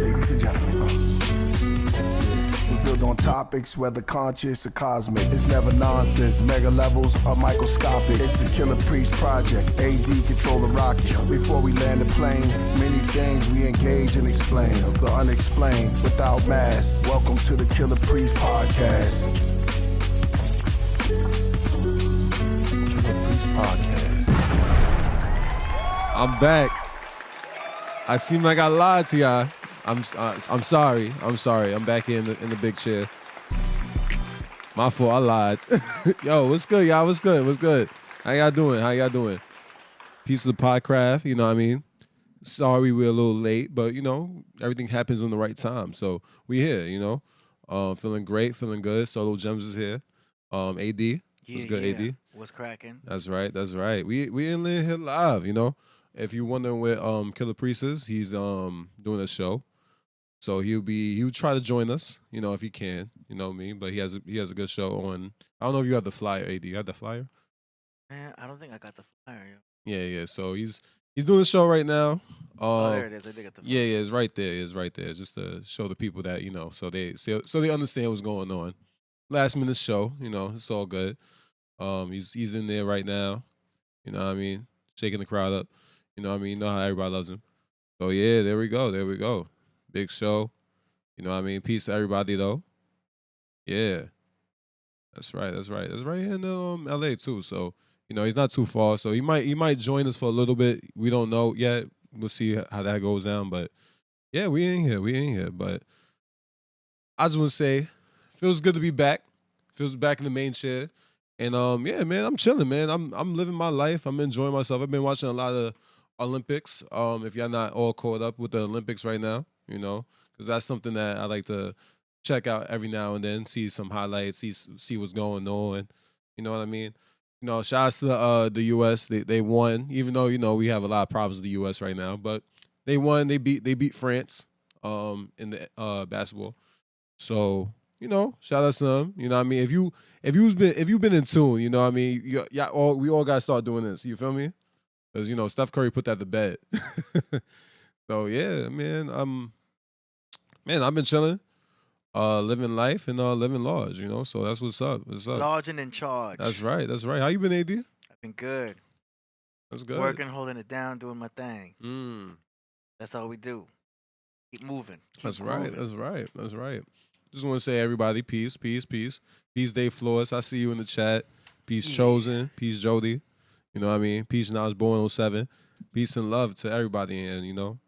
Ladies and gentlemen, we build on topics, whether conscious or cosmic. It's never nonsense, mega levels are microscopic. It's a Killah Priest project, AD control the rocket. Before we land the plane, many things we engage and explain. The unexplained, without mask. Welcome to the Killah Priest podcast. Killah Priest podcast. I'm back. I seem like I lied to y'all. I'm sorry. I'm back here in the big chair. My fault. I lied. Yo, what's good, y'all? What's good? How y'all doing? Peace of the Podcraft. You know what I mean? Sorry we're a little late, but you know everything happens on the right time. So we here. You know, feeling great, feeling good. SoloGem is here. AD. What's good, AD? What's cracking? That's right. We in here live. You know. If you're wondering where Killah Priest is, he's doing a show. So he'll try to join us, you know, if he can, you know me. But he has a good show on. I don't know if you have the flyer, AD. You have the flyer? Man, I don't think I got the flyer. Yeah. So he's doing a show right now. There it is. I did get the flyer. Yeah, it's right there. Just to show the people that, you know, so they understand what's going on. Last minute show, you know, it's all good. He's in there right now. You know what I mean? Shaking the crowd up. You know what I mean? You know how everybody loves him. So, yeah, there we go. Big show. You know what I mean? Peace to everybody, though. Yeah. That's right. That's right here in L.A., too. So, you know, he's not too far. So, he might join us for a little bit. We don't know yet. We'll see how that goes down. But, yeah, we ain't here. But I just want to say, feels good to be back. Feels back in the main chair. And, yeah, man, I'm chilling, man. I'm living my life. I'm enjoying myself. I've been watching a lot of Olympics, if y'all not all caught up with the Olympics right now, you know, because that's something that I like to check out every now and then, see some highlights, see what's going on, you know what I mean? You know, shout out to the U.S. They won, even though, you know, we have a lot of problems with the U.S. right now, but they won. They beat France in the basketball. So, you know, shout out to them. You know what I mean? If you've been in tune, you know what I mean? We all got to start doing this. You feel me? Because, you know, Steph Curry put that to bed. So, yeah, man, I've been chilling, living life and living large, you know, so that's what's up. Large and in charge. That's right. How you been, AD? I've been good. That's good. Working, holding it down, doing my thing. That's all we do. Keep moving. That's right. Just want to say, everybody, peace. Peace, Dave Flores. I see you in the chat. Peace, Chosen. Peace, Jody. You know what I mean? Peace, Now I was born 07. Peace and love to everybody, and you know,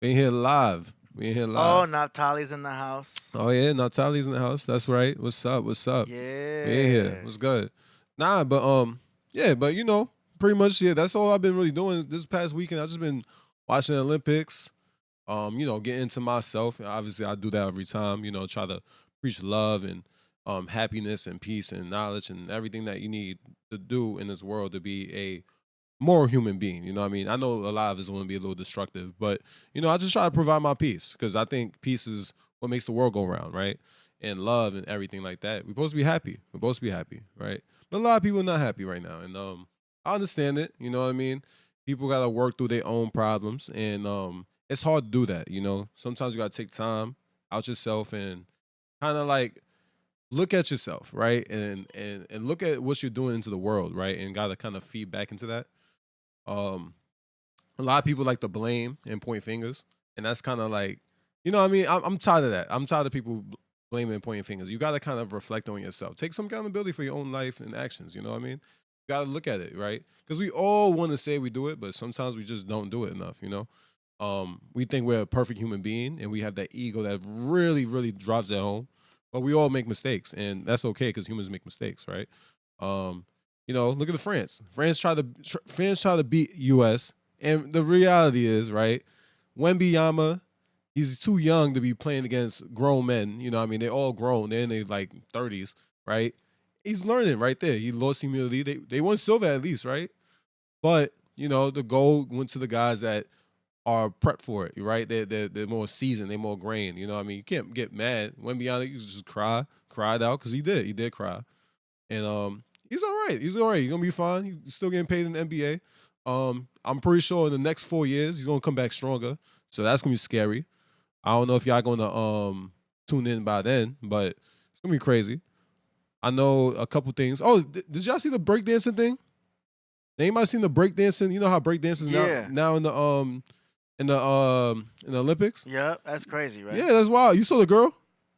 we ain't here live. Oh, Naftali's in the house. Oh yeah, Naftali's in the house. That's right. What's up? Yeah, We ain't here. What's good? Nah, but yeah, but you know, pretty much that's all I've been really doing this past weekend. I've just been watching the Olympics. You know, getting into myself. Obviously, I do that every time. You know, try to preach love and happiness and peace and knowledge and everything that you need to do in this world to be a more human being. You know what I mean? I know a lot of us want to be a little destructive, but, you know, I just try to provide my peace because I think peace is what makes the world go around, right? And love and everything like that. We're supposed to be happy. Right? But a lot of people are not happy right now. And I understand it. You know what I mean? People got to work through their own problems. And it's hard to do that, you know? Sometimes you got to take time out yourself and kind of like look at yourself, right? And look at what you're doing into the world, right? And got to kind of feed back into that. A lot of people like to blame and point fingers. And that's kind of like, you know what I mean? I'm tired of that. I'm tired of people blaming and pointing fingers. You got to kind of reflect on yourself. Take some accountability for your own life and actions, you know what I mean? You got to look at it, right? Because we all want to say we do it, but sometimes we just don't do it enough, you know? We think we're a perfect human being, and we have that ego that really, really drives it home. But we all make mistakes, and that's okay because humans make mistakes, right? You know, look at France. France tried to beat U.S., and the reality is, right, Wembanyama, he's too young to be playing against grown men. You know what I mean? They're all grown. They're in their, like, 30s, right? He's learning right there. He lost humility. They won silver at least, right? But, you know, the gold went to the guys that are prepped for it, right? They're more seasoned, they're more grain. You know what I mean? You can't get mad. Wembanyama, you just cried out because he did cry. And he's all right. He's going to be fine. He's still getting paid in the NBA. I'm pretty sure in the next 4 years, he's going to come back stronger. So that's going to be scary. I don't know if y'all gonna tune in by then, but it's gonna be crazy. I know a couple things. Oh, did y'all see the breakdancing thing? Anybody seen the breakdancing? You know how breakdancing now in the Olympics? Yep, that's crazy, right? Yeah, that's wild. You saw the girl?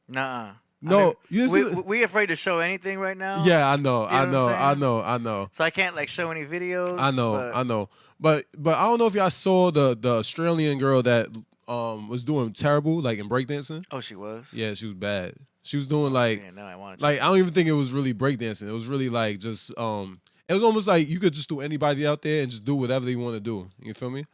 Nuh-uh. No, you didn't see. We afraid to show anything right now. Yeah, I know. You know what I'm know. So I can't like show any videos. I know. But I don't know if y'all saw the Australian girl that was doing terrible like in breakdancing. Oh, she was? Yeah, she was bad. She was doing like I don't even think it was really breakdancing. It was really like just it was almost like you could just do anybody out there and just do whatever they want to do. You feel me?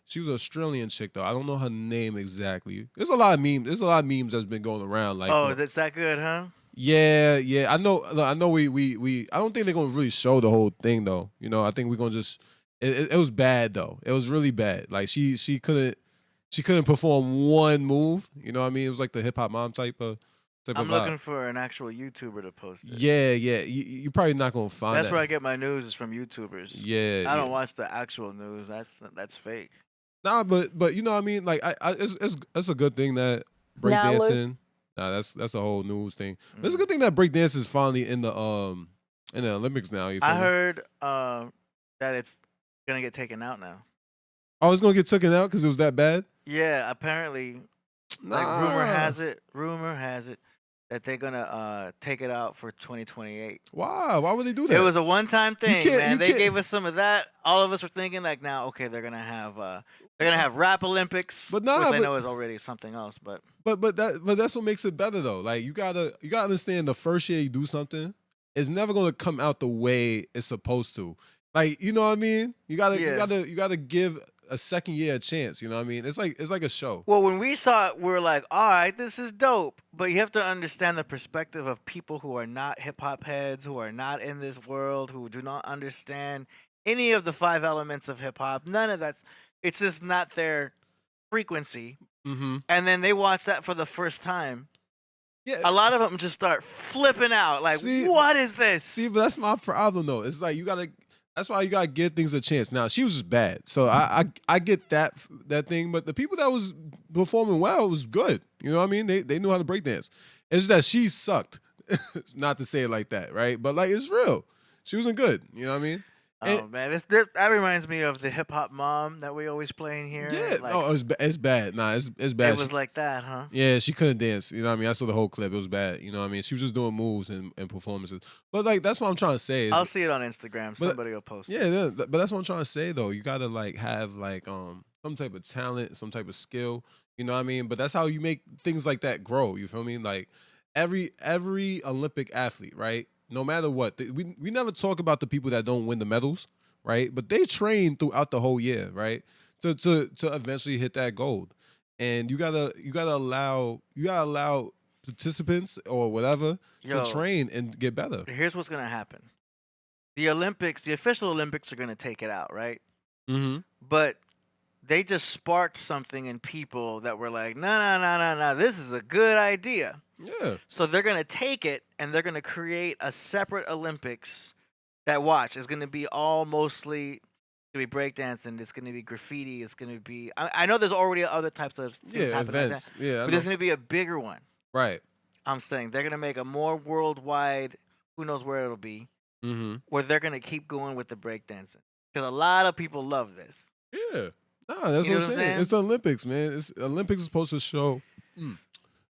She was an Australian chick though. I don't know her name exactly. There's a lot of memes that's been going around. Like, that's that good, huh? Yeah. I know. We. I don't think they're gonna really show the whole thing though. You know, I think we're gonna just. It was bad though. It was really bad. Like she couldn't perform one move. You know what I mean? It was like the hip hop mom type of. I'm looking for an actual YouTuber to post it. Yeah. You're probably not gonna find. That's where I get my news is from YouTubers. Yeah. I don't watch the actual news. That's fake. Nah, but you know what I mean? Like it's a good thing that breakdancing. That's a whole news thing. Mm. It's a good thing that breakdance is finally in the Olympics now. I heard that it's gonna get taken out now. Oh, it's gonna get taken out because it was that bad? Yeah, apparently. Like rumor has it that they're gonna take it out for 2028. Why? Why would they do that? It was a one-time thing, man. They gave us some of that. All of us were thinking like, now, okay, they're gonna have rap Olympics, which I know is already something else, but that's what makes it better though. Like you gotta understand the first year you do something, it's never gonna come out the way it's supposed to. Like, you know what I mean? You gotta give a second year a chance, you know what I mean? It's like a show. Well, when we saw it, we were like, all right, this is dope. But you have to understand the perspective of people who are not hip-hop heads, who are not in this world, who do not understand any of the 5 elements of hip-hop. None of that's, it's just not their frequency. Mm-hmm. And then they watch that for the first time. Yeah. A lot of them just start flipping out. Like, what is this? See, but that's my problem, though. It's like that's why you gotta give things a chance. Now she was just bad, so I get that thing. But the people that was performing well was good. You know what I mean? They knew how to break dance. It's just that she sucked. Not to say it like that, right? But like it's real. She wasn't good. You know what I mean? Man, that reminds me of the hip hop mom that we always play in here. Yeah, it's bad. Nah, it's bad. It was like that, huh? Yeah, she couldn't dance. You know what I mean? I saw the whole clip. It was bad. You know what I mean? She was just doing moves and performances. But like that's what I'm trying to say. I'll see it on Instagram. Somebody will post it. Yeah, but that's what I'm trying to say though. You gotta like have like some type of talent, some type of skill. You know what I mean? But that's how you make things like that grow. You feel me? Like every Olympic athlete, right? No matter what, we never talk about the people that don't win the medals, right? But they train throughout the whole year, right? To eventually hit that gold. And you gotta allow participants or whatever to train and get better. Here's what's gonna happen. The Olympics, the official Olympics are gonna take it out, right? Mm-hmm. But they just sparked something in people that were like, no, this is a good idea. Yeah. So they're going to take it and they're going to create a separate Olympics that is going to be all mostly going to be breakdancing. It's going to be graffiti. It's going to be, I know there's already other types of things happening events. Like that, yeah, but there's going to be a bigger one. Right. I'm saying they're going to make a more worldwide, who knows where it'll be, where they're going to keep going with the breakdancing. Because a lot of people love this. Yeah. No, that's what I'm saying. It's the Olympics, man. Olympics is supposed to show.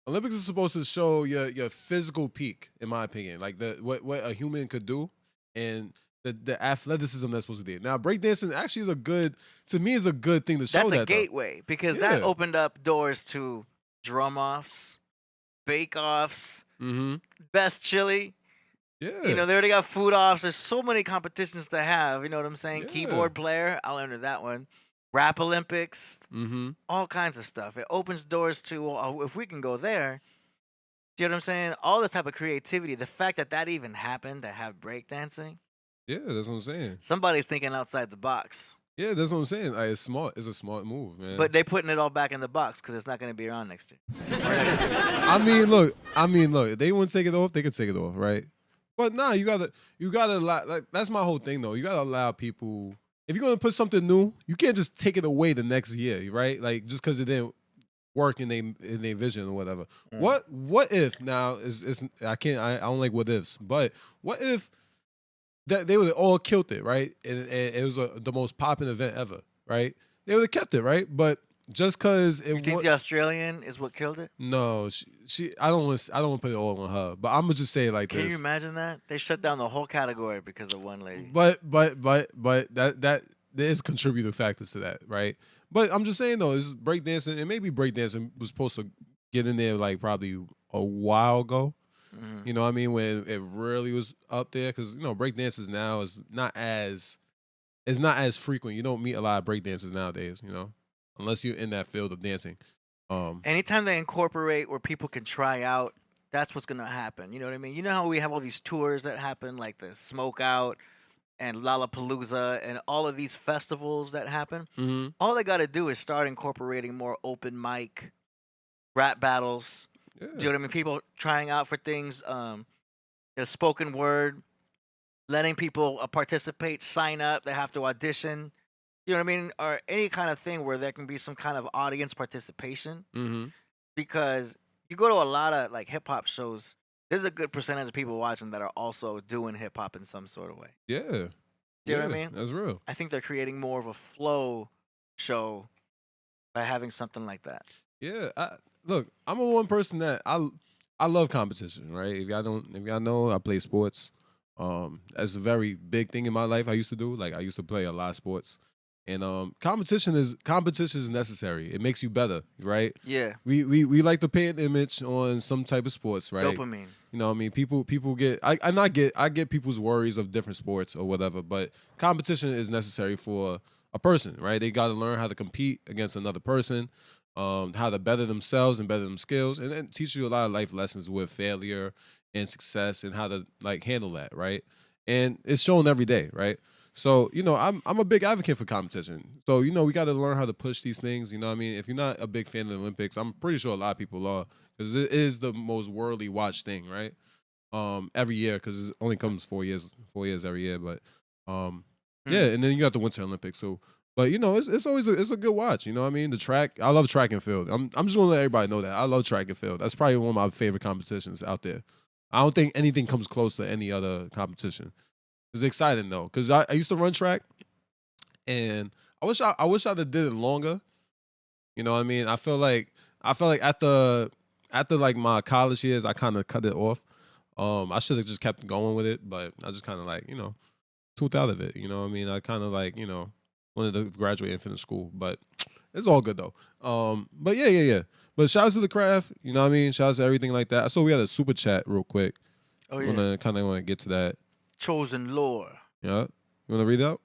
Olympics is supposed to show your physical peak, in my opinion, like what a human could do, and the athleticism that's supposed to be. Now, breakdancing actually is a good thing to show. That's that a gateway because that opened up doors to drum offs, bake offs, best chili. Yeah, you know they already got food offs. There's so many competitions to have. You know what I'm saying? Yeah. Keyboard player, I'll enter that one. Rap Olympics, all kinds of stuff. It opens doors to, if we can go there, do you know what I'm saying? All this type of creativity, the fact that even happened, to have breakdancing. Yeah, that's what I'm saying. Somebody's thinking outside the box. Yeah, that's what I'm saying. Like, it's smart. It's a smart move, man. But they putting it all back in the box because it's not going to be around next year. I mean, look. If they want to take it off, they could take it off, right? But nah, you gotta allow. Like, that's my whole thing, though. You gotta allow people. If you're gonna put something new, you can't just take it away the next year, right? Like just because it didn't work in their vision or whatever. What if now is I don't like what ifs, but what if that they would have all killed it, right? And it was the most popping event ever, right? They would have kept it, right? But just because it You think the Australian is what killed it? no, she I don't want to put it all on her, but I'm gonna just say it like Can this. you imagine that? They shut down the whole category because of one lady. But that there is contributing factors to that, right? But I'm just saying though, it's breakdancing, and maybe breakdancing was supposed to get in there like probably a while ago. Mhm. You know what I mean? When it really was up there, because breakdancers now is not as frequent. You don't meet a lot of breakdancers nowadays, unless you're in that field of dancing. Anytime they incorporate where people can try out, that's what's gonna happen. You know what I mean? You know how we have all these tours that happen, like the Smoke Out and Lollapalooza and all of these festivals that happen. Mm-hmm. All they got to do is start incorporating more open mic rap battles. Yeah. Do you know what I mean? People trying out for things, spoken word, letting people participate, sign up. They have to audition. You know what I mean? Or any kind of thing where there can be some kind of audience participation. Mm-hmm. Because you go to a lot of like hip hop shows, there's a good percentage of people watching that are also doing hip hop in some sort of way. Yeah. Do you know what I mean? That's real. I think they're creating more of a flow show by having something like that. Yeah. Look, I'm a one person that I love competition, right? If y'all know, I play sports. That's a very big thing in my life. I used to do. Like I used to play a lot of sports. And competition is necessary. It makes you better, right? Yeah. We like to paint an image on some type of sports, right? Dopamine. You know what I mean? People get I get people's worries of different sports or whatever, but competition is necessary for a person, right? They got to learn how to compete against another person, how to better themselves and better them skills, and then teach you a lot of life lessons with failure and success and how to like handle that, right? And it's shown every day, right? So, I'm a big advocate for competition. So, we got to learn how to push these things. You know what I mean? If you're not a big fan of the Olympics, I'm pretty sure a lot of people are, because it is the most worldly watched thing, right? Every year, because it only comes 4 years every year. But yeah, and then you got the Winter Olympics. So, but it's always it's a good watch. You know what I mean? The track, I love track and field. I'm just gonna let everybody know that I love track and field. That's probably one of my favorite competitions out there. I don't think anything comes close to any other competition. It's exciting though, because I used to run track, and I wish I'd have did it longer. You know what I mean? I feel like after like my college years, I kind of cut it off. I should have just kept going with it, but I just kind of like tuned out of it. You know what I mean? I kind of like wanted to graduate and finish school, but it's all good though. But yeah. But shout out to the craft. You know what I mean? Shout out to everything like that. I saw we had a super chat real quick. Oh yeah. Want to get to that. Chosen lore. Yeah. You want to read out?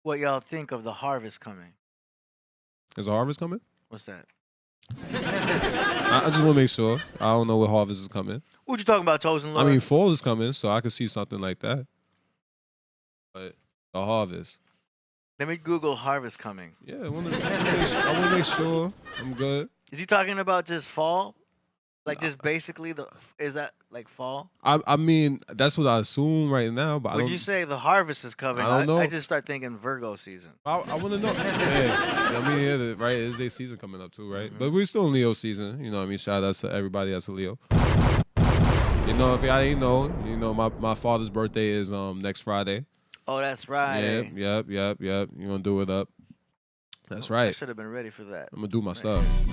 What y'all think of the harvest coming? Is the harvest coming? What's that? I just want to make sure. I don't know what harvest is coming. What you talking about, Chosen lore? I mean, fall is coming, so I could see something like that. But the harvest. Let me Google harvest coming. Yeah, I want to make sure I'm good. Is he talking about just fall? Like just basically is that like fall? I mean, that's what I assume right now, but When you say the harvest is coming, I don't know. I just start thinking Virgo season. I want to know. Yeah, I mean, right, it's their season coming up too, right? But we're still in Leo season. You know what I mean? Shout out to everybody that's a Leo. If y'all ain't know, my father's birthday is next Friday. Oh, that's right. Yep. You gonna do it up? That's right. I should have been ready for that. I'm gonna do my stuff.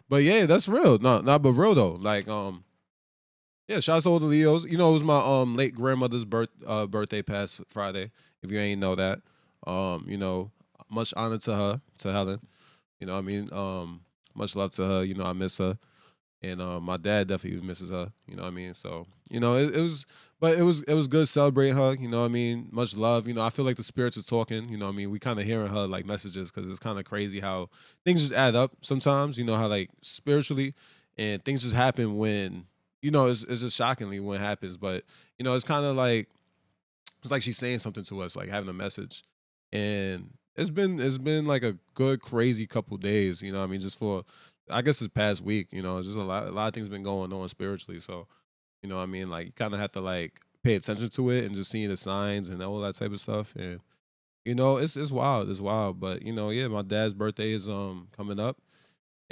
But yeah, that's real. Not but real though. Like yeah, shout out to all the Leos. It was my late grandmother's birthday past Friday. If you ain't know that, much honor to her, to Helen. You know what I mean? Much love to her. I miss her, and my dad definitely misses her. You know what I mean? So it was good celebrating her. You know what I mean? Much love. I feel like the spirits are talking. You know what I mean? We kind of hearing her like messages, because it's kind of crazy how things just add up sometimes. How like spiritually, and things just happen when it's just shockingly when it happens. But it's kind of like she's saying something to us, like having a message. And it's been like a good crazy couple days. You know what I mean? Just for I guess this past week. It's just a lot of things been going on spiritually. So. You know what I mean? Like, you kind of have to, like, pay attention to it and just seeing the signs and all that type of stuff. And, it's wild. It's wild. But, yeah, my dad's birthday is coming up.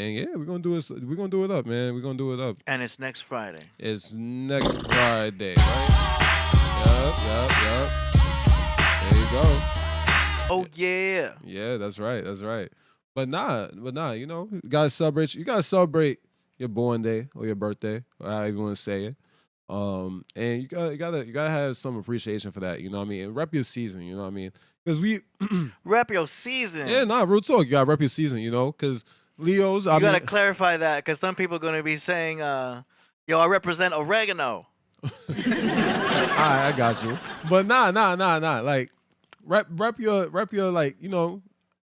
And yeah, we're gonna do it. We're gonna do it up, man. We're gonna do it up. And it's next Friday. It's next Friday, right? Yup. There you go. Oh yeah. Yeah, that's right. But nah, you know, you gotta celebrate your born day or your birthday, or however you want to say it. And you gotta have some appreciation for that, you know what I mean? And rep your season, you know what I mean? Because we Rep your season. yeah, real talk, you gotta rep your season, you know, because Leos, You gotta clarify that because some people are gonna be saying, "Yo, I represent oregano." I got you. But nah. Like rep your like, you know,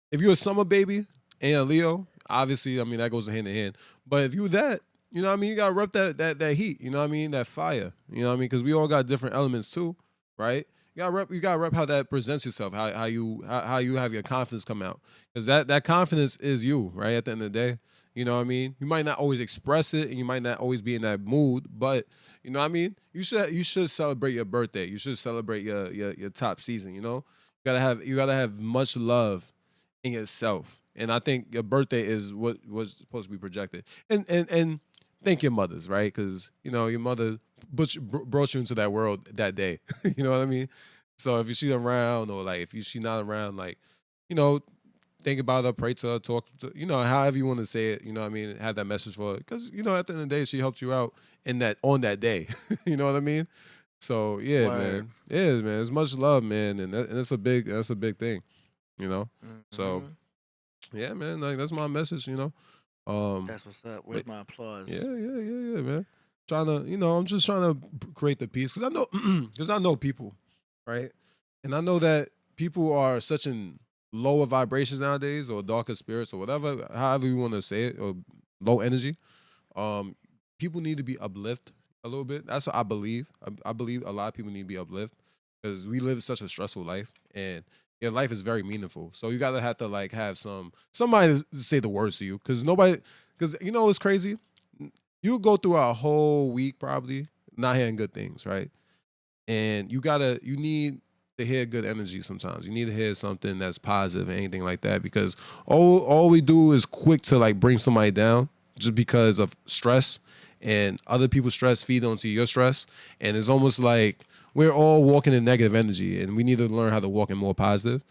if you're a summer baby and a Leo, obviously, I mean that goes hand in hand. But if you that, you know what I mean, you gotta rep that heat, you know what I mean, that fire. You know what I mean? Because we all got different elements too, right? You gotta rep how that presents yourself, how you have your confidence come out. Because that confidence is you, right? At the end of the day. You know what I mean? You might not always express it and you might not always be in that mood, but you know what I mean? You should celebrate your birthday. You should celebrate your top season, you know? You gotta have much love in yourself. And I think your birthday is what was supposed to be projected. And thank your mothers, right? Because, you know, your mother brought you into that world that day. You know what I mean? So if she's around or like if she's not around, like, you know, think about her, pray to her, talk to, you know, however you want to say it, you know what I mean? Have that message for her. Because, you know, at the end of the day, she helped you out on that day. You know what I mean? So yeah, Word. man. It is, man. It's much love, man. And that's a big thing, you know? So Mhm. yeah, man, like that's my message, you know. That's what's up. Where's my applause? Yeah, man. Trying to, you know, I'm just trying to create the peace because I know people, right? And I know that people are such in lower vibrations nowadays, or darker spirits, or whatever, however you want to say it, or low energy. Um, People need to be uplifted a little bit. That's what I believe. I believe a lot of people need to be uplifted because we live such a stressful life, and your life is very meaningful. So you gotta have to like have somebody to say the words to you, because you know what's crazy. You go through a whole week probably not hearing good things, right? And you need to hear good energy sometimes. You need to hear something that's positive, anything like that, because all we do is quick to like bring somebody down just because of stress, and other people's stress feed onto your stress, and it's almost like we're all walking in negative energy, and we need to learn how to walk in more positive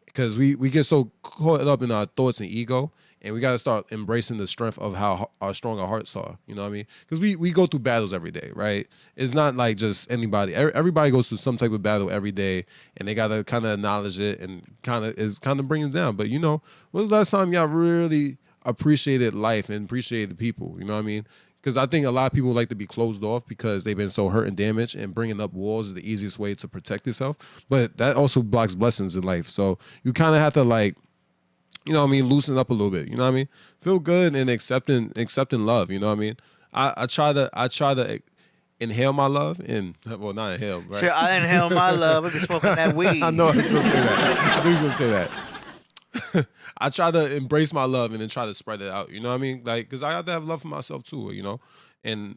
because we get so caught up in our thoughts and ego, and we got to start embracing the strength of how our strong our hearts are. You know what I mean? Because we go through battles every day, right? It's not like just anybody. Everybody goes through some type of battle every day, and they got to kind of acknowledge it and kind of bring it down. But you know, when's the last time y'all really appreciated life and appreciated the people? You know what I mean? Because I think a lot of people like to be closed off because they've been so hurt and damaged, and bringing up walls is the easiest way to protect yourself. But that also blocks blessings in life. So you kind of have to like, you know what I mean, loosen up a little bit. You know what I mean? Feel good and accepting love. You know what I mean? I try to inhale my love and well, not inhale, right? Sure, I inhale my love. I've been smoking that weed. I know I was gonna say that. I knew he was gonna say that. I try to embrace my love and then try to spread it out. You know what I mean? Like, because I have to have love for myself too, you know? And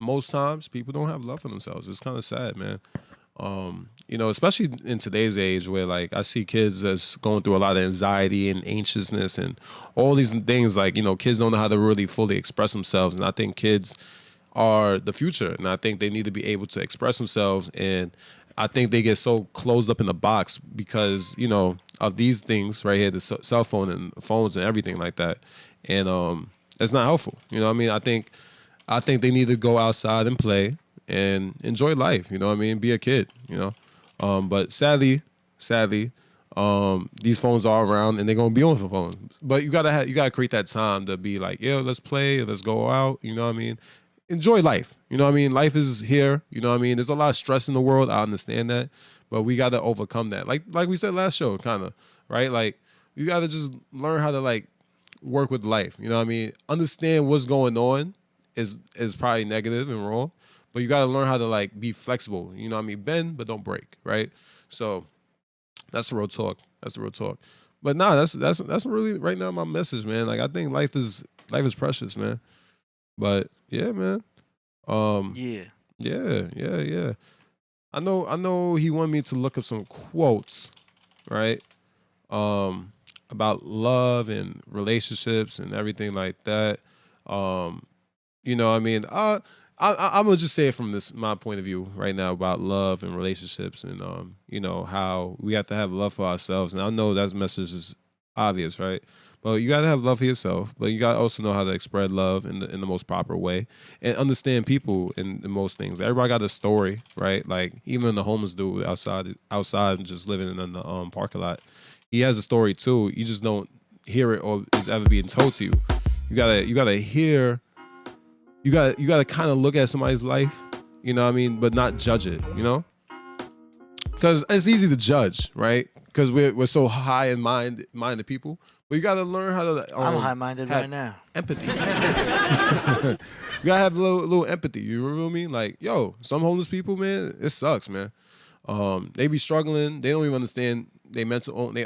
most times people don't have love for themselves. It's kind of sad, man. You know, especially in today's age where like I see kids that's going through a lot of anxiety and anxiousness and all these things, like, you know, kids don't know how to really fully express themselves. And I think kids are the future, and I think they need to be able to express themselves. And I think they get so closed up in a box because, you know, of these things right here, the cell phone and phones and everything like that. And it's not helpful. You know what I mean? I think they need to go outside and play and enjoy life. You know what I mean? Be a kid, you know? But sadly, these phones are around and they're gonna be on the phone. But you gotta create that time to be like, yeah, let's play, let's go out. You know what I mean? Enjoy life. You know what I mean? Life is here. You know what I mean? There's a lot of stress in the world. I understand that, but we got to overcome that. Like we said last show, kind of, right? Like you got to just learn how to like work with life. You know what I mean? Understand what's going on is probably negative and wrong, but you got to learn how to like be flexible. You know what I mean? Bend, but don't break, right? So that's the real talk. But nah, that's really right now my message, man. Like I think life is precious, man. But yeah, man. Yeah. Yeah. I know he wanted me to look up some quotes, right? about love and relationships and everything like that. You know, I mean, I'm gonna just say it from my point of view right now about love and relationships, and you know, how we have to have love for ourselves. And I know that message is obvious, right? But you gotta have love for yourself, but you gotta also know how to express love in the most proper way and understand people in most things. Everybody got a story, right? Like even the homeless dude outside and just living in the parking lot, he has a story too. You just don't hear it or it's ever being told to you. You gotta hear. You gotta kind of look at somebody's life, you know what I mean, but not judge it, you know, because it's easy to judge, right? Because we're so high in minded people, but you gotta learn how to. I'm high-minded have right now. Empathy. You gotta have a little empathy. You feel me? Like, yo, some homeless people, man, it sucks, man. They be struggling. They don't even understand their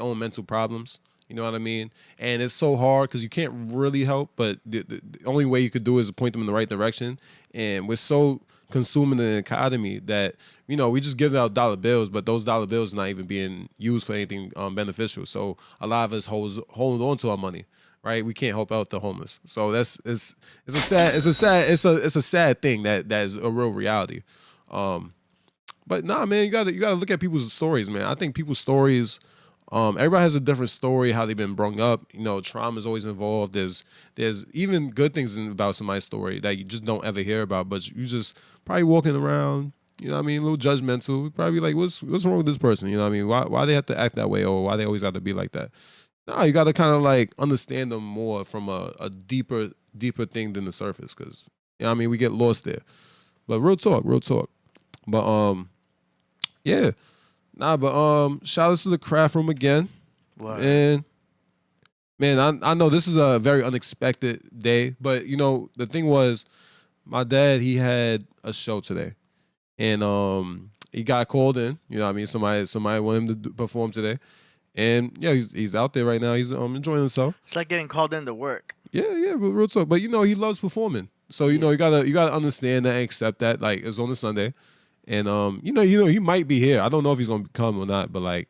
own mental problems. You know what I mean? And it's so hard because you can't really help, but the only way you could do is point them in the right direction. And we're so consuming an economy that, you know, we just give out dollar bills, but those dollar bills are not even being used for anything beneficial. So a lot of us hold on to our money, right? We can't help out the homeless. So it's a sad thing that is a real reality. But nah, man, you gotta look at people's stories, man. I think people's stories. Everybody has a different story, how they've been brought up. You know, trauma is always involved. There's even good things about somebody's story that you just don't ever hear about, but you just probably walking around, you know what I mean, a little judgmental. Probably like, what's wrong with this person? You know what I mean? Why they have to act that way, or why they always have to be like that? No, you got to kind of like understand them more from a deeper thing than the surface, because, you know what I mean, we get lost there. But real talk. But yeah. Nah, but shout out to the craft room again. Wow. And man, I know this is a very unexpected day, but you know, the thing was, my dad, he had a show today. And he got called in, you know what I mean? Somebody wanted him to perform today. And yeah, he's out there right now. He's enjoying himself. It's like getting called into work. Yeah, real talk. But you know, he loves performing. So you know, you gotta understand that and accept that. Like, it's on a Sunday. And you know, he might be here. I don't know if he's gonna come or not, but like,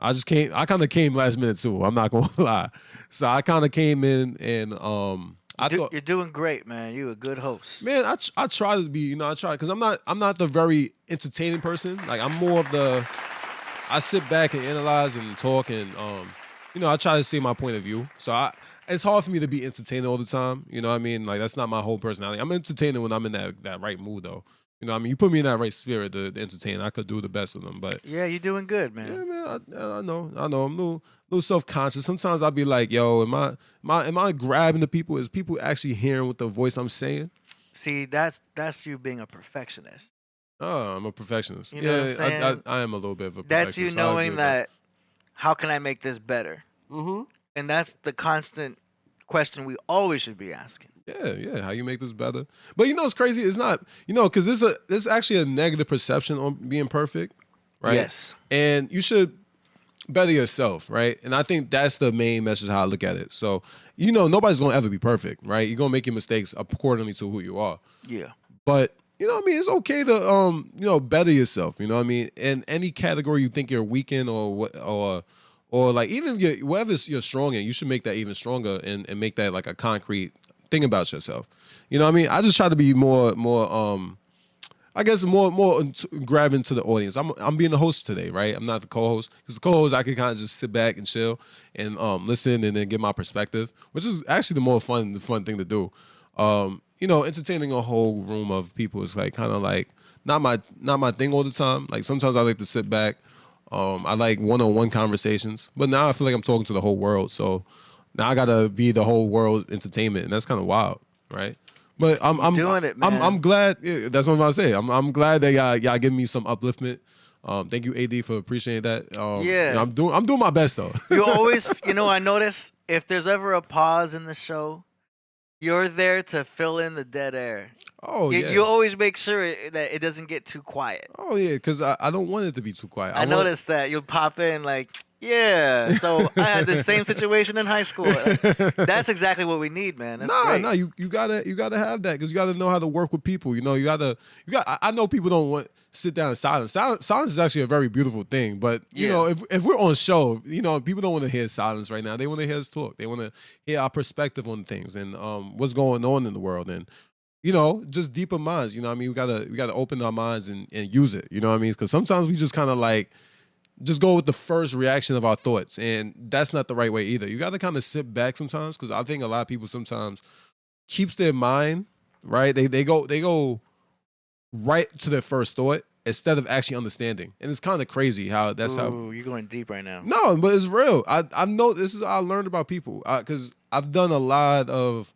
I kind of came last minute too. I'm not gonna lie. So I kind of came in, and I thought you're doing great, man. You're a good host. Man, I try to be, you know, because I'm not the very entertaining person. Like, I'm more of I sit back and analyze and talk, and you know, I try to see my point of view. So it's hard for me to be entertaining all the time. You know what I mean? Like, that's not my whole personality. I'm entertaining when I'm in that right mood, though. You know what I mean? You put me in that right spirit to entertain. I could do the best of them, but yeah, you're doing good, man. yeah, man. I know. I'm a little self-conscious. Sometimes I'll be like, yo, am I grabbing the people? Is people actually hearing what the voice I'm saying? See, that's you being a perfectionist. Oh, I'm a perfectionist. You know what I'm saying? I am a little bit of a perfectionist. That's you knowing that, how can I make this better? Mm-hmm. And that's the constant question we always should be asking. Yeah. How you make this better? But you know, it's crazy. It's not, you know, because this is actually a negative perception on being perfect, right? Yes. And you should better yourself, right? And I think that's the main message how I look at it. So, you know, nobody's gonna ever be perfect, right? You're gonna make your mistakes accordingly to who you are. Yeah. But you know what I mean? It's okay to you know, better yourself. You know what I mean? In any category you think you're weak in, or like, even whatever you're strong in, you should make that even stronger and make that like a concrete thing about yourself. You know what I mean? I just try to be more I guess more grabbing to the audience. I'm being the host today, right? I'm not the co-host. Because the co-host, I can kind of just sit back and chill and listen and then get my perspective, which is actually the more fun thing to do. You know, entertaining a whole room of people is like kind of like not my thing all the time. Like, sometimes I like to sit back. I like one-on-one conversations, but now I feel like I'm talking to the whole world. So now I gotta be the whole world entertainment, and that's kind of wild, right? But I'm doing it, man. I'm glad. Yeah, that's what I'm gonna say. I'm glad that y'all giving me some upliftment. Thank you, AD, for appreciating that. Yeah, you know, I'm doing my best though. You always, you know, I notice if there's ever a pause in the show, you're there to fill in the dead air. Oh, yeah. You always make sure that it doesn't get too quiet. Oh yeah, because I don't want it to be too quiet. I noticed that you'll pop in like, Yeah, so I had the same situation in high school. That's exactly what we need, man. That's great. You gotta have that because you gotta know how to work with people. You know, you got. I know people don't want sit down in silence. Silence is actually a very beautiful thing, but you know, if we're on show, you know, people don't want to hear silence right now. They want to hear us talk. They want to hear our perspective on things and what's going on in the world and. You know, just deeper minds. You know what I mean? We gotta open our minds and use it. You know what I mean? Because sometimes we just kind of like just go with the first reaction of our thoughts, and that's not the right way either. You got to kind of sit back sometimes because I think a lot of people sometimes keeps their mind right. They go right to their first thought instead of actually understanding, and it's kind of crazy how that's how. Ooh, you're going deep right now. No, but it's real. I know this is I learned about people because I've done a lot of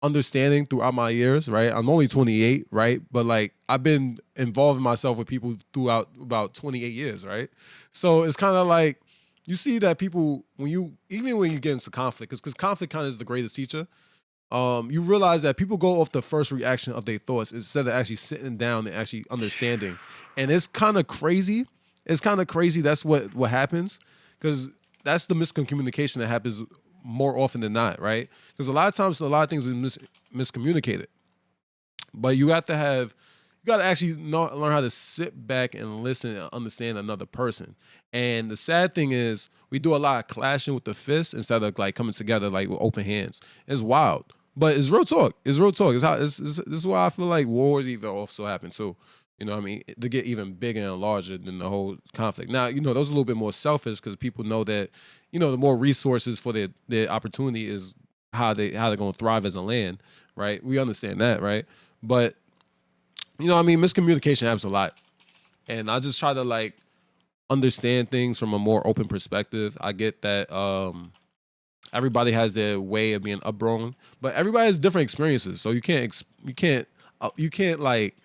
understanding throughout my years, right? I'm only 28, right? But like I've been involving myself with people throughout about 28 years, right? So it's kind of like you see that people even when you get into conflict, because conflict kind of is the greatest teacher. You realize that people go off the first reaction of their thoughts instead of actually sitting down and actually understanding. And it's kind of crazy. It's kind of crazy. That's what happens because that's the miscommunication that happens more often than not, right? Because a lot of times, a lot of things are miscommunicated. But you got to actually learn how to sit back and listen and understand another person. And the sad thing is, we do a lot of clashing with the fists instead of like coming together like with open hands. It's wild, but it's real talk. It's real talk. This is why I feel like wars even also happen too. You know what I mean? They get even bigger and larger than the whole conflict. Now, you know, those are a little bit more selfish because people know that, you know, the more resources for their opportunity is how they're going to thrive as a land, right? We understand that, right? But, you know what I mean? Miscommunication happens a lot. And I just try to, like, understand things from a more open perspective. I get that everybody has their way of being upbrown, but everybody has different experiences. So you can't like,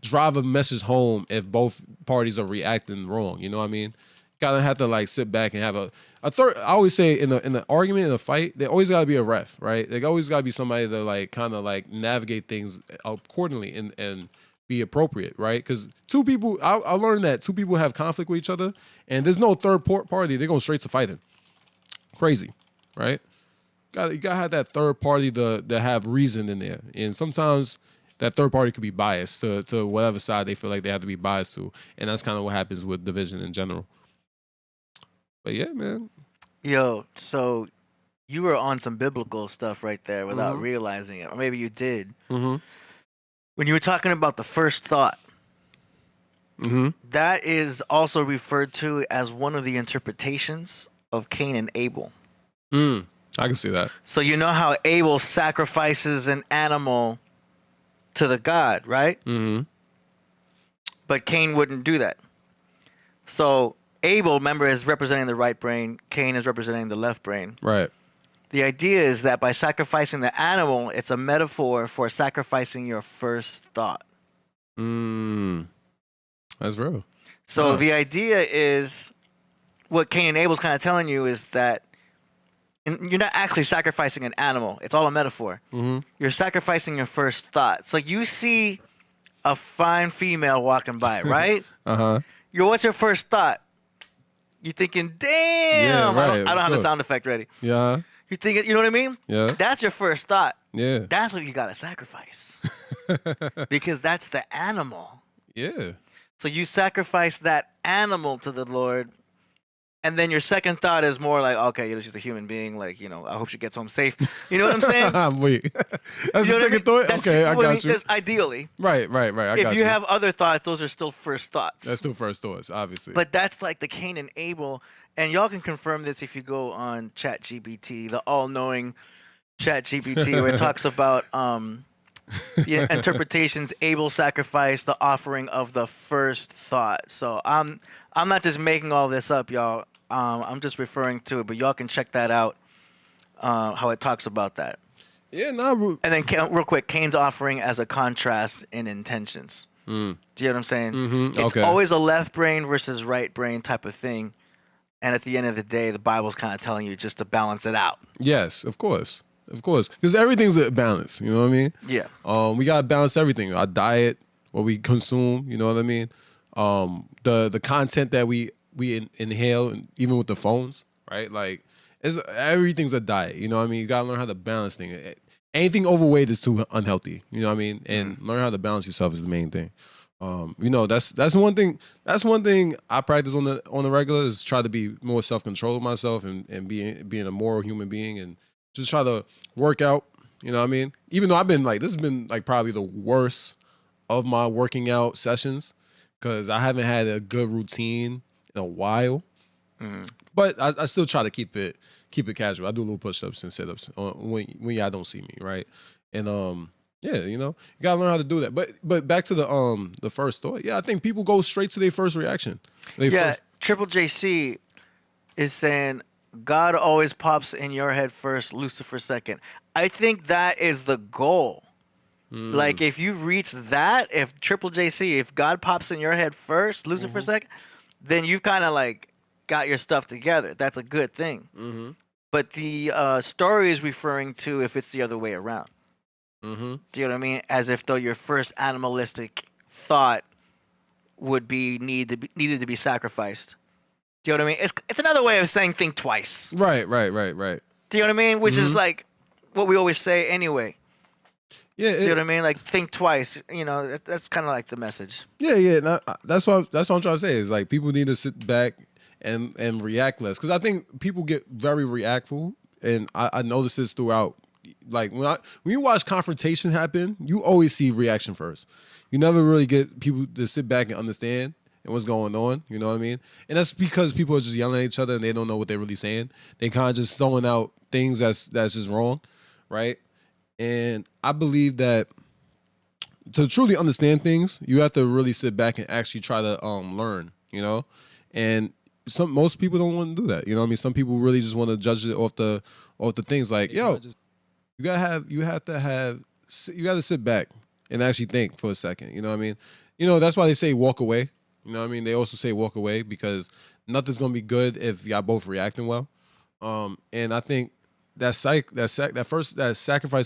drive a message home if both parties are reacting wrong. You know what I mean? Gotta have to like sit back and have a third. I always say in an argument, in a fight, there always gotta be a ref, right? There always gotta be somebody to like kind of like navigate things accordingly and be appropriate, right? Because two people, I learned that two people have conflict with each other, and there's no third party. They're going straight to fighting. Crazy, right? You gotta have that third party to have reason in there, and sometimes that third party could be biased to whatever side they feel like they have to be biased to. And that's kind of what happens with division in general. But yeah, man. Yo, so you were on some biblical stuff right there without realizing it. Or maybe you did. Mm-hmm. When you were talking about the first thought, that is also referred to as one of the interpretations of Cain and Abel. I can see that. So you know how Abel sacrifices an animal to the god, right? Mm-hmm. But Cain wouldn't do that. So Abel, remember, is representing the right brain. Cain is representing the left brain. Right. The idea is that by sacrificing the animal, it's a metaphor for sacrificing your first thought. That's real. So the idea is, what Cain and Abel's kind of telling you is that you're not actually sacrificing an animal. It's all a metaphor. You're sacrificing your first thought. So you see a fine female walking by, right? What's your first thought? You're thinking, damn. Yeah, right, I don't have the sound effect ready. Yeah. You're thinking, you know what I mean? Yeah. That's your first thought. Yeah. That's what you got to sacrifice. Because that's the animal. Yeah. So you sacrifice that animal to the Lord. And then your second thought is more like, okay, she's a human being. Like, you know, I hope she gets home safe. You know what I'm saying? Wait. That's the second thought? Okay, I got you. Ideally. Right. I got you. If you have other thoughts, those are still first thoughts. That's still first thoughts, obviously. But that's like the Cain and Abel. And y'all can confirm this if you go on ChatGPT, the all-knowing ChatGPT, where it talks about the interpretations, Abel's sacrifice, the offering of the first thought. So I'm not just making all this up, y'all. I'm just referring to it, but y'all can check that out, how it talks about that. Yeah, no. And then real quick, Cain's offering as a contrast in intentions. Do you know what I'm saying? It's always a left brain versus right brain type of thing. And at the end of the day, the Bible's kind of telling you just to balance it out. Yes, of course. Because everything's a balance, you know what I mean? Yeah. We got to balance everything. Our diet, what we consume, you know what I mean? The content that we we inhale, and even with the phones, right? Like everything's a diet. You know what I mean? You gotta learn how to balance things. Anything overweight is too unhealthy. You know what I mean? And learn how to balance yourself is the main thing. You know, that's one thing. That's one thing I practice on the regular is try to be more self-control of myself and being a moral human being and just try to work out. You know what I mean? Even though I've been like, this has been like probably the worst of my working out sessions because I haven't had a good routine in a while. But I still try to keep it casual. I do little push-ups and sit-ups when y'all don't see me, right? And yeah, you know, you gotta learn how to do that. But back to the first thought. Yeah, I think people go straight to their first reaction. Triple JC is saying God always pops in your head first, Lucifer second. I think that is the goal. Like if you've reached that, if Triple JC, if God pops in your head first, Lucifer second, then you've kind of like got your stuff together. That's a good thing. But the story is referring to if it's the other way around. Do you know what I mean? As if though your first animalistic thought would be needed to be sacrificed. Do you know what I mean? It's another way of saying think twice. Right. Do you know what I mean? Which is like what we always say anyway. Yeah. Do you know what I mean? Like think twice. You know, that's kind of like the message. Yeah. That's what I'm trying to say is like people need to sit back and react less because I think people get very reactful, and I notice this throughout. Like when you watch confrontation happen, you always see reaction first. You never really get people to sit back and understand and what's going on. You know what I mean? And that's because people are just yelling at each other and they don't know what they're really saying. They kind of just throwing out things that's just wrong, right? And I believe that to truly understand things, you have to really sit back and actually try to learn. You know, and most people don't want to do that. You know what I mean? Some people really just want to judge it off the things like, yo. You gotta sit back and actually think for a second. You know what I mean? You know, that's why they say walk away. You know what I mean? They also say walk away because nothing's gonna be good if y'all both reacting well. And I think that sacrifice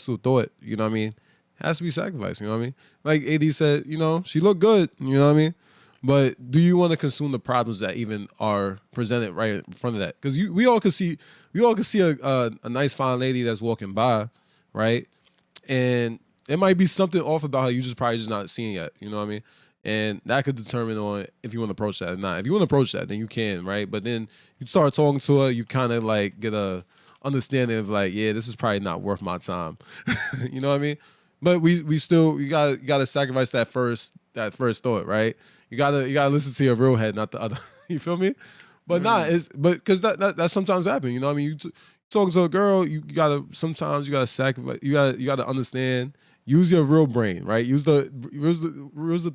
to thought, you know what I mean, has to be sacrificed. You know what I mean? Like AD said, you know, she looked good. You know what I mean? But do you want to consume the problems that even are presented right in front of that? Because we all could see a nice fine lady that's walking by, right? And it might be something off about her you just probably just not seeing yet. You know what I mean? And that could determine on if you want to approach that or not. If you want to approach that, then you can, right? But then you start talking to her, you kind of like get a understanding of like, yeah, this is probably not worth my time. You know what I mean? But we still you gotta sacrifice that first thought, right? You gotta listen to your real head, not the other. You feel me? But because that sometimes happen. You know what I mean? You talking to a girl, you gotta sacrifice. You gotta understand. Use your real brain, right? Use the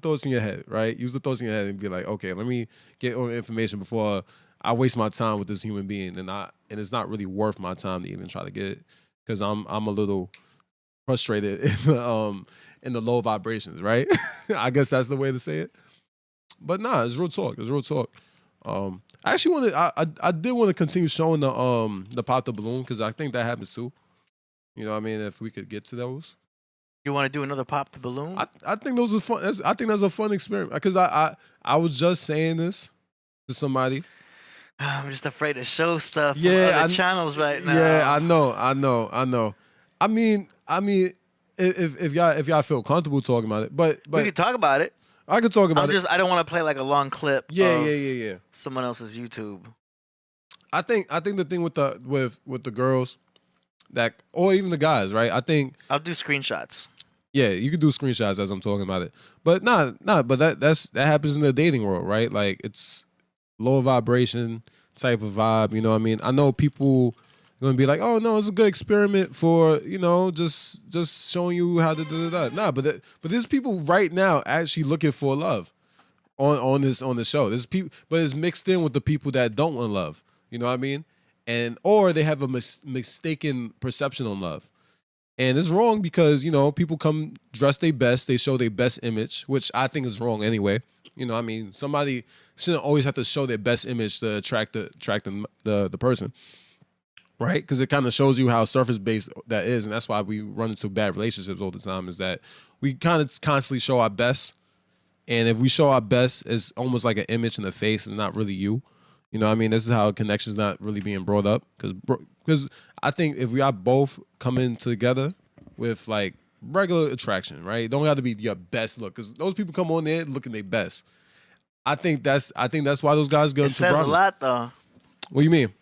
thoughts in your head, right? Use the thoughts in your head and be like, okay, let me get all the information before I waste my time with this human being, and it's not really worth my time to even try to get it because I'm a little frustrated in the low vibrations, right? I guess that's the way to say it. But nah, it's real talk. I actually I did want to continue showing the pop the balloon because I think that happens too. You know what I mean? If we could get to those. You want to do another pop the balloon? I think those are fun. I think that's a fun experiment because I was just saying this to somebody. I'm just afraid to show stuff on other channels right now. Yeah, I know. I mean, if y'all feel comfortable talking about it, but we can talk about it. I could talk about it. I don't want to play like a long clip. Yeah. Someone else's YouTube. I think the thing with the girls or even the guys, right? I think I'll do screenshots. Yeah, you can do screenshots as I'm talking about it. But but that happens in the dating world, right? Like it's low vibration type of vibe, you know what I mean? I know people are gonna be like, oh no, it's a good experiment for, you know, just showing you how to do that. Nah, but there's people right now actually looking for love on the show. There's people, but it's mixed in with the people that don't want love. You know what I mean? Or they have a mistaken perception on love. And it's wrong because, you know, people come dressed their best, they show their best image, which I think is wrong anyway. You know, I mean, somebody shouldn't always have to show their best image to attract the person, right? Because it kind of shows you how surface-based that is, and that's why we run into bad relationships all the time, is that we kind of constantly show our best, and if we show our best, it's almost like an image in the face, it's not really you. You know what I mean? This is how connection's not really being brought up. Because I think if we are both coming together with like regular attraction, right? It don't have to be your best look. Because those people come on there looking their best. I think that's why those guys go It into says a problem. lot, though. What do you mean?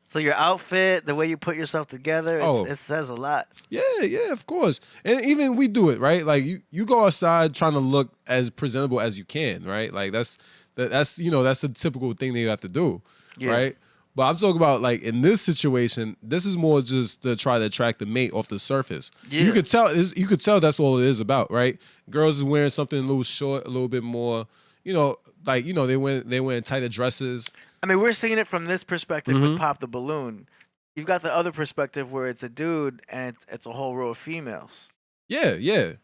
So your outfit, the way you put yourself together, Oh. it says a lot. Yeah, of course. And even we do it, right? Like you go outside trying to look as presentable as you can, right? Like that's the typical thing that you have to do, right? But I'm talking about like in this situation, this is more just to try to attract the mate off the surface. Yeah. You could tell that's all it is about, right? Girls is wearing something a little short, a little bit more, they wearing tighter dresses. I mean, we're seeing it from this perspective with Pop the Balloon. You've got the other perspective where it's a dude and it's a whole row of females. Yeah.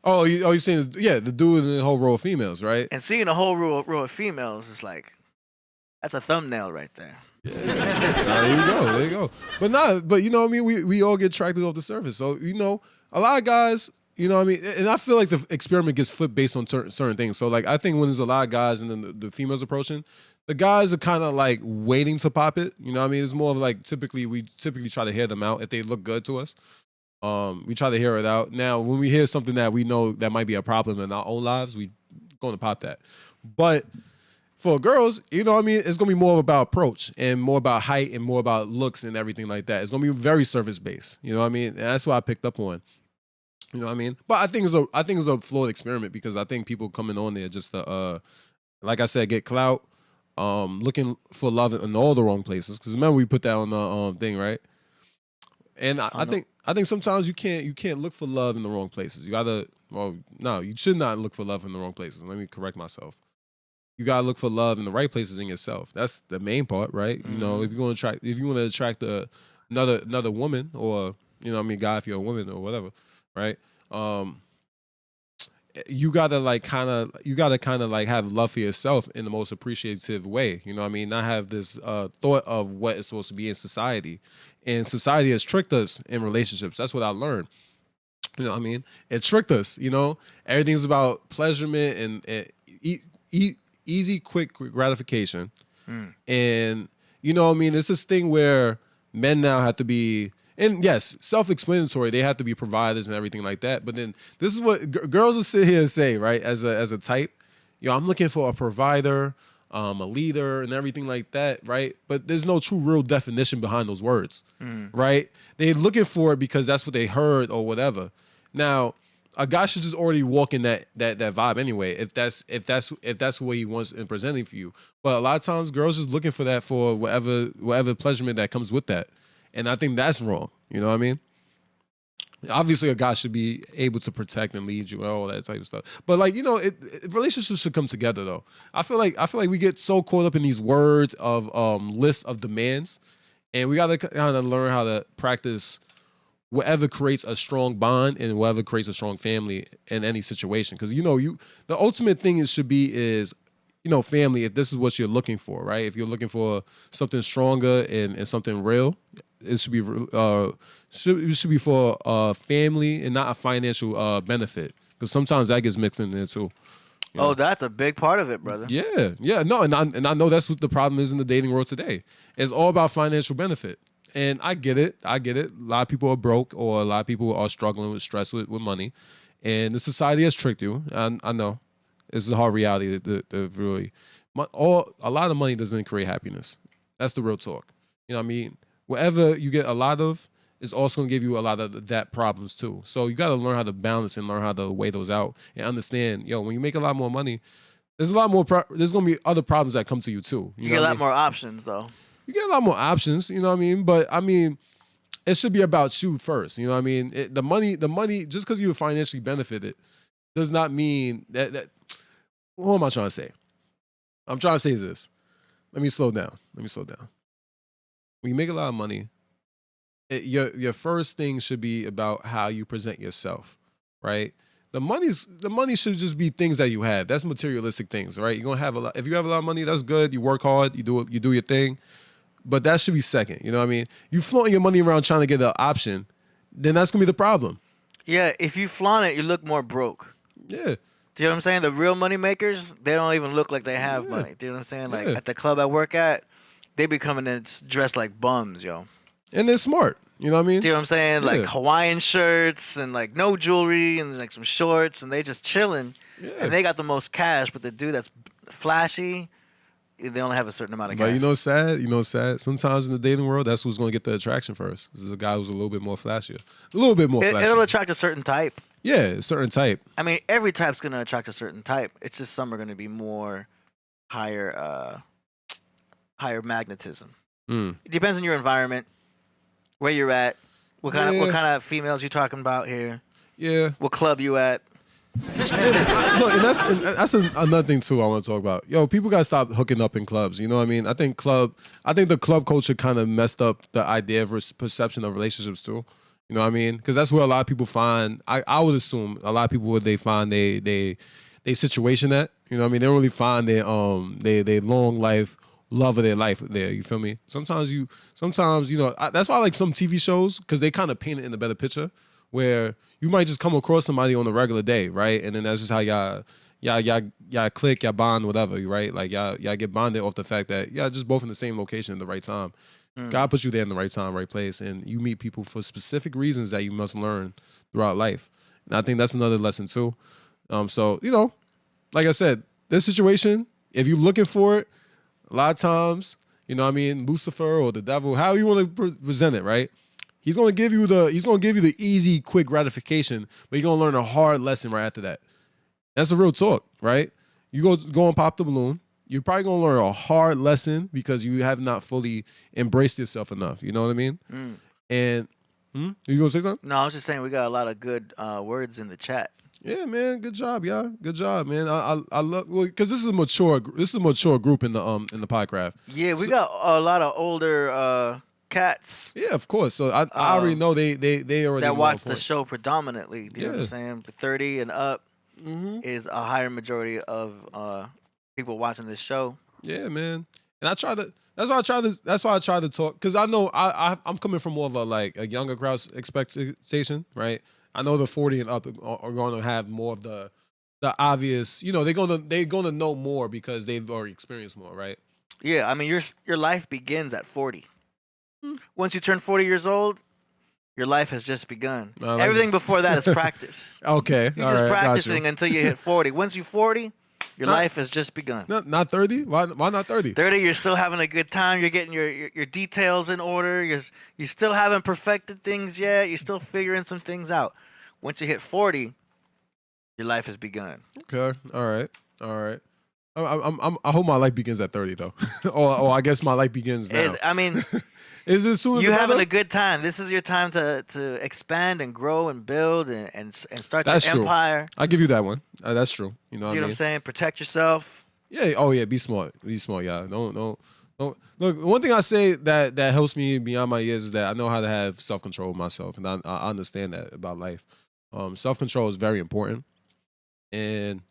Oh, you're saying the dude and the whole row of females, right? And seeing a whole row of females is like, that's a thumbnail right there. Yeah. There you go. But you know what I mean? We all get attracted off the surface. So, a lot of guys, you know what I mean? And I feel like the experiment gets flipped based on certain things. So, like, I think when there's a lot of guys and then the females approaching, the guys are kind of like waiting to pop it. You know what I mean? It's more of like we typically try to hear them out if they look good to us. We try to hear it out. Now, when we hear something that we know that might be a problem in our own lives, we going to pop that. But for girls, you know what I mean? It's going to be more about approach and more about height and more about looks and everything like that. It's going to be very surface-based. You know what I mean? And that's what I picked up on. You know what I mean? But I think it's a flawed experiment because I think people coming on there just to, like I said, get clout, looking for love in all the wrong places. Because remember we put that on the thing, right? And I think sometimes you can't look for love in the wrong places. You should not look for love in the wrong places. Let me correct myself. You gotta look for love in the right places in yourself. That's the main part, right? Mm-hmm. You know, if you want to attract another woman, or guy if you're a woman or whatever, right? You gotta kind of like have love for yourself in the most appreciative way. You know what I mean? Not have this thought of what it's supposed to be in society. And society has tricked us in relationships. That's what I learned. You know what I mean? It tricked us, Everything's about pleasurement and easy, quick gratification. And, it's this thing where men now have to be, and yes, self-explanatory. They have to be providers and everything like that. But then this is what girls will sit here and say, right? As a type, I'm looking for a provider, a leader, and everything like that, right? But there's no true, real definition behind those words, right? They're looking for it because that's what they heard or whatever. Now, a guy should just already walk in that vibe anyway, if that's what he wants and presenting for you. But a lot of times, girls just looking for that for whatever pleasurement that comes with that. And I think that's wrong. You know what I mean? Obviously, a guy should be able to protect and lead you and all that type of stuff. But relationships should come together though. I feel like we get so caught up in these words of lists of demands, and we got to kind of learn how to practice whatever creates a strong bond and whatever creates a strong family in any situation. Because the ultimate thing is family. If this is what you're looking for, right? If you're looking for something stronger and something real, it should be for family and not a financial benefit. Because sometimes that gets mixed in there too. That's a big part of it, brother. Yeah. No, and I know that's what the problem is in the dating world today. It's all about financial benefit. And I get it. A lot of people are broke, or a lot of people are struggling with stress with money. And the society has tricked you. I know. This is a hard reality. A lot of money doesn't create happiness. That's the real talk. You know what I mean? Whatever you get a lot of is also going to give you a lot of that problems too. So you got to learn how to balance and learn how to weigh those out and understand, when you make a lot more money, there's a lot more, there's going to be other problems that come to you too. You get a lot more options though. You get a lot more options, you know what I mean? But I mean, it should be about you first, you know what I mean? The money, just because you financially benefited does not mean that, what am I trying to say? I'm trying to say this. Let me slow down. When you make a lot of money, your first thing should be about how you present yourself, right? The money should just be things that you have. That's materialistic things, right? You're gonna have a lot. If you have a lot of money, that's good. You work hard. You do your thing. But that should be second. You know what I mean? You flaunting your money around trying to get an option, then that's gonna be the problem. Yeah, if you flaunt it, you look more broke. Yeah. Do you know what I'm saying? The real money makers, they don't even look like they have money. Do you know what I'm saying? Like at the club I work at, they be coming in dressed like bums, yo. And they're smart. You know what I mean? Do you know what I'm saying? Yeah. Like Hawaiian shirts and like no jewelry and like some shorts, and they just chilling. Yeah. And they got the most cash, but the dude that's flashy, they only have a certain amount of cash. But you know, sad. You know, sad. Sometimes in the dating world, that's who's going to get the attraction first. This is a guy who's a little bit more flashier, a little bit more flashy. It'll attract a certain type. Yeah, a certain type. I mean, every type's gonna attract a certain type. It's just some are gonna be more higher magnetism. It depends on your environment, where you're at, what kind of females you talking about here. Yeah. What club you at? Look, and that's another thing too I want to talk about. Yo, people gotta stop hooking up in clubs. You know what I mean? I think the club culture kind of messed up the idea of perception of relationships too. You know what I mean? Because that's where a lot of people find. I would assume a lot of people they find they situation at. You know what I mean? They don't really find their long life love of their life there. You feel me? Sometimes you know that's why I like some TV shows because they kind of paint it in a better picture where you might just come across somebody on a regular day, right? And then that's just how y'all click, y'all bond, whatever, right? Like y'all get bonded off the fact that y'all just both in the same location at the right time. God puts you there in the right time, right place, and you meet people for specific reasons that you must learn throughout life. And I think that's another lesson too. So, you know, like I said, this situation, if you're looking for it, a lot of times, you know what I mean, Lucifer or the devil, how you want to present it, right? He's gonna give you the easy, quick gratification, but you're gonna learn a hard lesson right after that. That's a real talk, right? You go and pop the balloon. You're probably gonna learn a hard lesson because you have not fully embraced yourself enough. You know what I mean? And you gonna say something? No, I was just saying we got a lot of good words in the chat. Yeah, man. Good job, y'all. Good job, man. I love because this is a mature group in the Podcraft. Yeah, we got a lot of older cats. Yeah, of course. So I already know they already that watch the show predominantly. Do you know what I'm saying? 30 and up is a higher majority of people watching this show. Yeah, man. And I try to. That's why I try to talk because I know I'm coming from more of a younger crowd expectation, right? I know the 40 and up are going to have more of the obvious. You know, they're gonna know more because they've already experienced more, right? Yeah, I mean your life begins at 40. Once you turn 40 years old, your life has just begun. Everything before that is practice. Okay, you're just practicing until you hit 40. Once you're 40, your life has just begun. Not 30? Why not 30? 30, you're still having a good time. You're getting your details in order. You still haven't perfected things yet. You're still figuring some things out. Once you hit 40, your life has begun. Okay. All right. I hope my life begins at 30 though. or I guess my life begins now. I mean, is it sooner? You're having a good time. This is your time to expand and grow and build and start your empire. I'll give you that one. That's true. You know what I'm saying? Protect yourself. Yeah. Oh yeah. Be smart. Be smart. Yeah. No. Look, one thing I say that helps me beyond my years is that I know how to have self-control of myself, and I understand that about life. Self-control is very important, and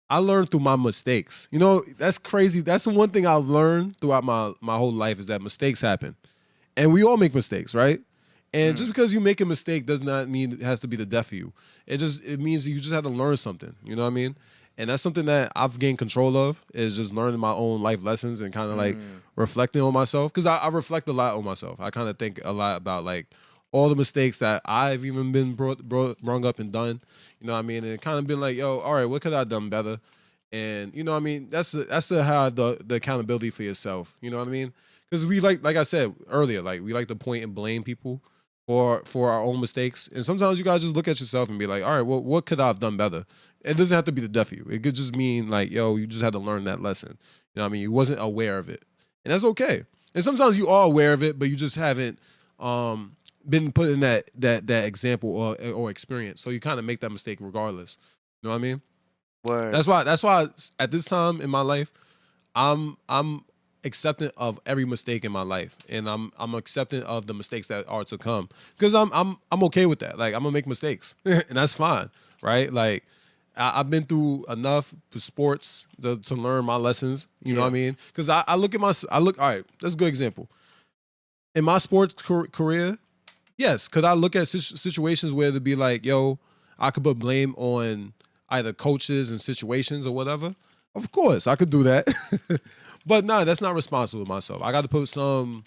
I learned through my mistakes. You know, that's crazy. That's the one thing I've learned throughout my whole life is that mistakes happen. And we all make mistakes, right? And just because you make a mistake does not mean it has to be the death of you. It means you just have to learn something. You know what I mean? And that's something that I've gained control of is just learning my own life lessons and kind of like reflecting on myself. Because I reflect a lot on myself. I kind of think a lot about like all the mistakes that I've even been brought up and done. You know what I mean? And kind of been like, yo, all right, what could I have done better? And you know what I mean? That's the accountability for yourself. You know what I mean? Because we like I said earlier, like we like to point and blame people for our own mistakes. And sometimes you gotta just look at yourself and be like, all right, well, what could I have done better? It doesn't have to be the death of you. It could just mean like, yo, you just had to learn that lesson. You know what I mean? You wasn't aware of it. And that's okay. And sometimes you are aware of it, but you just haven't been put in that example or experience. So you kind of make that mistake regardless. You know what I mean? Word. That's why at this time in my life, I'm accepting of every mistake in my life, and I'm accepting of the mistakes that are to come because I'm okay with that. Like I'm gonna make mistakes, and that's fine, right? Like I've been through enough for sports to learn my lessons. You know what I mean? Because I look. All right. That's a good example. In my sports career, yes, could I look at situations where it'd be like, yo, I could put blame on either coaches and situations or whatever? Of course, I could do that. But nah, that's not responsible with myself. I got to put some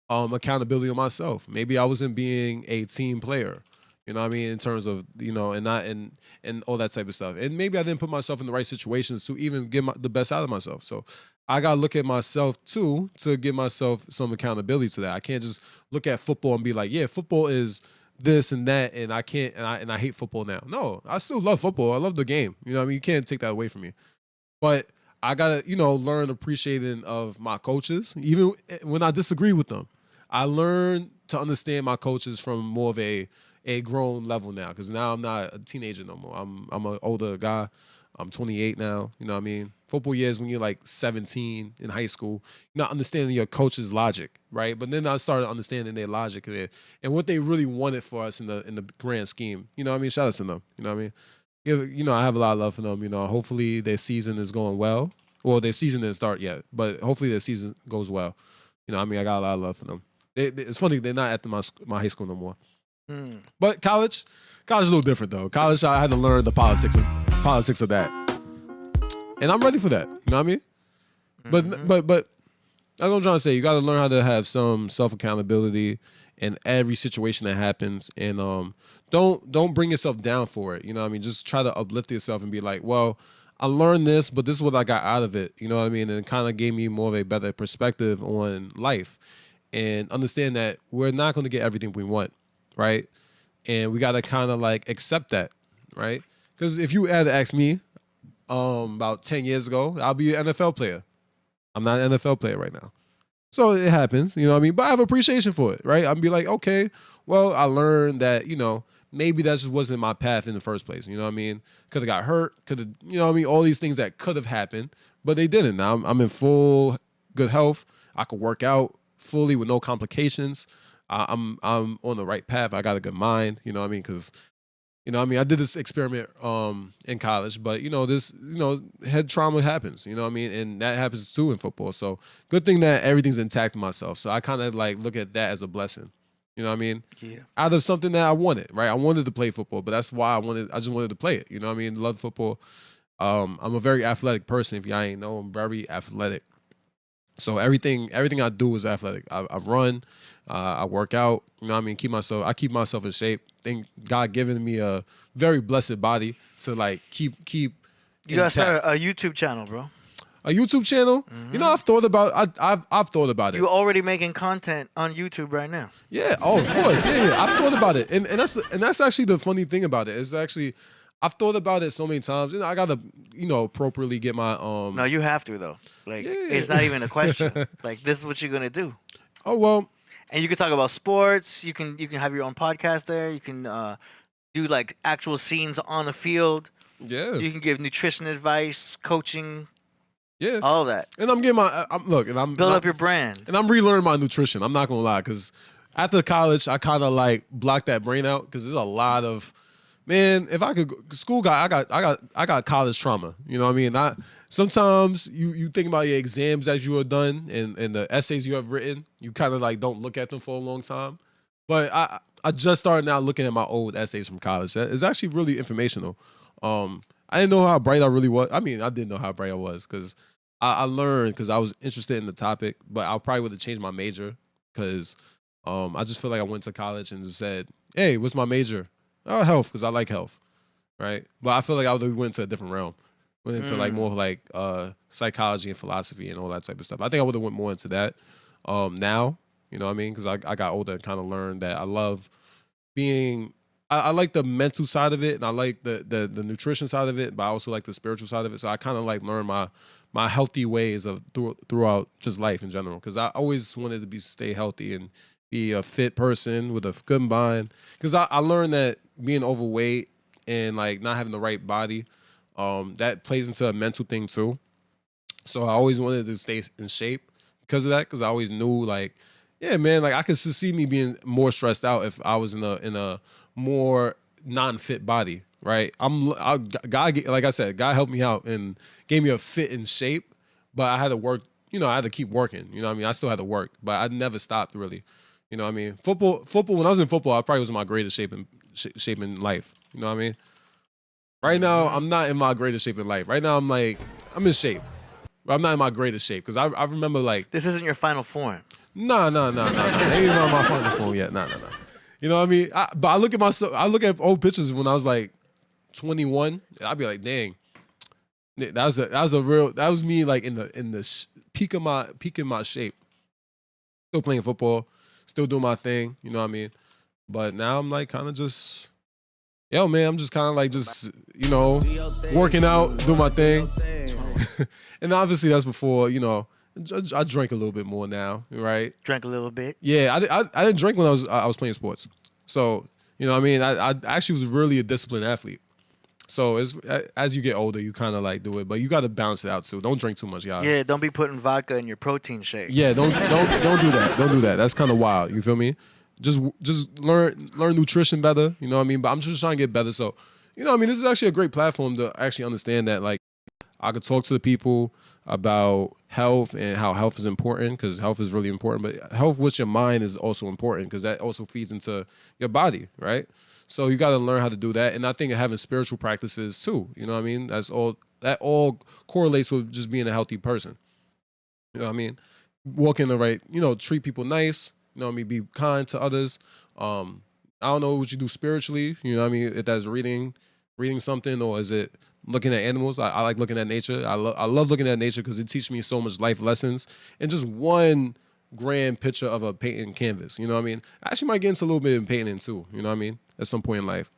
accountability on myself. Maybe I wasn't being a team player. You know what I mean? In terms of, and not and all that type of stuff. And maybe I didn't put myself in the right situations to even get the best out of myself. So I gotta look at myself too to give myself some accountability to that. I can't just look at football and be like, yeah, football is this and that, and I can't and I hate football now. No, I still love football. I love the game. You know what I mean? You can't take that away from me. But I gotta, learn appreciating of my coaches, even when I disagree with them. I learn to understand my coaches from more of a grown level now, because now I'm not a teenager no more. I'm an older guy. I'm 28 now. You know what I mean? Football years when you're like 17 in high school, not understanding your coach's logic, right? But then I started understanding their logic and what they really wanted for us in the grand scheme. You know what I mean? Shout out to them. You know what I mean? I have a lot of love for them. Hopefully their season is going well. Well, their season didn't start yet, but hopefully their season goes well. I got a lot of love for them. It's funny, they're not at my high school no more. But college is a little different though. College, I had to learn the politics of that, and I'm ready for that. You know what I mean? But that's what I'm trying to say. You got to learn how to have some self accountability in every situation that happens, and don't bring yourself down for it. You know what I mean? Just try to uplift yourself and be like, well, I learned this, but this is what I got out of it. You know what I mean? And it kind of gave me more of a better perspective on life, and understand that we're not going to get everything we want. Right? And we got to kind of like accept that, right? Because if you had to ask me about 10 years ago, I'll be an NFL player. I'm not an NFL player right now. So it happens, you know what I mean? But I have appreciation for it, right? I'll be like, okay, well, I learned that, maybe that just wasn't my path in the first place. You know what I mean? Could have got hurt, could have, all these things that could have happened, but they didn't. Now I'm in full good health. I could work out fully with no complications. I'm on the right path. I got a good mind, you know what I mean? Because, I did this experiment in college, but, this, head trauma happens, you know what I mean? And that happens too in football. So good thing that everything's intact in myself. So I kind of like look at that as a blessing, you know what I mean? Yeah. Out of something that I wanted, right? I wanted to play football, but that's why I just wanted to play it, you know what I mean? Love football. I'm a very athletic person. If y'all ain't know, I'm very athletic. So everything I do is athletic. I run, I work out. You know what I mean? I keep myself in shape. Thank God given me a very blessed body to like keep. You gotta start a YouTube channel, bro. A YouTube channel? Mm-hmm. I've thought about. I've thought about it. You're already making content on YouTube right now. Yeah. Oh, of course. Yeah. I've thought about it, and that's actually the funny thing about it. Is actually, I've thought about it so many times. I gotta, appropriately get my No, you have to though. Like, it's not even a question. Like, this is what you're gonna do. Oh well. And you can talk about sports. You can have your own podcast there. You can do like actual scenes on the field. Yeah. You can give nutrition advice, coaching. Yeah. All of that. And I'm getting I'm build up your brand. And I'm relearning my nutrition. I'm not gonna lie, because after college, I kind of like blocked that brain out, because there's a lot of, man, if I could school guy, I got college trauma. You know what I mean? Sometimes you think about your exams that you have done and the essays you have written, you kind of like don't look at them for a long time. But I just started now looking at my old essays from college. It's actually really informational. I didn't know how bright I really was. I mean, I didn't know how bright I was, because I learned because I was interested in the topic, but I probably would have changed my major, because I just feel like I went to college and just said, hey, what's my major? Oh, health, because I like health, right? But I feel like I would have went to a different realm. Went into like more like psychology and philosophy and all that type of stuff. I think I would have went more into that now, you know what I mean? Because I got older and kind of learned that I love being, I like the mental side of it, and I like the nutrition side of it, but I also like the spiritual side of it. So I kind of like learn my healthy ways of throughout just life in general, because I always wanted to stay healthy and be a fit person with a good mind. Because I learned that being overweight and like not having the right body, that plays into a mental thing too. So I always wanted to stay in shape because of that, because I always knew like, yeah, man, like I could see me being more stressed out if I was in a more non-fit body, right? God, like I said, God helped me out and gave me a fit in shape, but I had to work, I had to keep working, you know what I mean? I still had to work, but I never stopped really, you know what I mean? Football, when I was in football, I probably was in my greatest shape in life, you know what I mean? Right now, I'm not in my greatest shape in life. Right now, I'm in shape. But I'm not in my greatest shape because I remember like This isn't your final form. no. Ain't even on my final phone yet. No. You know what I mean? But I look at myself. I look at old pictures when I was like 21. And I'd be like, dang, that was me like in the peak of my shape. Still playing football, still doing my thing. You know what I mean? But now I'm like kind of just, yo man, I'm just kind of like just working out, doing my thing. And obviously that's before I drink a little bit more now, right? Drank a little bit. Yeah, I didn't drink when I was playing sports. So, you know what I mean? I actually was really a disciplined athlete. So as you get older, you kind of like do it, but you got to balance it out too. Don't drink too much, y'all. Yeah, don't be putting vodka in your protein shake. Yeah, don't do that. Don't do that. That's kind of wild. You feel me? Just learn nutrition better. You know what I mean? But I'm just trying to get better. So, you know what I mean? This is actually a great platform to actually understand that like I could talk to the people about health and how health is important because health is really important. But health with your mind is also important because that also feeds into your body, right? So you got to learn how to do that. And I think having spiritual practices too, you know what I mean? That all correlates with just being a healthy person. You know what I mean? Walk in the right, treat people nice, you know what I mean? Be kind to others. I don't know what you do spiritually, you know what I mean? If that's reading something or is it looking at animals? I like looking at nature. I love looking at nature because it teaches me so much life lessons. And just one grand picture of a painting canvas, you know what I mean? I actually might get into a little bit of painting too, you know what I mean? At some point in life.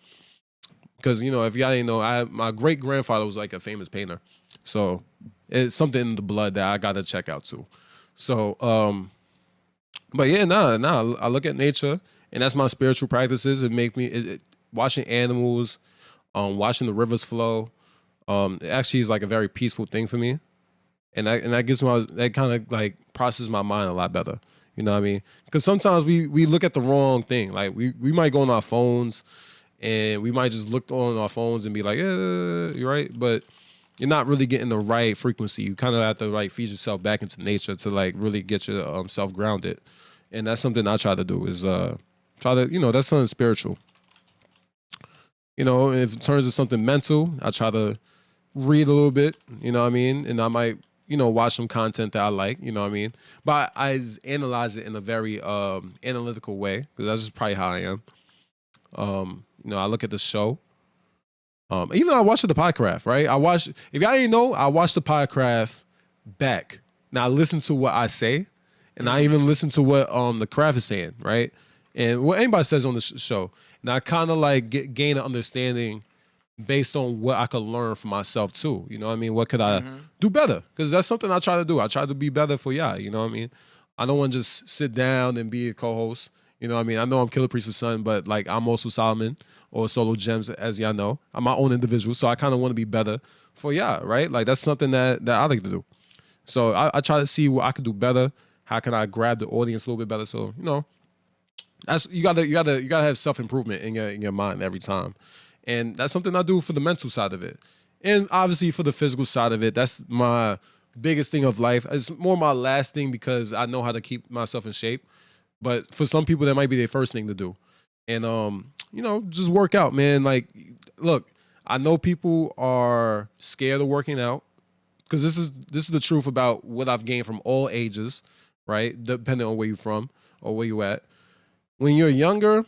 Because, if y'all didn't know, my great-grandfather was like a famous painter. So it's something in the blood that I got to check out too. So, but yeah, I look at nature and that's my spiritual practices. It make me, watching animals, watching the rivers flow, it actually is like a very peaceful thing for me. And that gives me, that kind of like processes my mind a lot better. You know what I mean? Because sometimes we look at the wrong thing. Like we might go on our phones and we might just look on our phones and be like, yeah, you're right. But you're not really getting the right frequency. You kind of have to like feed yourself back into nature to like really get your self grounded. And that's something I try to do is try to, that's something spiritual. If it turns to something mental, I try to read a little bit, you know what I mean? And I might, watch some content that I like, you know what I mean? But I analyze it in a very analytical way because that's just probably how I am. I look at the show. Even though I watched the Podcraft, right? If y'all didn't know, I watched the Podcraft back. Now I listen to what I say and I even listen to what the craft is saying, right? And what anybody says on the show. And I kind of like gain an understanding based on what I could learn for myself too. You know what I mean? What could I do better? Because that's something I try to do. I try to be better for y'all. You know what I mean? I don't want to just sit down and be a co-host. You know what I mean? I know I'm Killah Priest's son, but like I'm also Solomon or SoloGems, as y'all know. I'm my own individual, so I kind of want to be better for y'all, right? Like that's something that I like to do. So I try to see what I could do better. How can I grab the audience a little bit better? So that's you gotta have self-improvement in your mind every time. And that's something I do for the mental side of it. And obviously for the physical side of it, that's my biggest thing of life. It's more my last thing because I know how to keep myself in shape. But for some people, that might be their first thing to do. And, just work out, man. Like, look, I know people are scared of working out because this is the truth about what I've gained from all ages, right? Depending on where you're from or where you at. When you're younger,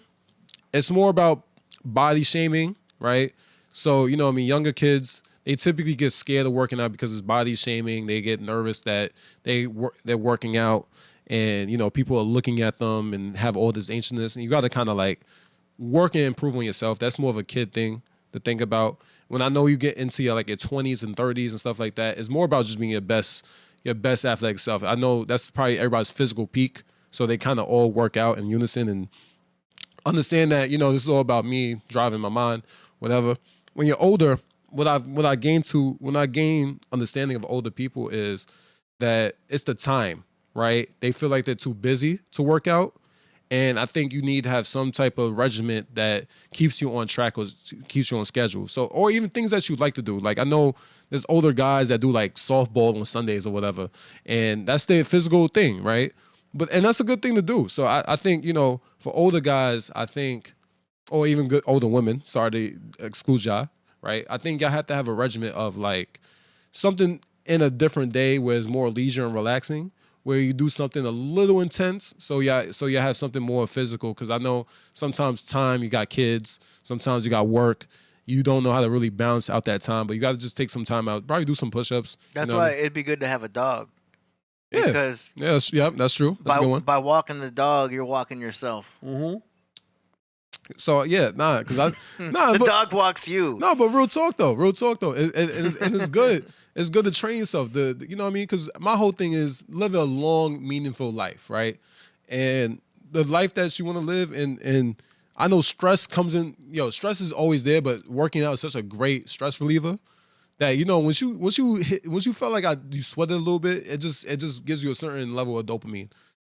it's more about body shaming, right? So, younger kids, they typically get scared of working out because it's body shaming. They get nervous that they're working out and, people are looking at them and have all this ancientness. And you got to kind of like work and improve on yourself. That's more of a kid thing to think about. When I know you get into your 20s and 30s and stuff like that, it's more about just being your best athletic self. I know that's probably everybody's physical peak. So they kind of all work out in unison and understand that, this is all about me driving my mind, whatever. When you're older, when I gain understanding of older people is that it's the time, right? They feel like they're too busy to work out. And I think you need to have some type of regimen that keeps you on track or keeps you on schedule. So, or even things that you'd like to do. Like I know there's older guys that do like softball on Sundays or whatever. And that's their physical thing, right? And that's a good thing to do. So I think, for older guys, I think, or even good older women, sorry to exclude y'all, right? I think y'all have to have a regimen of like something in a different day where it's more leisure and relaxing, where you do something a little intense. So you have something more physical. Because I know sometimes you got kids, sometimes you got work. You don't know how to really balance out that time, but you got to just take some time out. Probably do some push-ups. That's why it'd be good to have a dog. Yeah, because that's true. That's a good one. By walking the dog, you're walking yourself. Mm-hmm. So because the dog walks you. No, but real talk though, and it's good. It's good to train yourself. You know what I mean? Because my whole thing is live a long, meaningful life, right? And the life that you want to live, and I know stress comes in. Stress is always there, but working out is such a great stress reliever that once you felt like you sweated a little bit, it just gives you a certain level of dopamine.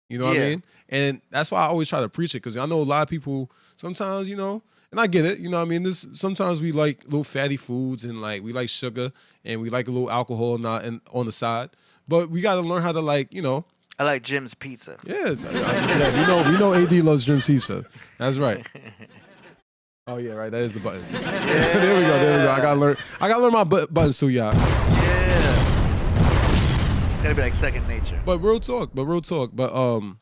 You know what I mean? And that's why I always try to preach it, because I know a lot of people sometimes, and I get it, you know what I mean? Sometimes we like little fatty foods, and like we like sugar, and we like a little alcohol and on the side. But we got to learn how to I like Jim's Pizza. Yeah, we know AD loves Jim's Pizza. That's right. Oh yeah, right. That is the button. Yeah. There we go. I gotta learn my buttons too, y'all. Yeah. It's gotta be like second nature. But real talk. Man.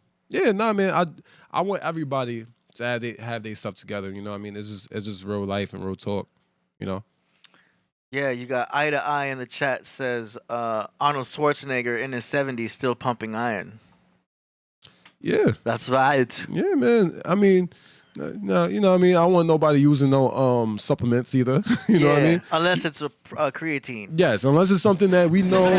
I want everybody to have their stuff together. You know what I mean? It's just real life and real talk. Yeah, you got Eye to Eye in the chat says Arnold Schwarzenegger in his 70s still pumping iron. Yeah. That's right. Yeah, man. I mean, no, you know what I mean? I don't want nobody using no supplements either. You know what I mean? Unless it's a creatine. Yes, unless it's something that we know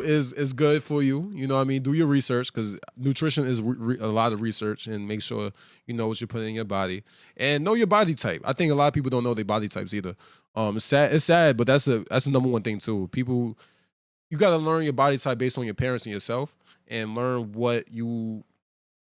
is good for you. You know what I mean? Do your research, because nutrition is a lot of research, and make sure you know what you're putting in your body. And know your body type. I think a lot of people don't know their body types either. It's sad, but that's the number one thing too. People, you got to learn your body type based on your parents and yourself, and learn what you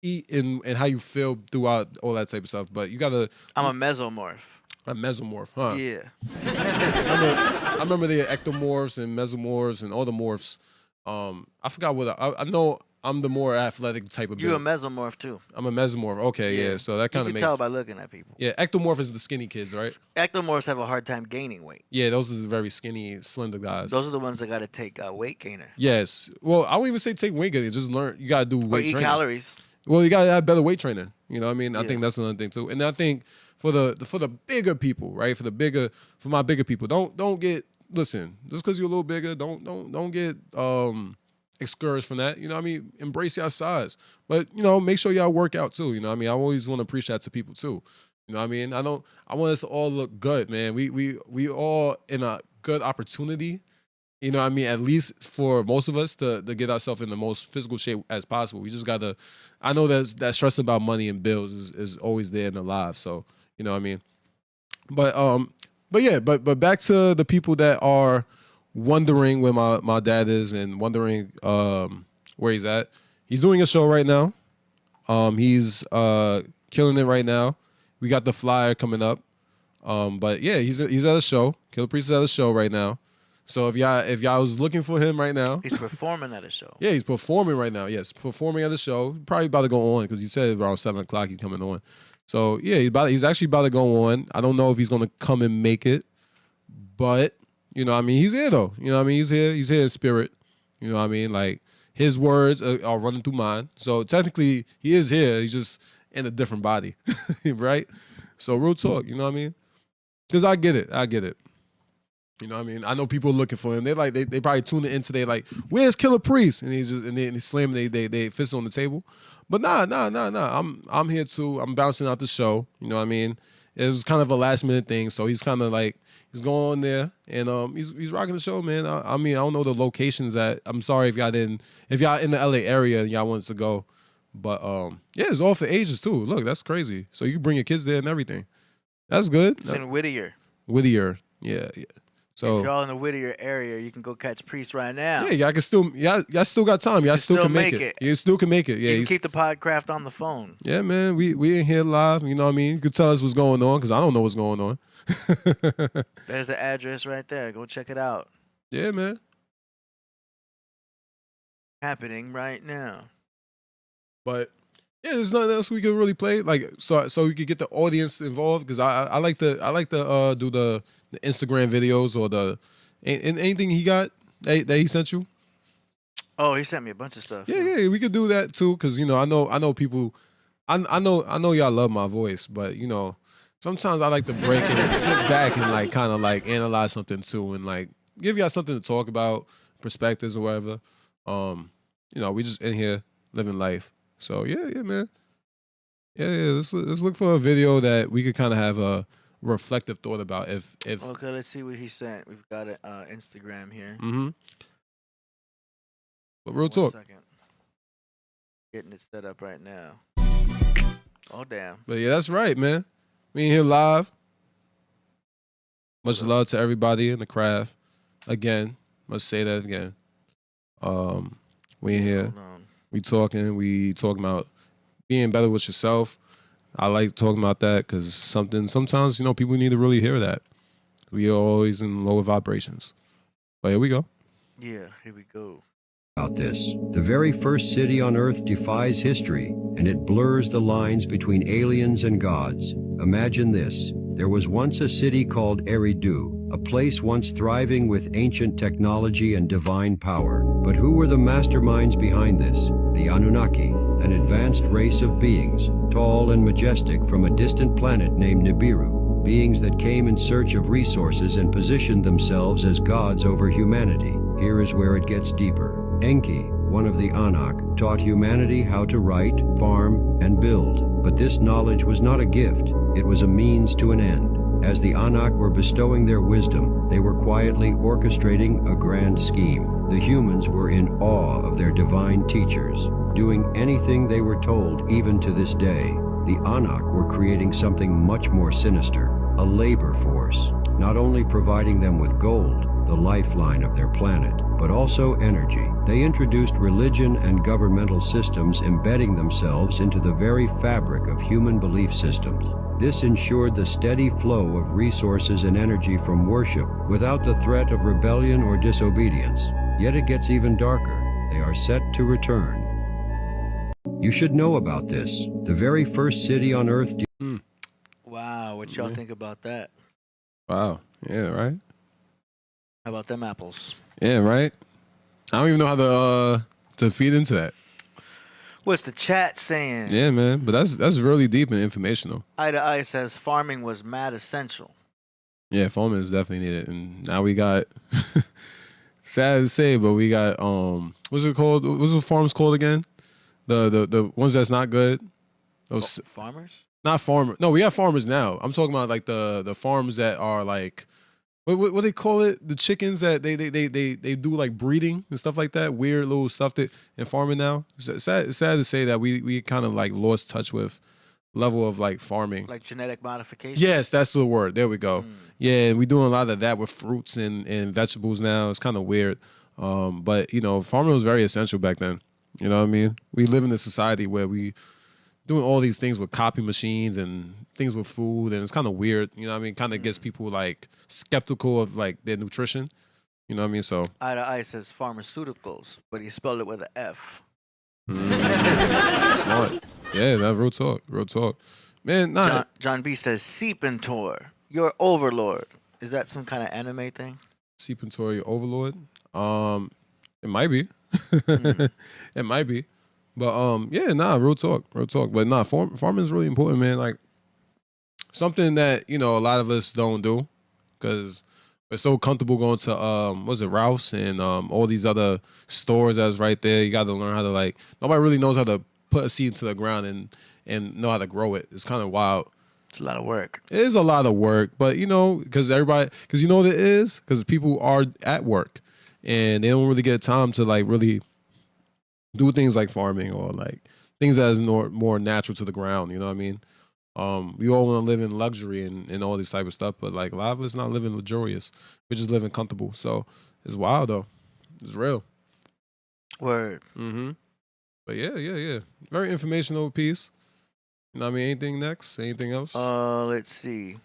eat and how you feel throughout all that type of stuff. But you gotta. I'm a mesomorph. A mesomorph, huh? Yeah. I remember the ectomorphs and mesomorphs and all the morphs. I forgot what I know. I'm the more athletic type of. You're a mesomorph too. I'm a mesomorph. Okay, yeah. So that kind of makes. You can tell by looking at people. Yeah, ectomorph is the skinny kids, right? Ectomorphs have a hard time gaining weight. Yeah, those are the very skinny, slender guys. Those are the ones that got to take weight gainer. Yes. Well, I won't even say take weight gainer. Just learn. You gotta do weight training. Eat calories. Well, you gotta have better weight training. You know what I mean? I think that's another thing too. And I think for the bigger people, right? For my bigger people, don't get listen. Just because you're a little bigger, don't get discouraged from that. You know what I mean? Embrace your size, but make sure y'all work out too. You know what I mean? I always want to preach that to people too. You know what I mean? I want us to all look good, man. We all in a good opportunity. You know what I mean? At least for most of us to get ourselves in the most physical shape as possible. We just gotta. I know that stress about money and bills is always there in the lives. So you know what I mean? But back to the people that are wondering where my dad is and wondering where he's at. He's doing a show right now. He's killing it right now. We got the flyer coming up. But yeah, he's at a show. Killah Priest is at a show right now. So if y'all was looking for him right now, he's performing at a show. Yeah, he's performing right now. Yes, performing at a show. Probably about to go on, because he said around 7:00 he's coming on. So yeah, he's actually about to go on. I don't know if he's gonna come and make it, but you know what I mean, he's here though. You know what I mean, he's here in spirit. You know what I mean, like his words are running through mine. So technically he is here. He's just in a different body, right? So real talk. You know what I mean? Because I get it. You know what I mean? I know people are looking for him. They probably tune in today like, where's Killah Priest? And he's slamming they fists on the table. But nah. I'm here too. I'm bouncing out the show. You know what I mean? It was kind of a last minute thing, so he's kind of like he's going on there and he's rocking the show, man. I mean, I don't know the locations that. I'm sorry if y'all in the LA area and y'all wanted to go, but yeah, it's all for ages too. Look, that's crazy. So you can bring your kids there and everything. That's good. It's in Whittier. Yeah. So if y'all in the Whittier area, you can go catch Priest right now. Yeah, y'all still got time. Y'all still can make it. You still can make it. Yeah, you can keep the Podcraft on the phone. Yeah, man, we in here live. You know what I mean? You can tell us what's going on, because I don't know what's going on. There's the address right there. Go check it out. Yeah, man. Happening right now. But yeah, there's nothing else we could really play. Like so we could get the audience involved, because I like to do the Instagram videos or the And anything he got that he sent you? Oh, he sent me a bunch of stuff. Yeah, we could do that too, because you know, I know people. I know y'all love my voice, but you know, sometimes I like to break it and sit back and like kind of like analyze something too, and like give y'all something to talk about, perspectives or whatever. You know, we just in here living life. So yeah, man. Yeah. Let's look for a video that we could kind of have a reflective thought about. If Okay, let's see what he sent. We've got it Instagram here. But real talk. Second. Getting it set up right now. Oh damn. But yeah, that's right, man. We in here live. Much love to everybody in the craft. Again, must say that again. We in here. We talking about being better with yourself. I like talking about that because sometimes, you know, people need to really hear that. We are always in lower vibrations. But here we go. Yeah, here we go. About this, the very first city on Earth defies history, and it blurs the lines between aliens and gods. Imagine this. There was once a city called Eridu, a place once thriving with ancient technology and divine power. But who were the masterminds behind this? The Anunnaki, an advanced race of beings, tall and majestic from a distant planet named Nibiru, beings that came in search of resources and positioned themselves as gods over humanity. Here is where it gets deeper. Enki, one of the Anak, taught humanity how to write, farm, and build. But this knowledge was not a gift, it was a means to an end. As the Anak were bestowing their wisdom, they were quietly orchestrating a grand scheme. The humans were in awe of their divine teachers, doing anything they were told even to this day. The Anak were creating something much more sinister, a labor force, not only providing them with gold, the lifeline of their planet, but also energy. They introduced religion and governmental systems embedding themselves into the very fabric of human belief systems. This ensured the steady flow of resources and energy from worship without the threat of rebellion or disobedience. Yet it gets even darker. They are set to return. You should know about this. The very first city on Earth... Wow, what y'all think about that? Wow. Yeah, right? How about them apples? Yeah, right? I don't even know how to feed into that. What's the chat saying? Yeah, man. But that's really deep and informational. Eye to Eye says farming was mad essential. Yeah, farming is definitely needed. And now we got sad to say, but we got what's it called? What's the farms called again? The ones that's not good. Those farmers? Not farmer. No, we have farmers now. I'm talking about like the farms that are like what they call it? The chickens that they do like breeding and stuff like that. Weird little stuff that in farming now. It's sad to say that we kind of like lost touch with level of like farming. Like genetic modification? Yes, that's the word. There we go. Yeah, we're doing a lot of that with fruits and vegetables now. It's kind of weird. But you know, farming was very essential back then. You know what I mean? We live in a society where we doing all these things with copy machines and things with food, and it's kind of weird. You know what I mean? Kind of gets people like skeptical of like their nutrition. You know what I mean? So Eye to Eye says pharmaceuticals, but he spelled it with an F. Smart. Yeah, that real talk. Man, nah. John B says Seepentor, your overlord. Is that some kind of anime thing? Seepentor, your overlord? It might be. It might be. But yeah, nah, real talk. But nah, farming is really important, man. Like something that, you know, a lot of us don't do because we're so comfortable going to what's it, Ralph's and all these other stores that's right there. You got to learn how to like. Nobody really knows how to put a seed into the ground and know how to grow it. It's kind of wild. It's a lot of work. It is a lot of work, but you know, because you know what it is, because people are at work and they don't really get time to like really do things like farming or like things that is more natural to the ground. You know what I mean? We all want to live in luxury and all this type of stuff, but like a lot of us not living luxurious. We're just living comfortable. So it's wild though. It's real. Word. But yeah. Very informational piece. You know what I mean? Anything next? Anything else? Let's see.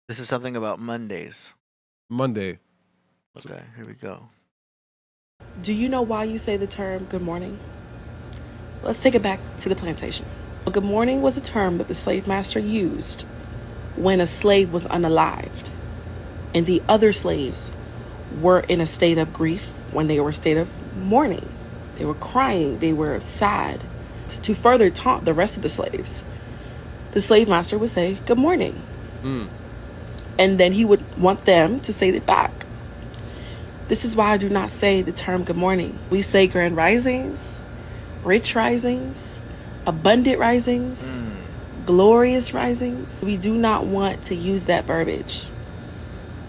This is something about Mondays. Monday. Okay, here we go. Do you know why you say the term good morning? Let's take it back to the plantation. Good morning was a term that the slave master used when a slave was unalived. and the other slaves were in a state of grief, when they were in a state of mourning. They were crying, they were sad. To further taunt the rest of the slaves, the slave master would say, "Good morning." And then he would want them to say it back. This is why I do not say the term good morning. We say grand risings, rich risings, abundant risings, glorious risings. We do not want to use that verbiage.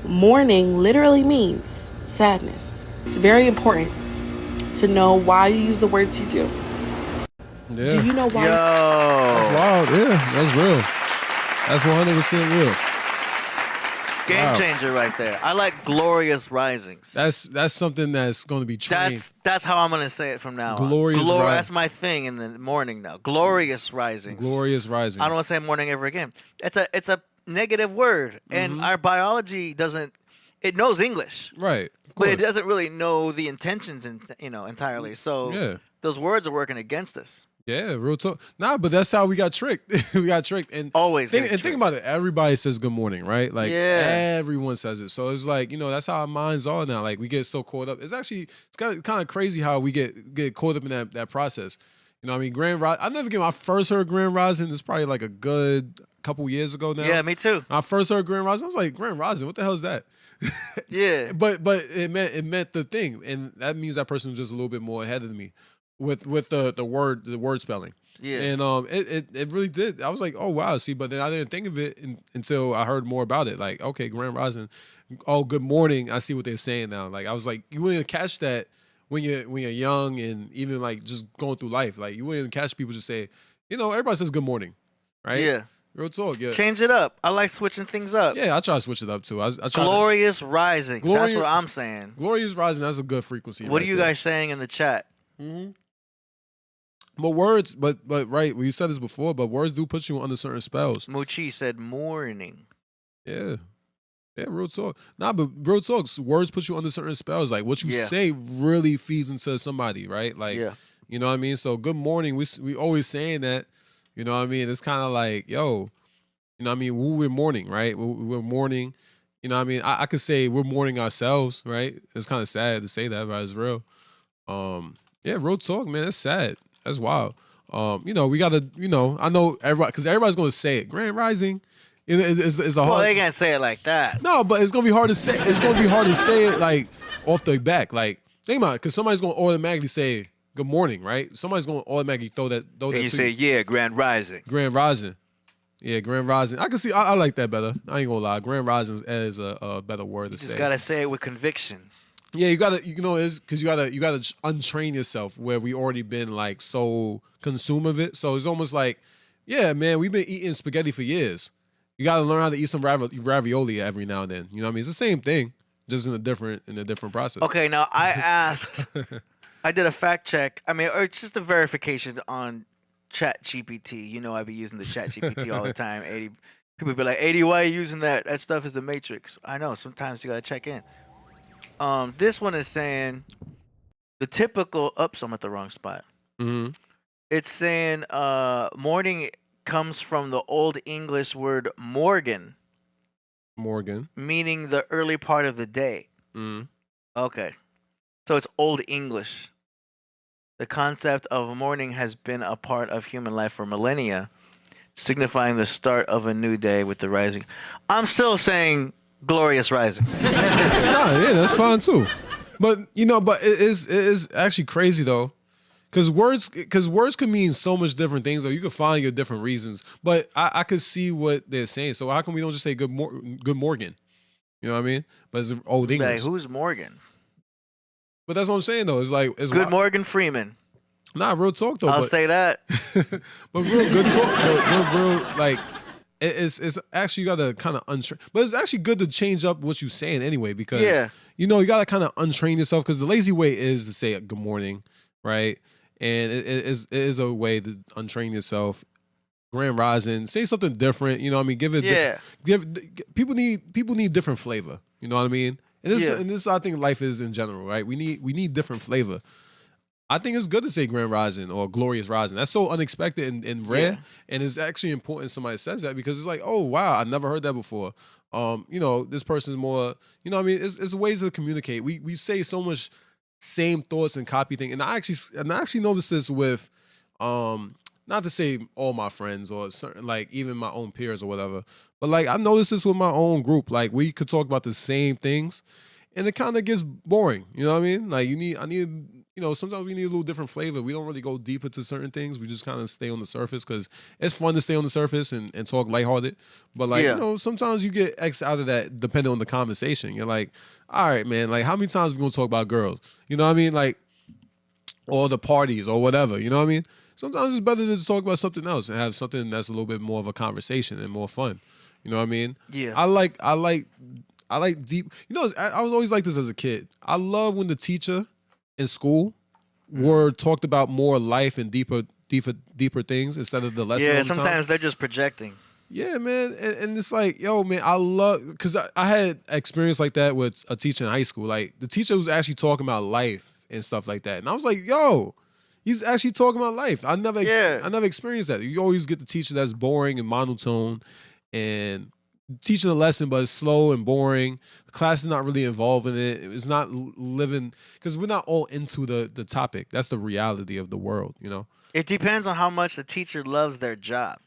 Mourning literally means sadness. It's very important to know why you use the words you do. Yeah. Do you know why? That's wild. Yeah, that's real. That's 100% real. Game changer right there. I like glorious risings. That's something that's going to be trained. That's how I'm gonna say it from now Glorious on. ri- That's my thing in the morning now. Glorious risings. Glorious rising. I don't want to say morning ever again. It's a negative word, and our biology doesn't. It knows English, Right. Of but it course. doesn't really know the intentions, entirely. So Yeah. those words are working against us. Yeah, real talk. Nah, but that's how we got tricked. We got tricked. And Always think, get and think tricked. about it. Everybody says good morning, right? Like Yeah. everyone says it. So it's like, that's how our minds are now. Like we get so caught up. It's kind of crazy how we get caught up in that process. You know what I mean? Grand Rise. I never get my first heard Grand Rising. It's probably like a good couple years ago now. Yeah, me too. I first heard Grand Rising. I was like, Grand Rising, what the hell is that? Yeah. But it meant the thing, and that means that person was just a little bit more ahead of me with the word spelling. Yeah. And it really did. I was like, oh wow, see, but then I didn't think of it until I heard more about it. Like, okay, Grand Rising, oh good morning. I see what they're saying now. Like I was like, you wouldn't catch that when you're young and even like just going through life. Like you wouldn't catch people just say, everybody says good morning, right? Yeah. Real talk. Yeah. Change it up. I like switching things up. Yeah, I try to switch it up too. I try Glorious risings. That's Glorious- what I'm saying. Glorious Rising. That's a good frequency. What right are you there. guys saying in the chat? But words, but right, well, you said this before, but words do put you under certain spells. Mochi said morning. Yeah. Yeah, real talk. Nah, but real talk, words put you under certain spells. Like what you Yeah. say really feeds into somebody, right? Like, Yeah. you know what I mean? So good morning, we always saying that, you know what I mean? It's kind of like, yo, you know what I mean? We're mourning, right? We're mourning. You know what I mean? I could say we're mourning ourselves, right? It's kind of sad to say that, but it's real. Yeah, real talk, man. It's sad. That's wild. We gotta, I know everybody, because everybody's gonna say it. Grand Rising, it's a Well, hard. they can't say it like that. No, but it's gonna be hard to say. It's gonna be hard to say it like off the back. Like think about it, because somebody's gonna automatically say good morning, right? Somebody's gonna automatically throw that. And you to say, yeah, Grand Rising. Grand Rising. Yeah, Grand Rising. I can see. I like that better. I ain't gonna lie. Grand Rising is a better word to say. Just gotta say it with conviction. Yeah, you gotta, it's because you gotta untrain yourself where we already been like so consumed of it. So it's almost like, yeah, man, we've been eating spaghetti for years. You gotta learn how to eat some ravioli every now and then. You know what I mean? It's the same thing, just in a different process. Okay, now I asked, I did a fact check. I mean, or it's just a verification on ChatGPT. You know, I be using the ChatGPT all the time. 80 people be like, 80, why are you using that? That stuff is the Matrix. I know. Sometimes you gotta check in. This one is saying the typical. Oops, I'm at the wrong spot. Mm-hmm. It's saying morning comes from the Old English word morgen, Morgan. meaning the early part of the day. Mm. Okay. So it's Old English. The concept of morning has been a part of human life for millennia, signifying the start of a new day with the rising. I'm still saying glorious rising. Yeah, that's fine too. But it is actually crazy though. Because words can mean so much different things, or you can find your different reasons. But I could see what they're saying. So how come we don't just say good morning? You know what I mean? But it's Old English. Like, who's Morgan? But that's what I'm saying though. It's like it's Good Morgan Freeman. Nah, real talk though. I'll but, say that. but real good talk. Real like it's actually you gotta kind of untrain. But it's actually good to change up what you're saying anyway, because you gotta kind of untrain yourself, because the lazy way is to say good morning, right? And it is a way to untrain yourself. Grand Rising, say something different. You know what I mean? Give it. People need different flavor. You know what I mean? And this I think life is in general, right? We need different flavor. I think it's good to say Grand Rising or Glorious Rising. That's so unexpected and rare, and it's actually important somebody says that, because it's like, oh wow, I never heard that before. You know, this person's more, you know what I mean? It's ways to communicate. We say so much same thoughts and copy thing. And I actually noticed this with not to say all my friends or certain, like even my own peers or whatever, but like I noticed this with my own group. Like we could talk about the same things and it kind of gets boring. You know what I mean? Like I need, you know, sometimes we need a little different flavor. We don't really go deeper to certain things. We just kind of stay on the surface because it's fun to stay on the surface and talk lighthearted. But like, you know, sometimes you get X out of that depending on the conversation. You're like, all right, man, like how many times we gonna talk about girls? You know what I mean? Like, or the parties or whatever. You know what I mean? Sometimes it's better to just talk about something else and have something that's a little bit more of a conversation and more fun. You know what I mean? Yeah. I like deep. You know, I was always like this as a kid. I love when the teacher in school were talked about more life and deeper things instead of the lesson. Yeah, all the time. sometimes they're just projecting. Yeah, man, and it's like, yo, man, I love because I had experience like that with a teacher in high school. Like the teacher was actually talking about life and stuff like that, and I was like, yo, he's actually talking about life. I never experienced that. You always get the teacher that's boring and monotone and teaching a lesson, but it's slow and boring. The class is not really involved in it. It's not living because we're not all into the topic. That's the reality of the world, you know. It depends on how much the teacher loves their job.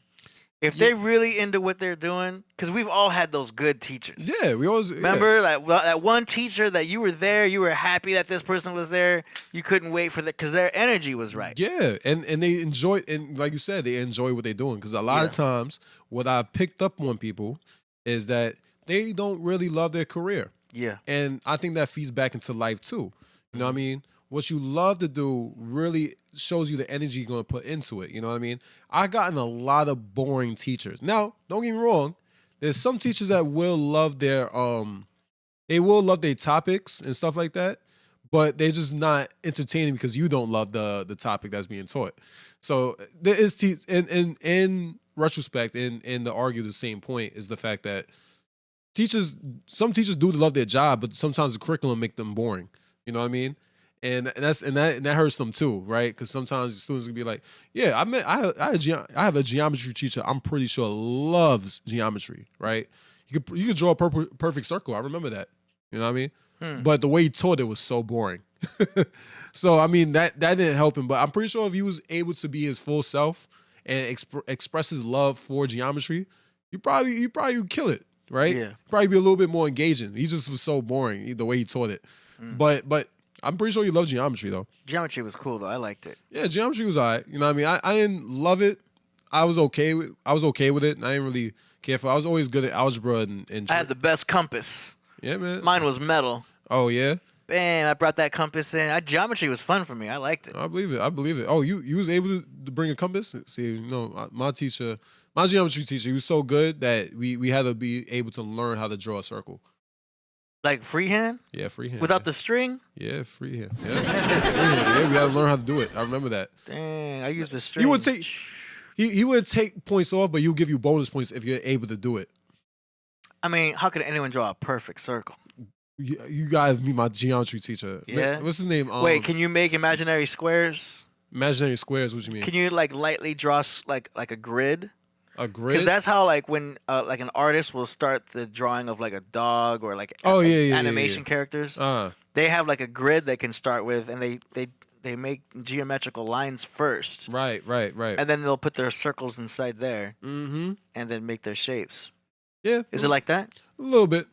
If they're really into what they're doing, because we've all had those good teachers. Yeah, we always remember that one teacher that you were there, you were happy that this person was there. You couldn't wait for that because their energy was right. Yeah, and they enjoy, and like you said, they enjoy what they're doing. Because a lot of times, what I've picked up on people is that they don't really love their career. Yeah, and I think that feeds back into life too. You know what I mean? What you love to do really shows you the energy you're going to put into it. You know what I mean? I've gotten a lot of boring teachers. Now, don't get me wrong. There's some teachers that will love their topics and stuff like that, but they're just not entertaining because you don't love the topic that's being taught. So there is in retrospect, in to argue the same point is the fact that some teachers do love their job, but sometimes the curriculum make them boring. You know what I mean? And that hurts them too, right? Because sometimes the students can be like, "Yeah, I have a geometry teacher. I'm pretty sure loves geometry, right? You could draw a perfect circle. I remember that. You know what I mean? But the way he taught it was so boring. So I mean that didn't help him. But I'm pretty sure if he was able to be his full self and express his love for geometry, you probably would kill it, right? Yeah. Probably be a little bit more engaging. He just was so boring the way he taught it. But I'm pretty sure you love geometry though. Geometry was cool though. I liked it. Yeah, geometry was alright. You know what I mean? I didn't love it. I was okay with it, and I didn't really care for it. I was always good at algebra and I had the best compass. Yeah, man. Mine was metal. Oh yeah? Man, I brought that compass in. Geometry was fun for me. I liked it. I believe it. Oh, you was able to bring a compass? See, you know, my geometry teacher, he was so good that we had to be able to learn how to draw a circle. Like freehand? Yeah, freehand. Without the string? Yeah, freehand. Yeah. Yeah, we had to learn how to do it. I remember that. Dang, I used the string. He would take points off, but he'll give you bonus points if you're able to do it. I mean, how could anyone draw a perfect circle? You guys meet my geometry teacher. Yeah. What's his name? Wait, can you make imaginary squares? Imaginary squares? What you mean? Can you like lightly draw like a grid? A grid? Because that's how like when like an artist will start the drawing of like a dog or like animation characters. They have like a grid they can start with, and they make geometrical lines first. Right. And then they'll put their circles inside there. Mm-hmm. And then make their shapes. Yeah. Is it like that? A little bit.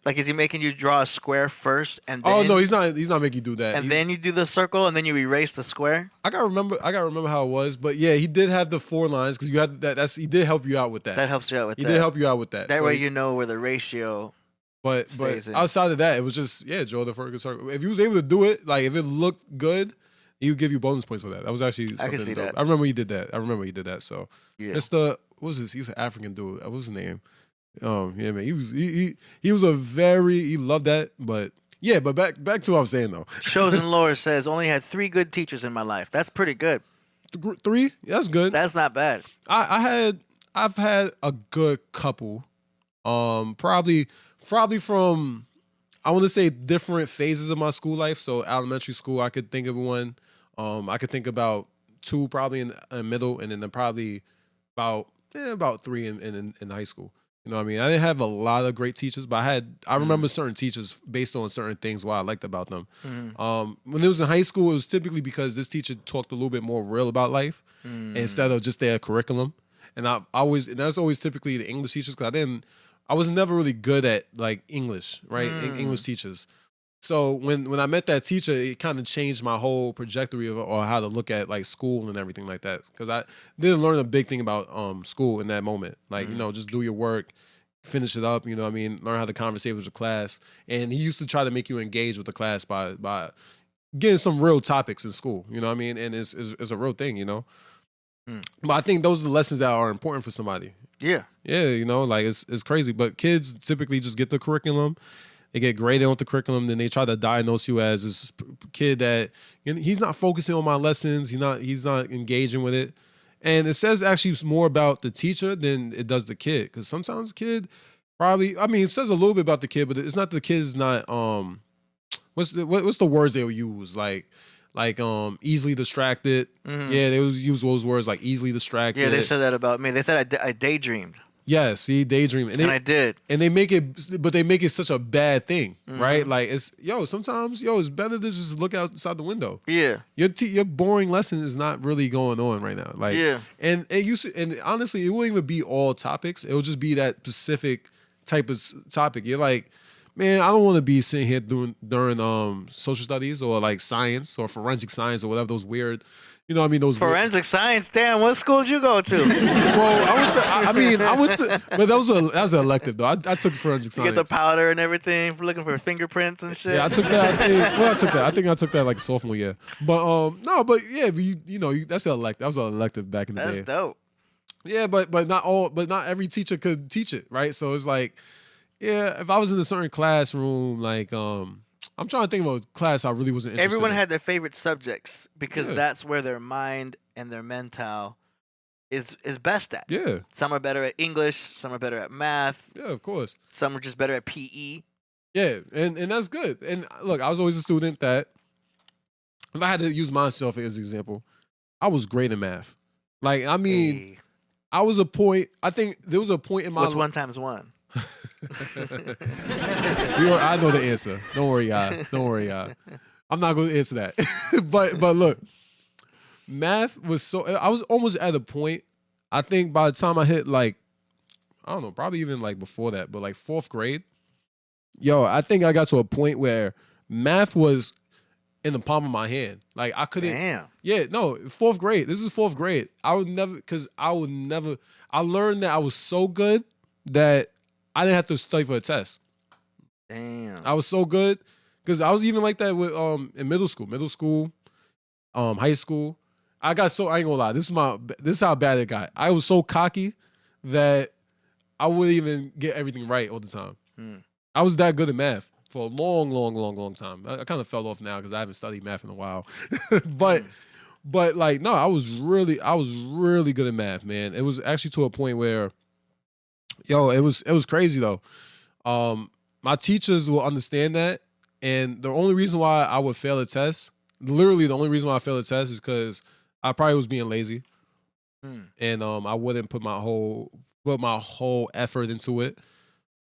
Like, is he making you draw a square first and then? Oh no, he's not making you do that. And then you do the circle and then you erase the square. I gotta remember how it was, but yeah, he did have the 4 lines because you had that. He did help you out with that. That helps you out with that. He did help you out with that. That way you know where the ratio. But outside of that, it was just draw the perfect circle. If you was able to do it, like if it looked good, he would give you bonus points for that. That was actually something. I can see that. I remember he did that. So yeah. It's what was this? He's an African dude. What was his name? Yeah, man. He was he loved that. But yeah, but back to what I was saying though. Chosen Lore says only had 3 good teachers in my life. That's pretty good. 3? That's good. That's not bad. I've had a good couple. Probably from, I want to say, different phases of my school life. So elementary school, I could think of one. I could think about 2 probably in middle, and then probably about 3 in high school. You know what I mean? I didn't have a lot of great teachers, but I remember certain teachers based on certain things what I liked about them. When it was in high school, it was typically because this teacher talked a little bit more real about life instead of just their curriculum. And that's always typically the English teachers, because I was never really good at like English, right? English teachers. So when I met that teacher, it kind of changed my whole trajectory of or how to look at like school and everything like that. Because I didn't learn a big thing about school in that moment. Like, just do your work, finish it up, you know what I mean? Learn how to conversate with the class. And he used to try to make you engage with the class by getting some real topics in school, you know what I mean? And it's a real thing, you know? But I think those are the lessons that are important for somebody. Yeah. Yeah, like it's crazy. But kids typically just get the curriculum. They get graded on the curriculum, then they try to diagnose you as this kid that he's not focusing on my lessons. He's not engaging with it. And it says actually more about the teacher than it does the kid. Because sometimes the kid it says a little bit about the kid, but it's not the kid's not what's the words they'll use? Like easily distracted. Yeah, they use those words like easily distracted. Yeah, they said that about me. They said I daydreamed. Yeah, see, daydream. And I did. And they make it such a bad thing, right? Like sometimes it's better to just look outside the window. Yeah. Your boring lesson is not really going on right now. Like, yeah. And honestly, it won't even be all topics. It will just be that specific type of topic. You're like, man, I don't want to be sitting here during social studies or like science or forensic science or whatever those weird. You know what I mean? Those forensic science. Damn, what school did you go to? Well, I would say, but that was an elective though. I took forensic science. You get the powder and everything for looking for fingerprints and shit. Yeah, I took that. I think I took that like sophomore year. But but yeah, that's an elective. That was an elective back in the day. That's dope. Yeah, but not every teacher could teach it, right? So it's like, yeah, if I was in a certain classroom, like I'm trying to think of a class I really wasn't interested Everyone in. had their favorite subjects because that's where their mind and their mental is best at. Yeah. Some are better at English, some are better at math. Yeah, of course. Some are just better at PE. Yeah, and that's good. And look, I was always a student that, if I had to use myself as an example, I was great in math. Like, I mean, Hey. I think there was a point in my What's 1 times 1? I know the answer. Don't worry, guy. I'm not going to answer that. but look, math was I was almost at a point. I think by the time I hit like, I don't know, probably even like before that, but like 4th grade, I think I got to a point where math was in the palm of my hand. Like I couldn't. Damn. Yeah, no, 4th grade. This is 4th grade. I learned that I was so good that I didn't have to study for a test. Damn. I was so good because I was even like that with in middle school, high school. I ain't gonna lie. This is how bad it got. I was so cocky that I wouldn't even get everything right all the time. I was that good at math for a long time. I kind of fell off now because I haven't studied math in a while. but like no, I was really good at math, man. It was actually to a point where, it was crazy though. My teachers will understand that, and the only reason why I would fail a test, literally the only reason why I failed a test, is because I probably was being lazy, and I wouldn't put my whole effort into it.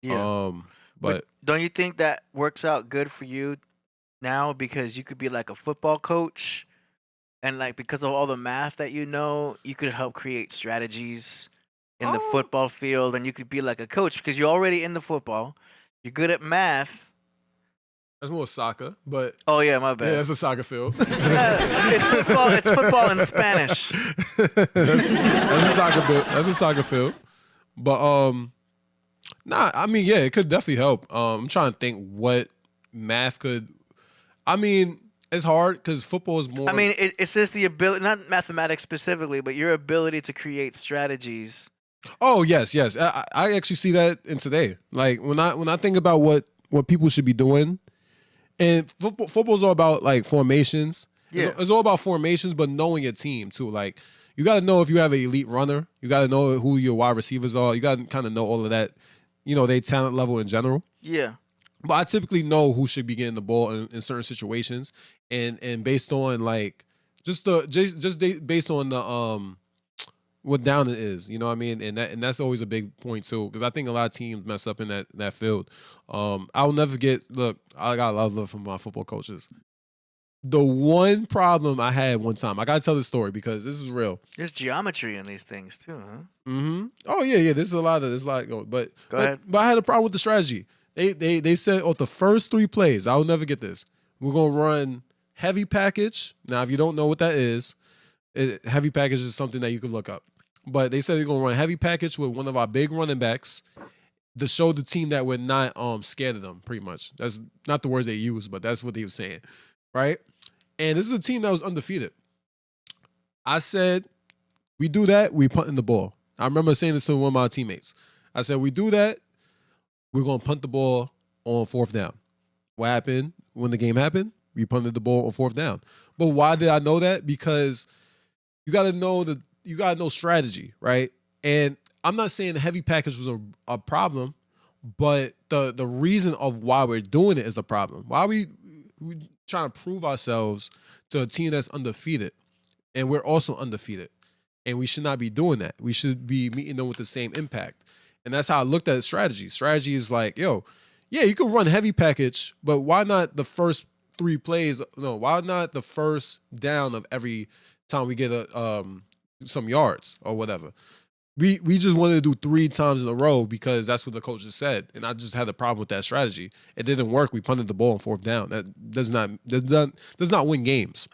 Yeah. But don't you think that works out good for you now, because you could be like a football coach, and like because of all the math that you could help create strategies in the football field, and you could be like a coach because you're already in the football. You're good at math. That's more soccer, but oh yeah, my bad. Yeah, that's a soccer field. It's football. It's football in Spanish. That's a soccer field. But nah, I mean, yeah, it could definitely help. I'm trying to think what math could. I mean, it's hard because football is more. I mean, it's just the ability, not mathematics specifically, but your ability to create strategies. Oh yes. I actually see that in today. Like when I think about what people should be doing, and football's all about like formations. Yeah, it's all about formations, but knowing your team too. Like you got to know if you have an elite runner. You got to know who your wide receivers are. You got to kind of know all of that. Their talent level in general. Yeah. But I typically know who should be getting the ball in certain situations, and based on like based on what down it is. You know what I mean? And that's always a big point too, because I think a lot of teams mess up in that field. I'll never get. Look, I got a lot of love from my football coaches. The one problem I had one time, I gotta tell this story because this is real. There's geometry in these things too, huh? Mm-hmm. Oh yeah. There's a lot going, but Go ahead. But I had a problem with the strategy. They said the first 3 plays, I'll never get this. We're gonna run heavy package. Now, if you don't know what that is, heavy package is something that you can look up. But they said they're gonna run heavy package with one of our big running backs to show the team that we're not scared of them. Pretty much. That's not the words they used, but that's what they were saying, right? And this is a team that was undefeated. I said, we do that, we punt in the ball. I remember saying this to one of my teammates. I said, we do that, we're going to punt the ball on 4th down. What happened when the game happened? We punted the ball on 4th down. But why did I know that? Because you got to know strategy, right? And I'm not saying the heavy package was a problem, but the reason of why we're doing it is a problem. Why we trying to prove ourselves to a team that's undefeated, and we're also undefeated, and we should not be doing that. We should be meeting them with the same impact, and that's how I looked at strategy. Strategy is like, yo, yeah, you can run heavy package, but why not the first 3 plays? No, why not the first down of every time we get some yards or whatever? We just wanted to do 3 times in a row because that's what the coach just said, and I just had a problem with that strategy. It didn't work. We punted the ball on 4th down. That does not win games,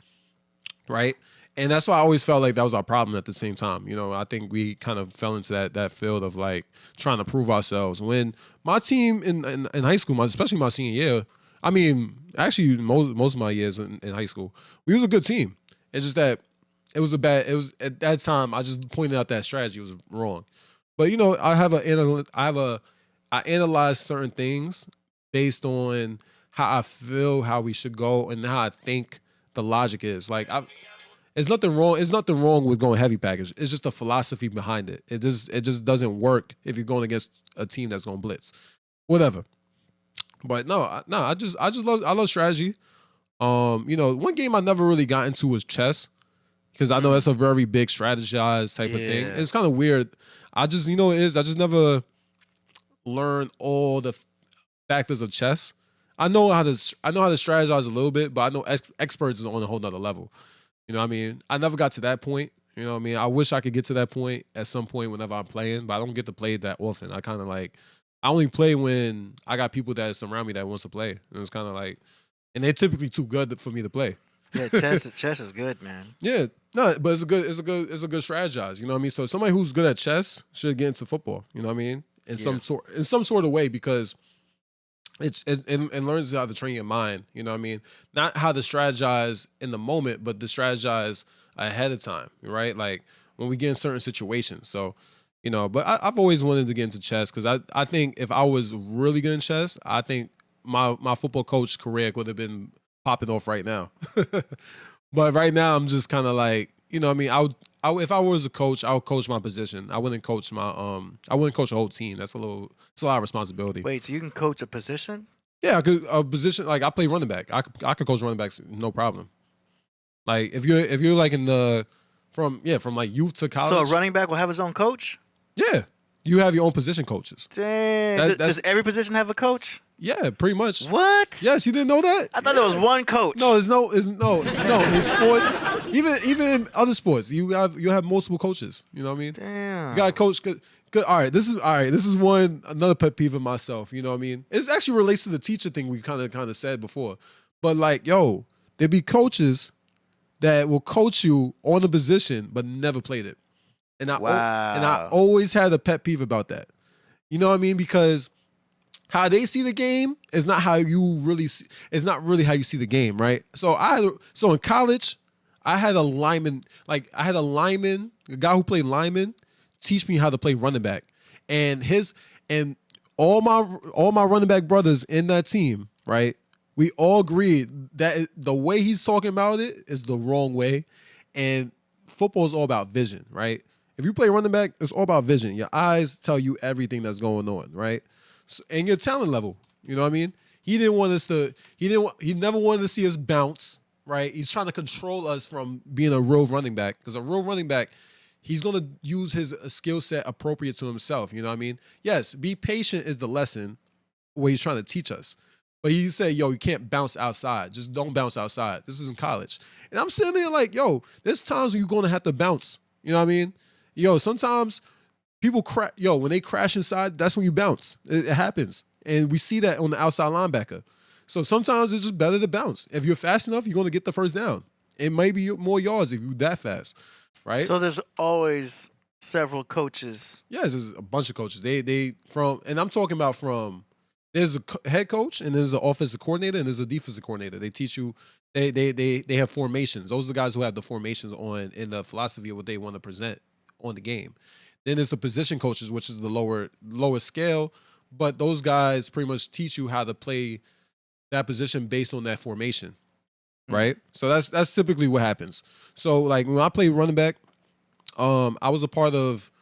right? And that's why I always felt like that was our problem at the same time. You know, I think we kind of fell into that field of like trying to prove ourselves. When my team in high school, especially my senior year, I mean, actually most of my years in high school, we was a good team. It's just that it was at that time I just pointed out that strategy was wrong. But you know, I analyze certain things based on how I feel, how we should go, and how I think the logic is. Like it's nothing wrong. It's nothing wrong with going heavy package. It's just the philosophy behind it. It just doesn't work if you're going against a team that's going to blitz, whatever. But I love strategy. You know, one game I never really got into was chess, because I know that's a very big strategized type of thing. It's kind of weird. I just never learned all the factors of chess. I know how to strategize a little bit, but I know experts is on a whole nother level. You know what I mean? I never got to that point. You know what I mean? I wish I could get to that point at some point whenever I'm playing, but I don't get to play that often. I kind of like, I only play when I got people that surround me that wants to play. And it's kind of like, and they're typically too good for me to play. Yeah, chess is good, man. Yeah, no, but it's a good strategize. You know what I mean? So somebody who's good at chess should get into football. You know what I mean? In some sort of way, because it learns how to train your mind. You know what I mean? Not how to strategize in the moment, but to strategize ahead of time. Right? Like when we get in certain situations. So, you know, but I've always wanted to get into chess because I think if I was really good in chess, I think my football coach career would have been popping off right now. But right now I'm just kind of like, you know what I mean, if I was a coach, I would coach my position. I wouldn't coach I wouldn't coach a whole team. It's a lot of responsibility. Wait, so you can coach a position? Yeah, I could a position, like I play running back. I could coach running backs no problem. Like if you're like in the from like youth to college. So a running back will have his own coach? Yeah. You have your own position coaches. Damn. Does every position have a coach? Yeah, pretty much. What? Yes, you didn't know that? I thought there was one coach. No, no. In sports, even in other sports, you have multiple coaches. You know what I mean? Damn. You got a coach. Good. All right. This is another pet peeve of myself. You know what I mean? It actually relates to the teacher thing we kind of said before. But like, yo, there be coaches that will coach you on a position but never played it. And I always had a pet peeve about that. You know what I mean? Because how they see the game is not how you really see. It's not really how you see the game, right? So in college, I had a lineman, a guy who played lineman, teach me how to play running back, and all my running back brothers in that team, right? We all agreed that the way he's talking about it is the wrong way, and football is all about vision, right? If you play running back, it's all about vision. Your eyes tell you everything that's going on, right? So, and your talent level, you know what I mean? He never wanted to see us bounce, right? He's trying to control us from being a real running back, because a real running back, he's gonna use his skill set appropriate to himself. You know what I mean? Yes, be patient is the lesson what he's trying to teach us. But he said, yo, you can't bounce outside. Just don't bounce outside. This is in college. And I'm sitting there like, yo, there's times when you're going to have to bounce. You know what I mean? Yo, sometimes people when they crash inside, that's when you bounce. It happens. And we see that on the outside linebacker. So sometimes it's just better to bounce. If you're fast enough, you're going to get the first down. It may be more yards if you're that fast, right? So there's always several coaches. Yes, there's a bunch of coaches. And I'm talking about from, there's a head coach and there's an offensive coordinator and there's a defensive coordinator. They teach you, they have formations. Those are the guys who have the formations on in the philosophy of what they want to present on the game. Then there's the position coaches, which is the lower scale, but those guys pretty much teach you how to play that position based on that formation, right? So that's typically what happens. So like when I played running back, I was a part of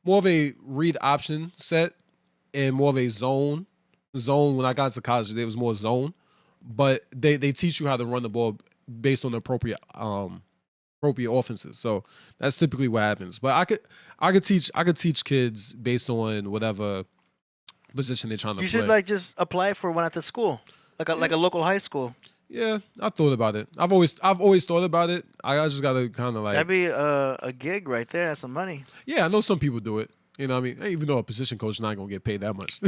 more of a read option set and more of a zone. When I got to college, it was more zone, but they teach you how to run the ball based on the appropriate offenses. So that's typically what happens. But I could teach kids based on whatever position they're trying to play. You should like just apply for one at the school, like a local high school. Yeah, I thought about it. I've always thought about it. I just gotta kind of like. That'd be a gig right there. That's some money. Yeah, I know some people do it. You know what I mean? Even though a position coach is not going to get paid that much.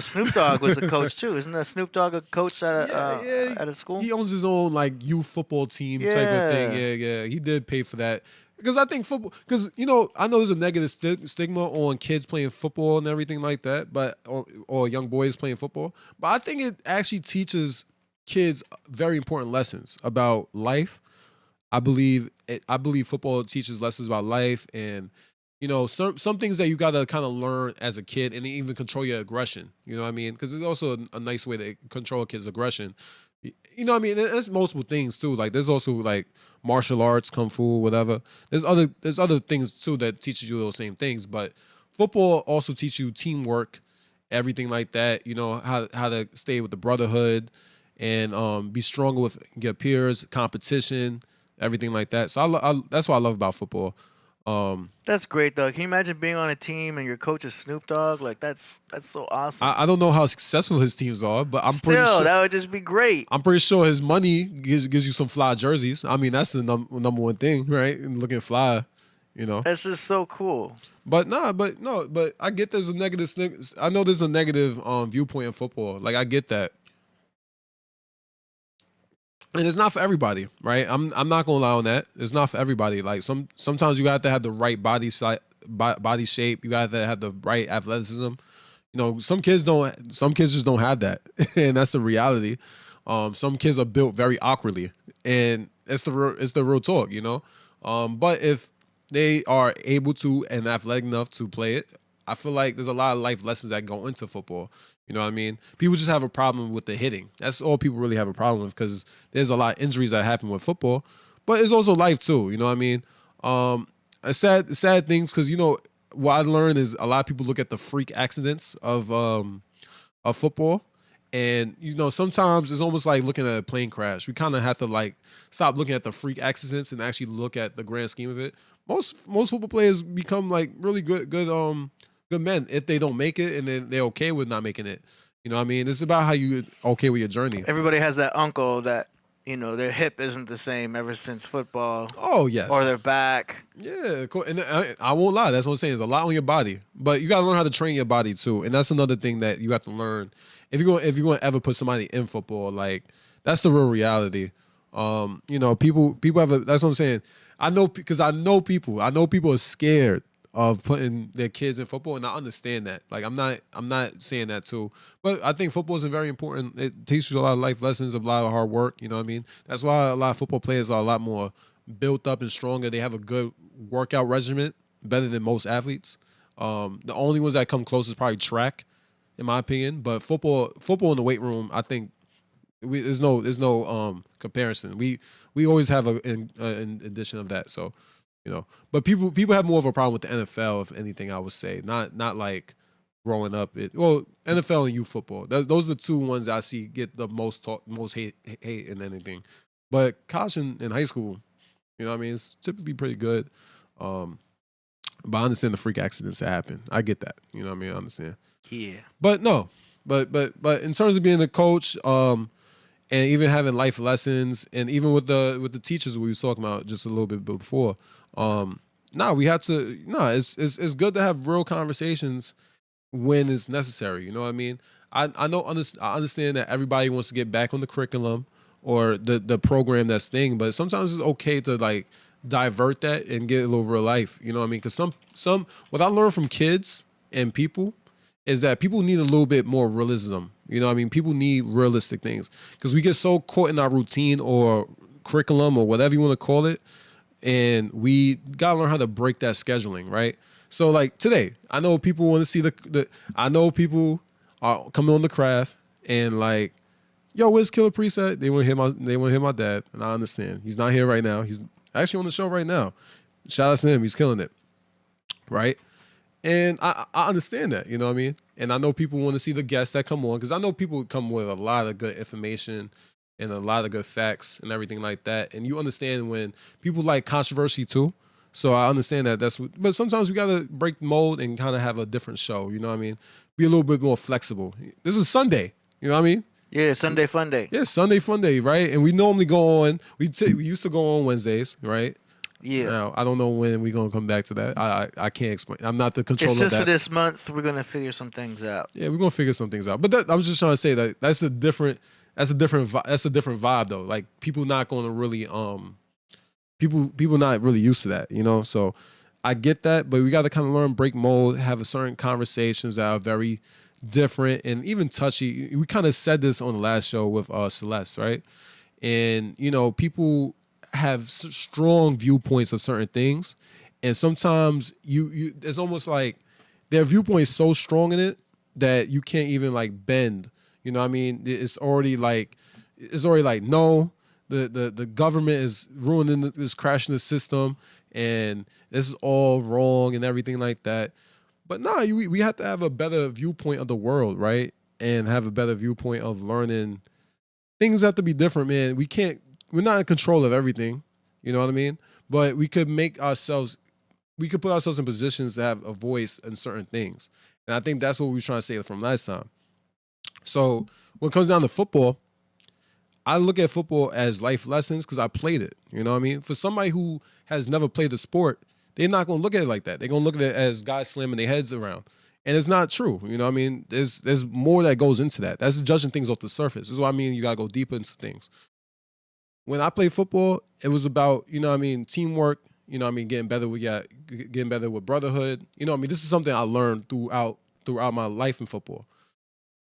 Snoop Dogg was a coach too. Isn't Snoop Dogg a coach at a school? He owns his own like youth football team type of thing. Yeah. He did pay for that. Because I think football, because, you know, I know there's a negative stigma on kids playing football and everything like that, but or young boys playing football. But I think it actually teaches kids very important lessons about life. I believe football teaches lessons about life and, you know, some things that you got to kind of learn as a kid and even control your aggression. You know what I mean? Because it's also a nice way to control a kid's aggression. You know what I mean? There's multiple things too. Like there's also like martial arts, kung fu, whatever. There's other things too that teaches you those same things. But football also teaches you teamwork, everything like that. You know, how to stay with the brotherhood and be stronger with your peers, competition, everything like that. So that's what I love about football. That's great, though. Can you imagine being on a team and your coach is Snoop Dogg? Like that's so awesome. I don't know how successful his teams are, but I'm pretty sure that would just be great. I'm pretty sure his money gives you some fly jerseys. I mean, that's the number one thing, right? And looking fly, you know. That's just so cool. But I get there's a negative. I know there's a negative viewpoint in football. Like I get that. And it's not for everybody, right? I'm not gonna lie on that. It's not for everybody. Like sometimes you have to have the right body shape. You got to have the right athleticism. You know, some kids just don't have that, and that's the reality. Some kids are built very awkwardly, and it's the real talk, you know. But if they are able to and athletic enough to play it, I feel like there's a lot of life lessons that go into football. You know what I mean? People just have a problem with the hitting. That's all people really have a problem with because there's a lot of injuries that happen with football. But it's also life too. You know what I mean? A sad things because, you know, what I learned is a lot of people look at the freak accidents of football. And, you know, sometimes it's almost like looking at a plane crash. We kind of have to like stop looking at the freak accidents and actually look at the grand scheme of it. Most football players become like really good men if they don't make it and then they're okay with not making it. You know what I mean? It's about how you okay with your journey. Everybody has that uncle that, you know, their hip isn't the same ever since football. Oh, yes. Or their back. Yeah, cool. And I won't lie. That's what I'm saying. There's a lot on your body. But you got to learn how to train your body too. And that's another thing that you have to learn. If you're going to ever put somebody in football, like, that's the real reality. You know, people have that's what I'm saying. I know people are scared of putting their kids in football, and I understand that. Like, I'm not saying that too, but I think football is very important. It teaches you a lot of life lessons, a lot of hard work. You know what I mean? That's why a lot of football players are a lot more built up and stronger. They have a good workout regimen, better than most athletes. The only ones that come close is probably track, in my opinion. But football in the weight room, I think there's no comparison. We always have an addition of that. So. You know, but people have more of a problem with the NFL, if anything, I would say. Not like growing up. NFL and youth football. Those are the two ones that I see get the most talk, most hate and anything. But college and high school, you know what I mean? It's typically pretty good. But I understand the freak accidents that happen. I get that. You know what I mean? I understand. Yeah. But no, but in terms of being a coach, and even having life lessons, and even with the teachers we was talking about just a little bit before, we have to. It's good to have real conversations when it's necessary. You know what I mean? I understand that everybody wants to get back on the curriculum or the program that's thing, but sometimes it's okay to like divert that and get a little real life. You know what I mean? Because some what I learned from kids and people is that people need a little bit more realism. You know what I mean? People need realistic things because we get so caught in our routine or curriculum or whatever you want to call it, and we gotta learn how to break that scheduling, right? So like today, I know people want to see I know people are coming on the craft and like, yo, where's Killah Priest at? They want to hear my dad, and I understand. He's not here right now. He's actually on the show right now. Shout out to him. He's killing it, right? And I understand that, you know what I mean? And I know people want to see the guests that come on because I know people come with a lot of good information and a lot of good facts and everything like that. And you understand when people like controversy too. So I understand that but sometimes we got to break the mold and kind of have a different show, you know what I mean? Be a little bit more flexible. This is Sunday, you know what I mean? Yeah, Sunday Fun Day. Yeah, Sunday Fun Day, right? And we normally go on, we used to go on Wednesdays, right? Yeah. Now, I don't know when we're going to come back to that. I can't explain. I'm not the controller It's just of that. for this month. We're going to figure some things out. Yeah, we're going to figure some things out. But I was just trying to say that that's a different vibe though. Like people not going to really people not really used to that, you know? So I get that, but we got to kind of learn break mold, have a certain conversations that are very different and even touchy. We kind of said this on the last show with Celeste, right? And you know, people have strong viewpoints of certain things, and sometimes you it's almost like their viewpoint is so strong in it that you can't even like bend. You know what I mean? It's already like no, the government is ruining is crashing the system, and this is all wrong and everything like that. But no, we have to have a better viewpoint of the world, right? And have a better viewpoint of learning. Things have to be different, man. We're not in control of everything. You know what I mean? But we could put ourselves in positions to have a voice in certain things. And I think that's what we were trying to say from last time. So when it comes down to football, I look at football as life lessons because I played it. You know what I mean? For somebody who has never played the sport, they're not going to look at it like that. They're going to look at it as guys slamming their heads around. And it's not true. You know what I mean? There's more that goes into that. That's judging things off the surface. This is what I mean. You got to go deeper into things. When I played football, it was about, you know what I mean, teamwork, you know what I mean, getting better with brotherhood. You know what I mean? This is something I learned throughout my life in football.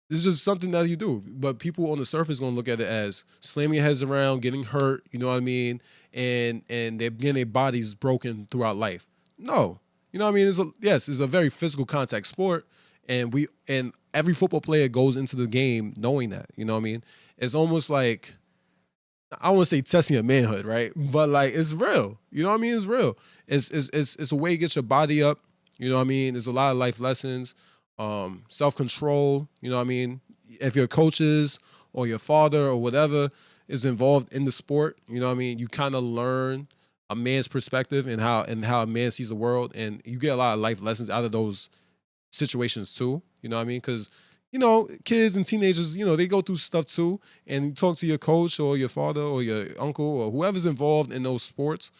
This is just something that you do. But people on the surface going to look at it as slamming your heads around, getting hurt, you know what I mean? And they're getting their bodies broken throughout life. No. You know what I mean? It's a very physical contact sport. And every football player goes into the game knowing that. You know what I mean? It's almost like, I want to say testing your manhood, right? But like it's real. You know what I mean? It's real. It's a way to get your body up. You know what I mean? There's a lot of life lessons, self-control. You know what I mean? If your coaches or your father or whatever is involved in the sport, you know what I mean? You kind of learn a man's perspective and how a man sees the world, and you get a lot of life lessons out of those situations too. You know what I mean? Because you know, kids and teenagers, you know, they go through stuff too. And you talk to your coach or your father or your uncle or whoever's involved in those sports,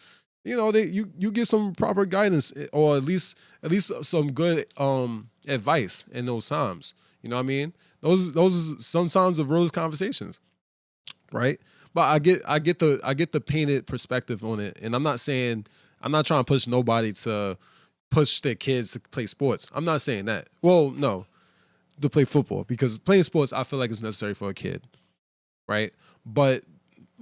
you know, you get some proper guidance or at least some good advice in those times. You know what I mean? Those are sometimes the realest conversations, right? But I get the painted perspective on it, and I'm not trying to push nobody to push their kids to play sports. I'm not saying that. Well, no. To play football, because playing sports I feel like it's necessary for a kid, right? But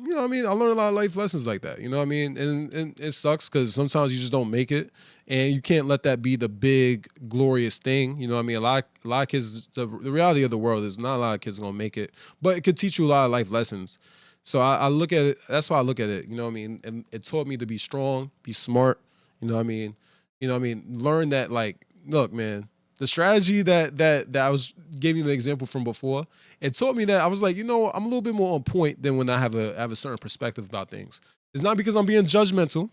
you know what I mean, I learned a lot of life lessons like that, you know what I mean? And it sucks because sometimes you just don't make it, and you can't let that be the big glorious thing. You know what I mean? A lot of kids, the reality of the world is not a lot of kids are gonna make it, but it could teach you a lot of life lessons. So I look at it, that's why I look at it, you know what I mean? And it taught me to be strong, be smart, you know what I mean? Learn that, like, look, man, the strategy that I was giving you the example from before, it taught me that I was like, you know, I'm a little bit more on point than when I have a certain perspective about things. It's not because I'm being judgmental.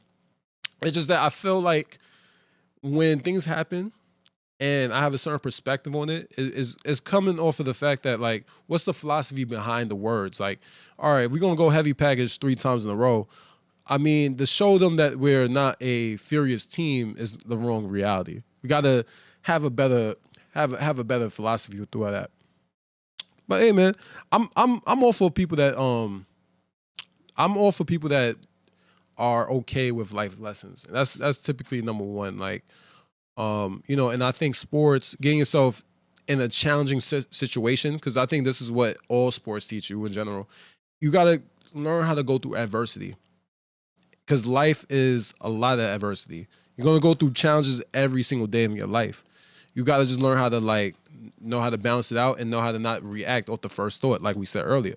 It's just that I feel like when things happen and I have a certain perspective on it, is coming off of the fact that, like, what's the philosophy behind the words? Like, all right, we're gonna go heavy package 3 times in a row. I mean, to show them that we're not a furious team is the wrong reality. We gotta have a better have a better philosophy through that. But hey, man, I'm all for people that I'm all for people that are okay with life lessons. And that's typically number one. Like, you know, and I think sports, getting yourself in a challenging situation, because I think this is what all sports teach you in general. You got to learn how to go through adversity, because life is a lot of adversity. You're going to go through challenges every single day of your life. You got to just learn how to, like, know how to balance it out and know how to not react off the first thought, like we said earlier.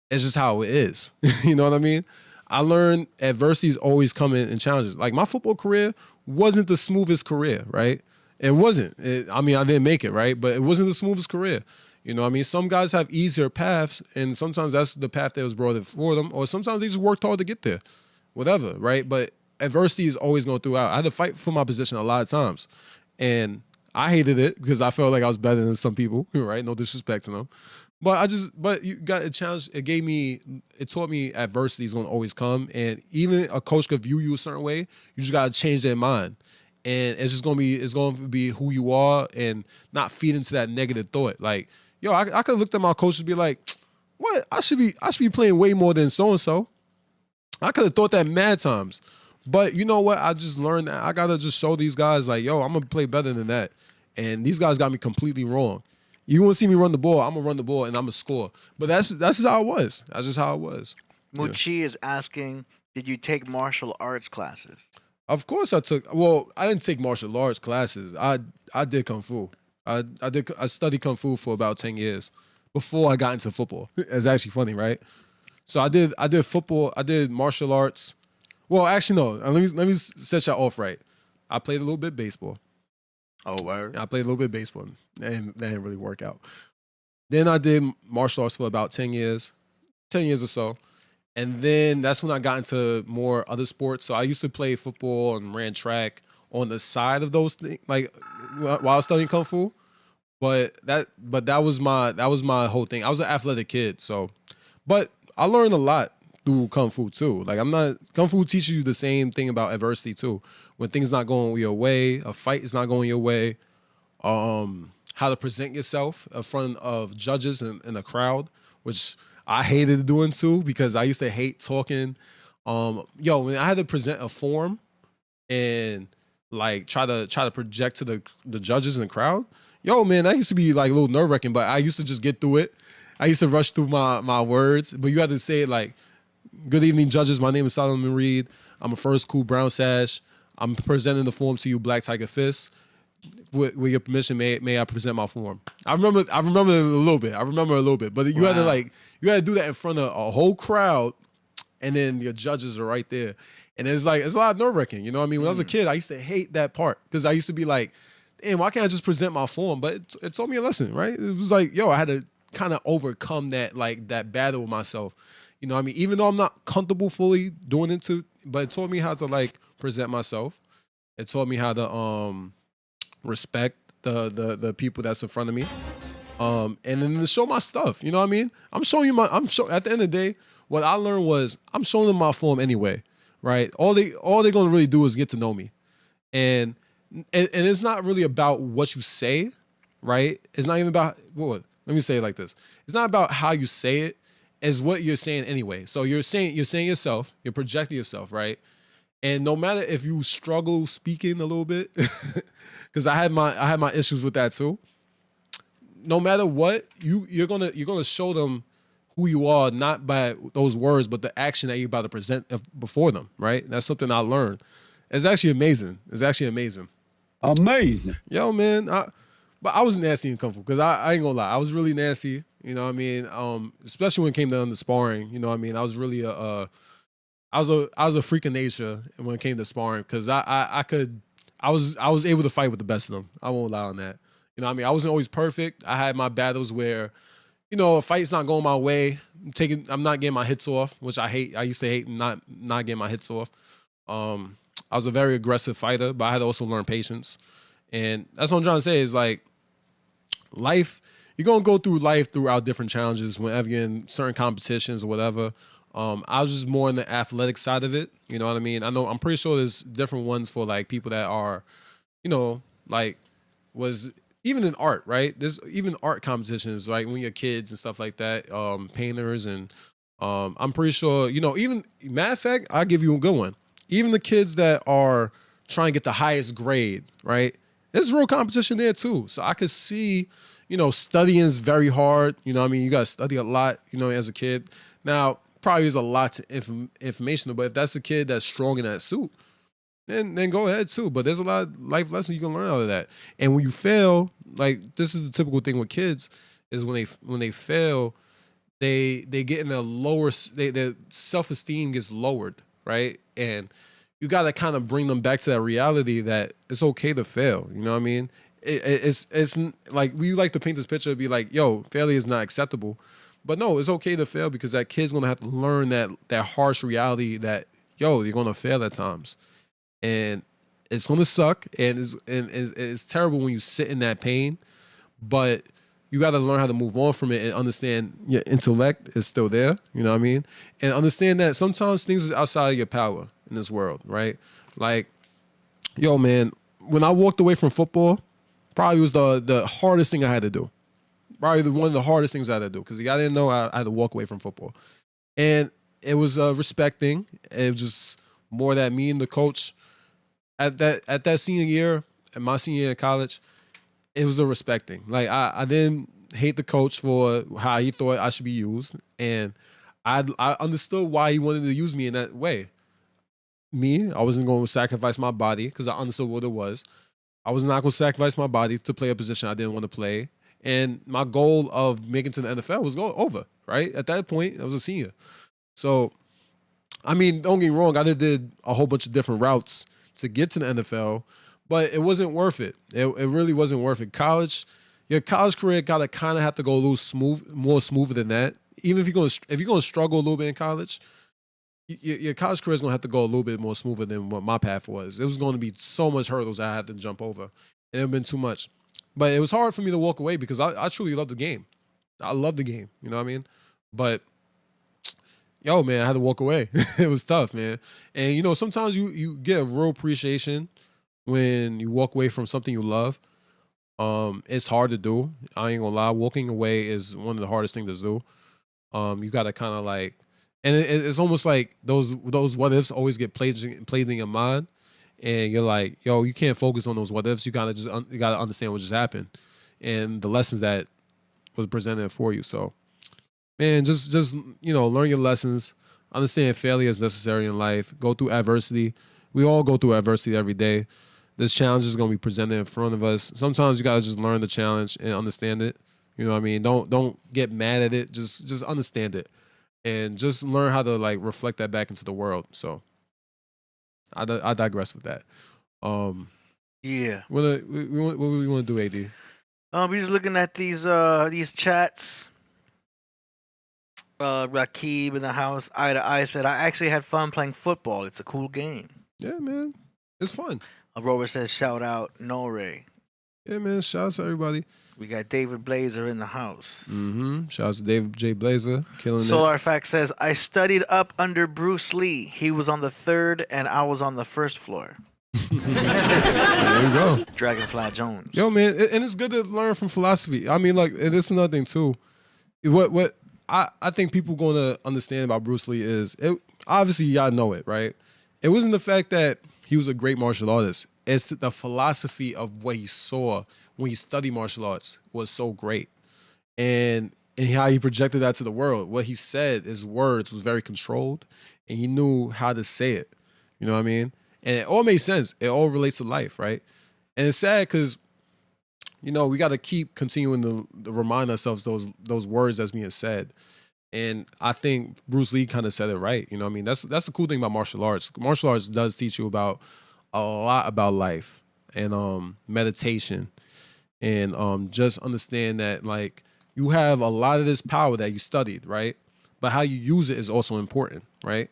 It's just how it is. You know what I mean? I learned adversity is always coming in challenges. Like, my football career wasn't the smoothest career, right? It wasn't. I mean, I didn't make it, right? But it wasn't the smoothest career. You know what I mean? Some guys have easier paths, and sometimes that's the path that was brought in for them, or sometimes they just worked hard to get there. Whatever, right? But adversity is always going throughout. I had to fight for my position a lot of times. And I hated it because I felt like I was better than some people, right? No disrespect to them. But you got a challenge. It taught me adversity is going to always come. And even a coach could view you a certain way. You just got to change their mind. And it's going to be who you are, and not feed into that negative thought. Like, yo, I could look at my coach and be like, what? I should be playing way more than so-and-so. I could have thought that mad times. But you know what? I just learned that I got to just show these guys, like, yo, I'm going to play better than that. And these guys got me completely wrong. You want to see me run the ball, I'm going to run the ball and I'm going to score. But that's just how it was. That's just how it was. Muchi is asking, did you take martial arts classes? Of course I didn't take martial arts classes. I did Kung Fu. I studied Kung Fu for about 10 years before I got into football. It's actually funny, right? So I did football, I did martial arts. Well, actually, no. Let me set y'all off right. I played a little bit baseball. Oh, word. I played a little bit baseball. That didn't really work out. Then I did martial arts for about 10 years or so. And then that's when I got into more other sports. So I used to play football and ran track on the side of those things, like while I was studying Kung Fu. But that was my whole thing. I was an athletic kid. So, but I learned a lot through Kung Fu too. Like, Kung Fu teaches you the same thing about adversity too. When things not going your way, a fight is not going your way, how to present yourself in front of judges and a crowd, which I hated doing too, because I used to hate talking. When I had to present a form and, like, try to project to the judges and the crowd, man, that used to be, like, a little nerve-wracking, but I used to just get through it. I used to rush through my words, but you had to say it like, "Good evening, judges. My name is Solomon Reed. I'm a first cool brown sash. I'm presenting the form to you, Black Tiger Fist. With your permission, may I present my form?" I remember it a little bit. But you had to do that in front of a whole crowd, and then your judges are right there. And it's a lot of nerve-wracking. You know what I mean? When I was a kid, I used to hate that part, because I used to be like, damn, why can't I just present my form? But it taught me a lesson, right? It was like, I had to kind of overcome that battle with myself. You know what I mean? Even though I'm not comfortable fully doing it but it taught me how to, like, present myself. It taught me how to respect the people that's in front of me. And then to show my stuff. You know what I mean? At the end of the day, what I learned was I'm showing them my form anyway, right? All they're gonna really do is get to know me. And it's not really about what you say, right? It's not even about let me say it like this. It's not about how you say it, it's what you're saying anyway. So you're saying yourself, you're projecting yourself, right? And no matter if you struggle speaking a little bit, because I had my issues with that too. No matter what, you're gonna show them who you are, not by those words, but the action that you're about to present before them, right? That's something I learned. It's actually amazing. Amazing. Yo, man. But I was nasty in Kung Fu, because I ain't gonna lie. I was really nasty. You know what I mean? Especially when it came down to sparring. You know what I mean? I was really I was a freak of nature when it came to sparring, because I was able to fight with the best of them. I won't lie on that. You know what I mean? I wasn't always perfect. I had my battles where, a fight's not going my way. I'm not getting my hits off, which I hate. I used to hate not getting my hits off. I was a very aggressive fighter, but I had to also learn patience. And that's what I'm trying to say is like life, you're going to go through life throughout different challenges whenever you're in certain competitions or whatever. I was just more in the athletic side of it. You know what I mean? I'm pretty sure there's different ones for like people that are, you know, like was even in art, right? There's even art competitions, right? When you're kids and stuff like that, painters. And I'm pretty sure, you know, even matter of fact, I'll give you a good one. Even the kids that are trying to get the highest grade, right? There's real competition there too. So I could see, you know, studying is very hard. You know what I mean? You got to study a lot, you know, as a kid. Now, probably is a lot to information, but if that's a kid that's strong in that suit, then go ahead too. But there's a lot of life lessons you can learn out of that. And when you fail, like this is the typical thing with kids, is when they fail, they get in a lower, their self-esteem gets lowered, right? And you got to kind of bring them back to that reality that it's okay to fail. You know what I mean? It's like we like to paint this picture and be like, yo, failure is not acceptable. But no, it's okay to fail because that kid's going to have to learn that harsh reality that, yo, you're going to fail at times. And it's going to suck. And it's terrible when you sit in that pain. But you got to learn how to move on from it and understand your intellect is still there. You know what I mean? And understand that sometimes things are outside of your power in this world, right? Like, yo, man, when I walked away from football, probably was the hardest thing I had to do. Probably one of the hardest things I had to do because I didn't know I had to walk away from football. And it was respecting. It was just more that me and the coach at that senior year, at my senior year in college, it was a respecting. Like I didn't hate the coach for how he thought I should be used. And I understood why he wanted to use me in that way. I wasn't going to sacrifice my body because I understood what it was. I was not going to sacrifice my body to play a position I didn't want to play. And my goal of making to the NFL was over, right? At that point, I was a senior. So, I mean, don't get me wrong. I did a whole bunch of different routes to get to the NFL, but it wasn't worth it. It really wasn't worth it. Your college career got to kind of have to go a little more smoother than that. Even if you're going to struggle a little bit in college, your college career is going to have to go a little bit more smoother than what my path was. It was going to be so much hurdles I had to jump over. And it had been too much. But it was hard for me to walk away because I truly love the game. I love the game. You know what I mean? But, yo, man, I had to walk away. It was tough, man. And, you know, sometimes you get a real appreciation when you walk away from something you love. It's hard to do. I ain't gonna lie. Walking away is one of the hardest things to do. You got to kind of like, and it's almost like those what ifs always get played in your mind. And you're like, yo, you can't focus on those what ifs. You gotta you gotta understand what just happened, and the lessons that was presented for you. So, man, just you know, learn your lessons. Understand failure is necessary in life. Go through adversity. We all go through adversity every day. This challenge is gonna be presented in front of us. Sometimes you gotta just learn the challenge and understand it. You know what I mean? Don't get mad at it. Just understand it, and just learn how to like reflect that back into the world. So. I digress with that. Yeah. What we want to do, AD? We're just looking at these chats. Rakib in the house, eye to eye said, "I actually had fun playing football. It's a cool game." Yeah, man, it's fun. Robert says, "Shout out Norway." Yeah, man. Shout out to everybody. We got David Blazer in the house. Mm-hmm. Shout out to David J. Blazer, killing Solar Fact says, "I studied up under Bruce Lee. He was on the 3rd and I was on the 1st floor." There you go. Dragonfly Jones. Yo, man, and it's good to learn from philosophy. I mean, like, and this is another thing too. What I think people going to understand about Bruce Lee is, obviously y'all know it, right? It wasn't the fact that he was a great martial artist. It's the philosophy of what he saw when he studied martial arts was so great. And how he projected that to the world. What he said, his words was very controlled, and he knew how to say it. You know what I mean? And it all made sense. It all relates to life, right? And it's sad because, you know, we got to keep continuing to remind ourselves those words that's being said. And I think Bruce Lee kind of said it right. You know what I mean? That's the cool thing about martial arts. Martial arts does teach you about a lot about life and meditation. And just understand that, like, you have a lot of this power that you studied, right? But how you use it is also important, right?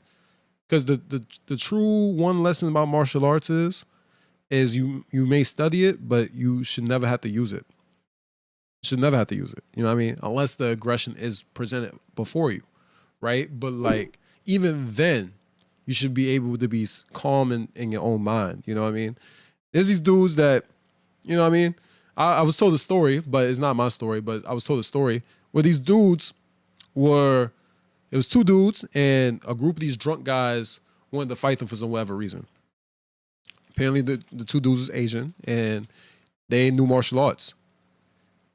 because the true one lesson about martial arts is you may study it, but you should never have to use it. You should never have to use it. You know what I mean? Unless the aggression is presented before you, right? But like even then, you should be able to be calm in your own mind. You know what I mean? There's these dudes that, you know what I mean? I was told a story, but it's not my story, but I was told a story where these dudes it was two dudes and a group of these drunk guys wanted to fight them for some whatever reason. Apparently the two dudes was Asian and they knew martial arts.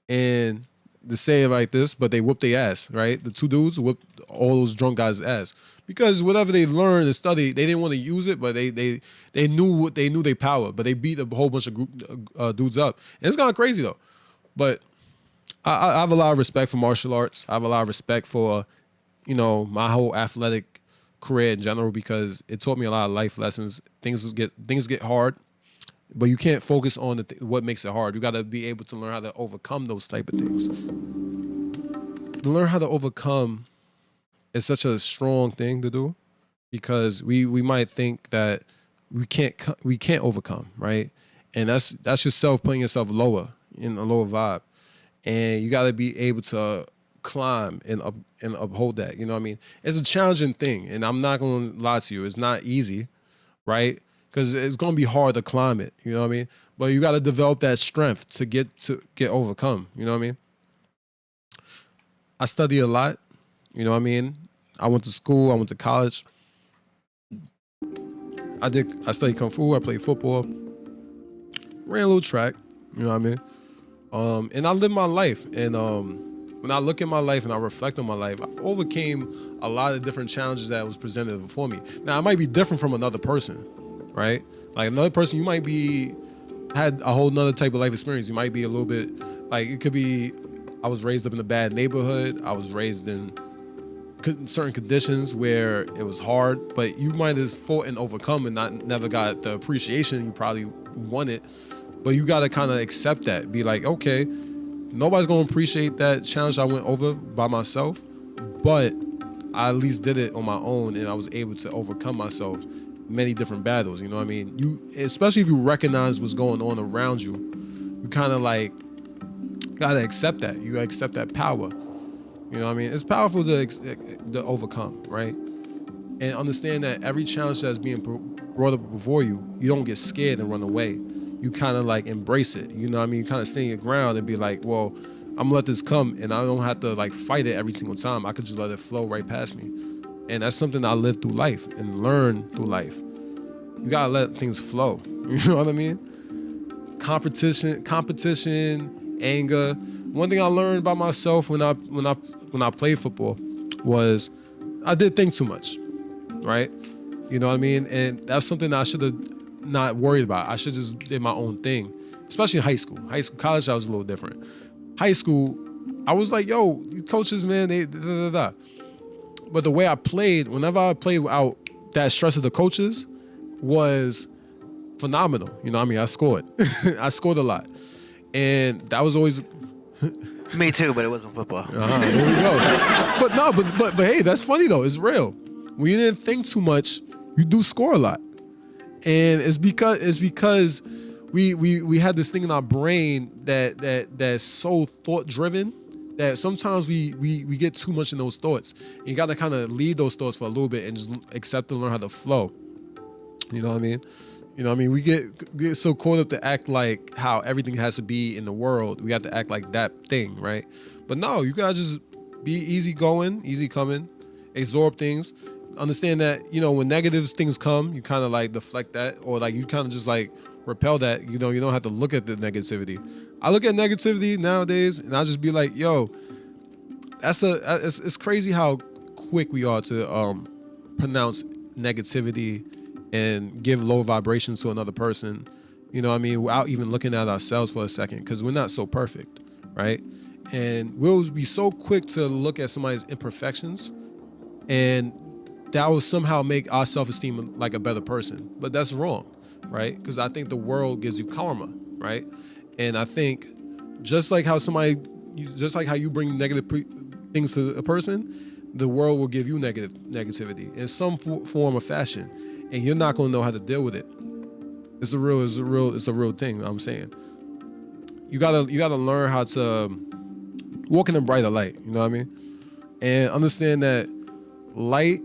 And to say it like this, but they whooped their ass, right? The two dudes whooped all those drunk guys' ass. Because whatever they learned and studied, they didn't want to use it, but they knew their power. But they beat a whole bunch of dudes up. And it's kind of crazy though. But I have a lot of respect for martial arts. I have a lot of respect for, my whole athletic career in general because it taught me a lot of life lessons. Things get hard, but you can't focus on what makes it hard. You got to be able to learn how to overcome those type of things. To learn how to overcome is such a strong thing to do because we might think that we can't overcome, right? And that's yourself putting yourself lower in a lower vibe, and you got to be able to climb and uphold that. You know what I mean? It's a challenging thing, and I'm not going to lie to you. It's not easy, right? Because it's going to be hard to climb it. You know what I mean? But you got to develop that strength to get overcome. You know what I mean? I study a lot. You know what I mean? I went to school. I went to college. I studied Kung Fu. I played football. Ran a little track. You know what I mean? And I lived my life. And when I look at my life and I reflect on my life, I've overcame a lot of different challenges that was presented before me. Now, I might be different from another person, right? Like another person, you might had a whole nother type of life experience. You might be a little bit, like it could be, I was raised up in a bad neighborhood. I was raised in certain conditions where it was hard, but you might have fought and overcome and never got the appreciation you probably wanted. But you got to kind of accept that. Be like, okay, nobody's going to appreciate that challenge I went over by myself, but I at least did it on my own and I was able to overcome myself many different battles. You know what I mean? You, especially if you recognize what's going on around you, you kind of like got to accept that. You got to accept that power. You know what I mean? It's powerful to overcome, right? And understand that every challenge that's being brought up before you, you don't get scared and run away. You kind of like embrace it. You know what I mean? You kind of stand your ground and be like, well, I'm gonna let this come and I don't have to like fight it every single time. I could just let it flow right past me. And that's something I live through life and learn through life. You gotta let things flow. You know what I mean? Competition, anger. One thing I learned about myself when I played football was I did think too much, right? You know what I mean? And that's something I should have not worried about. I should just did my own thing, especially in high school. College, I was a little different. High school, I was like, yo, coaches, man, they da. But the way I played, whenever I played without that stress of the coaches, was phenomenal. You know what I mean? I scored. I scored a lot. And that was always... Me too, but it wasn't football. There we go. But hey, that's funny though. It's real. When you didn't think too much, you do score a lot. And it's because we had this thing in our brain that's so thought driven that sometimes we get too much in those thoughts. And you got to kind of leave those thoughts for a little bit and just accept and learn how to flow. You know what I mean? You know what I mean? We get so caught up to act like how everything has to be in the world. We have to act like that thing, right? But no, you gotta just be easy going, easy coming, absorb things. Understand that, when negative things come, you kind of like deflect that, or like you kind of just like repel that. You don't have to look at the negativity. I look at negativity nowadays and I just be like, yo, it's crazy how quick we are to pronounce negativity and give low vibrations to another person, you know what I mean, without even looking at ourselves for a second, because we're not so perfect, right? And we'll be so quick to look at somebody's imperfections, and that will somehow make our self-esteem like a better person. But that's wrong, right? Because I think the world gives you karma, right? And I think just like how you bring negative things to a person, the world will give you negativity in some form or fashion, and you're not gonna know how to deal with it. It's a real thing. I'm saying you gotta learn how to walk in the brighter light. You know what I mean? And understand that light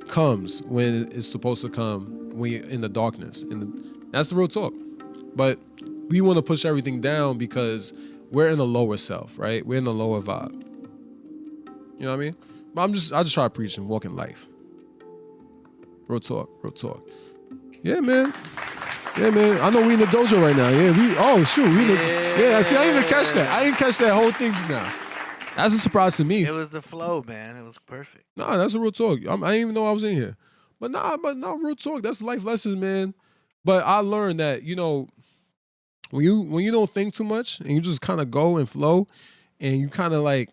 comes when it's supposed to come when you're in the darkness, and that's the real talk. But we want to push everything down because we're in a lower self, right? We're in a lower vibe. You know what I mean? But I just try to preach and walk in life. Real talk. Yeah, man. I know we in the dojo right now. Yeah, see, I didn't even catch that. I didn't catch that whole thing just now. That's a surprise to me. It was the flow, man. It was perfect. Nah, that's a real talk. I didn't even know I was in here. But real talk. That's life lessons, man. But I learned that, you know, when you don't think too much and you just kind of go and flow, and you kind of like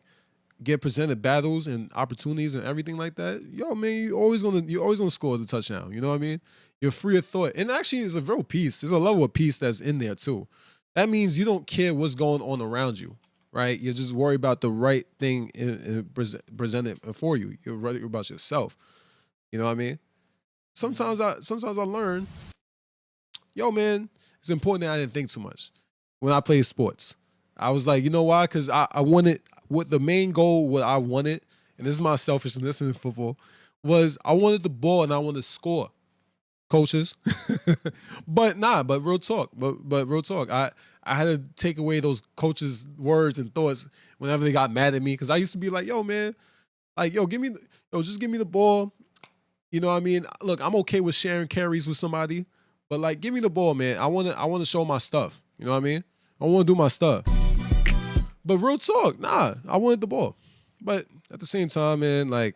get presented battles and opportunities and everything like that, yo, man, you're always gonna score the touchdown. You know what I mean? You're free of thought, and actually, it's a real peace. There's a level of peace that's in there too. That means you don't care what's going on around you. Right? You're just worried about the right thing presented for you. You're worried about yourself. You know what I mean? Sometimes I learn, yo, man, it's important that I didn't think too much when I played sports. I was like, you know why? Because I wanted, what the main goal, what I wanted, and this is my selfishness in football, was I wanted the ball and I wanted to score. Coaches. but real talk. But real talk. I had to take away those coaches' words and thoughts whenever they got mad at me, because I used to be like, yo, man, like, just give me the ball. You know what I mean? Look, I'm okay with sharing carries with somebody, but like, give me the ball, man. I want to show my stuff. You know what I mean? I want to do my stuff. But real talk, I wanted the ball. But at the same time, man, like,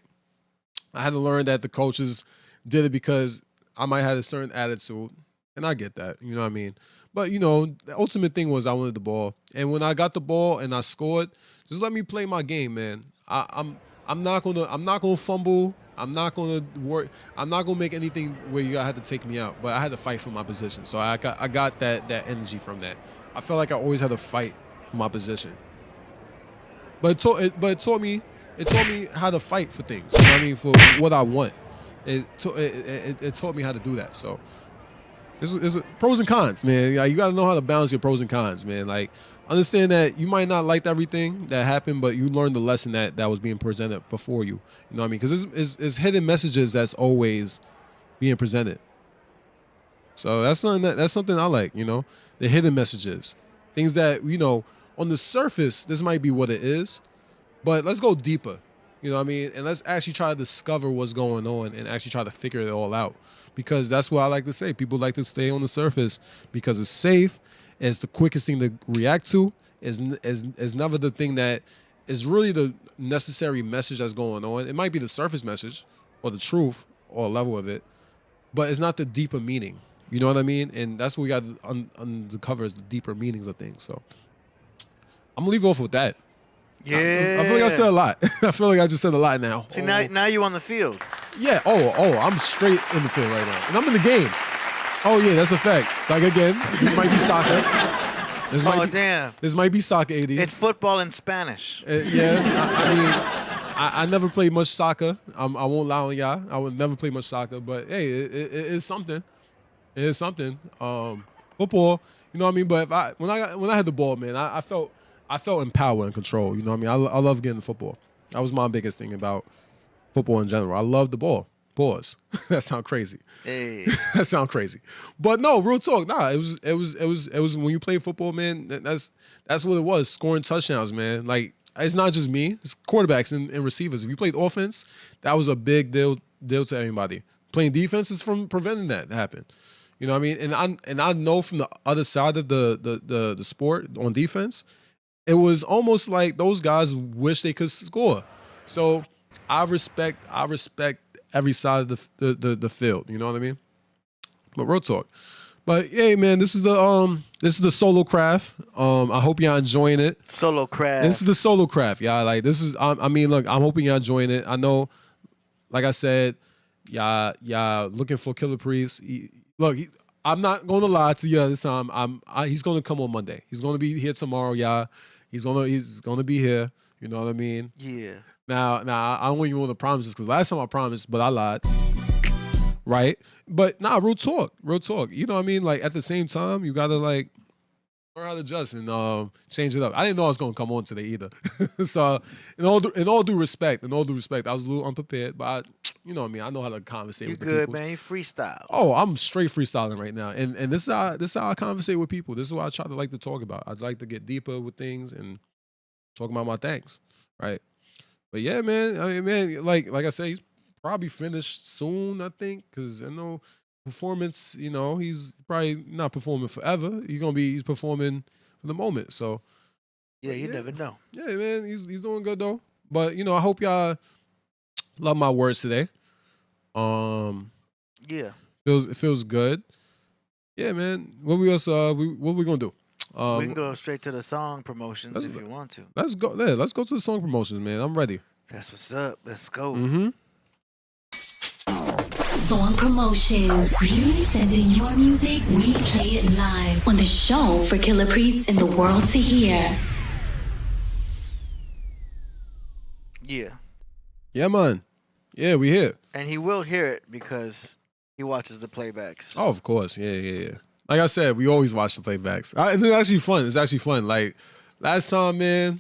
I had to learn that the coaches did it because I might have a certain attitude, and I get that. You know what I mean? But, you know, the ultimate thing was I wanted the ball. And when I got the ball and I scored, just let me play my game, man. I'm not gonna fumble. I'm not gonna work. I'm not gonna make anything where you have to take me out. But I had to fight for my position. So I got that energy from that. I felt like I always had to fight for my position. But it taught me how to fight for things. You know what I mean? For what I want. It taught me how to do that. So it's pros and cons, man. You got to know how to balance your pros and cons, man. Like, understand that you might not like everything that happened, but you learned the lesson that was being presented before you. You know what I mean? Because it's hidden messages that's always being presented. So that's something I like, you know, the hidden messages, things that, you know, on the surface, this might be what it is, but let's go deeper. You know what I mean? And let's actually try to discover what's going on and actually try to figure it all out. Because that's what I like to say. People like to stay on the surface because it's safe. It's the quickest thing to react to. Is never the thing that is really the necessary message that's going on. It might be the surface message or the truth or a level of it, but it's not the deeper meaning. You know what I mean? And that's what we got to uncover is the deeper meanings of things. So I'm going to leave off with that. Yeah. I feel like I said a lot. I feel like I just said a lot now. See, now you on the field. Yeah. Oh, I'm straight in the field right now. And I'm in the game. Oh, yeah, that's a fact. Like, again, this might be soccer. Damn. This might be soccer, AD. It's football in Spanish. Yeah. I mean, I never played much soccer. I won't lie on y'all. I would never play much soccer. But, hey, it's something. It is something. Football, you know what I mean? But when I had the ball, man, I felt in power and control. You know what I mean? I love getting the football. That was my biggest thing about football in general. I love the ball. Pause. That sounds crazy. Hey. That sounds crazy. But no, real talk. Nah, it was when you play football, man. That's what it was. Scoring touchdowns, man. Like, it's not just me. It's quarterbacks and receivers. If you played offense, that was a big deal to everybody. Playing defense is from preventing that to happen. You know what I mean? And I know from the other side of the sport on defense, it was almost like those guys wish they could score. So I respect every side of the field. You know what I mean? But real talk. But hey, man, this is the solo craft. I hope y'all enjoying it. Solo craft. This is the solo craft, y'all. Like, this is. I mean, look, I'm hoping y'all enjoying it. I know, like I said, y'all looking for Killah Priest. Look, I'm not going to lie to you this time. He's going to come on Monday. He's going to be here tomorrow, y'all. He's going to be here. You You know what I mean? Yeah. Now I don't even want to promise this because last time I promised, but I lied. Right? But real talk. You know what I mean? Like at the same time, you gotta like learn how to adjust and change it up. I didn't know I was gonna come on today either. So in all due respect, I was a little unprepared, but you know what I mean. I know how to conversate You with the good, people. man. You freestyle. Oh, I'm straight freestyling right now, and this is how I conversate with people. This is what I try to like to talk about. I'd like to get deeper with things and talk about my things, right? But yeah, man. I mean, man, like I said, he's probably finished soon. I think because I know. Performance, you know, he's probably not performing forever. He's performing for the moment. So Yeah, you never know. yeah, man, he's doing good though. But you know, I hope y'all love my words today. Yeah. It feels good. Yeah, man. What we gonna do? We can go straight to the song promotions if you want to. Let's go. Yeah, let's go to the song promotions, man. I'm ready. That's what's up. Let's go. Mm-hmm. Song promotions. You send in your music, we play it live on the show for Killah Priest and the world to hear. Yeah. Yeah, man. Yeah, we here. And he will hear it because he watches the playbacks. Oh, of course. Yeah. Like I said, we always watch the playbacks. And it's actually fun. It's actually fun. Like last time, man,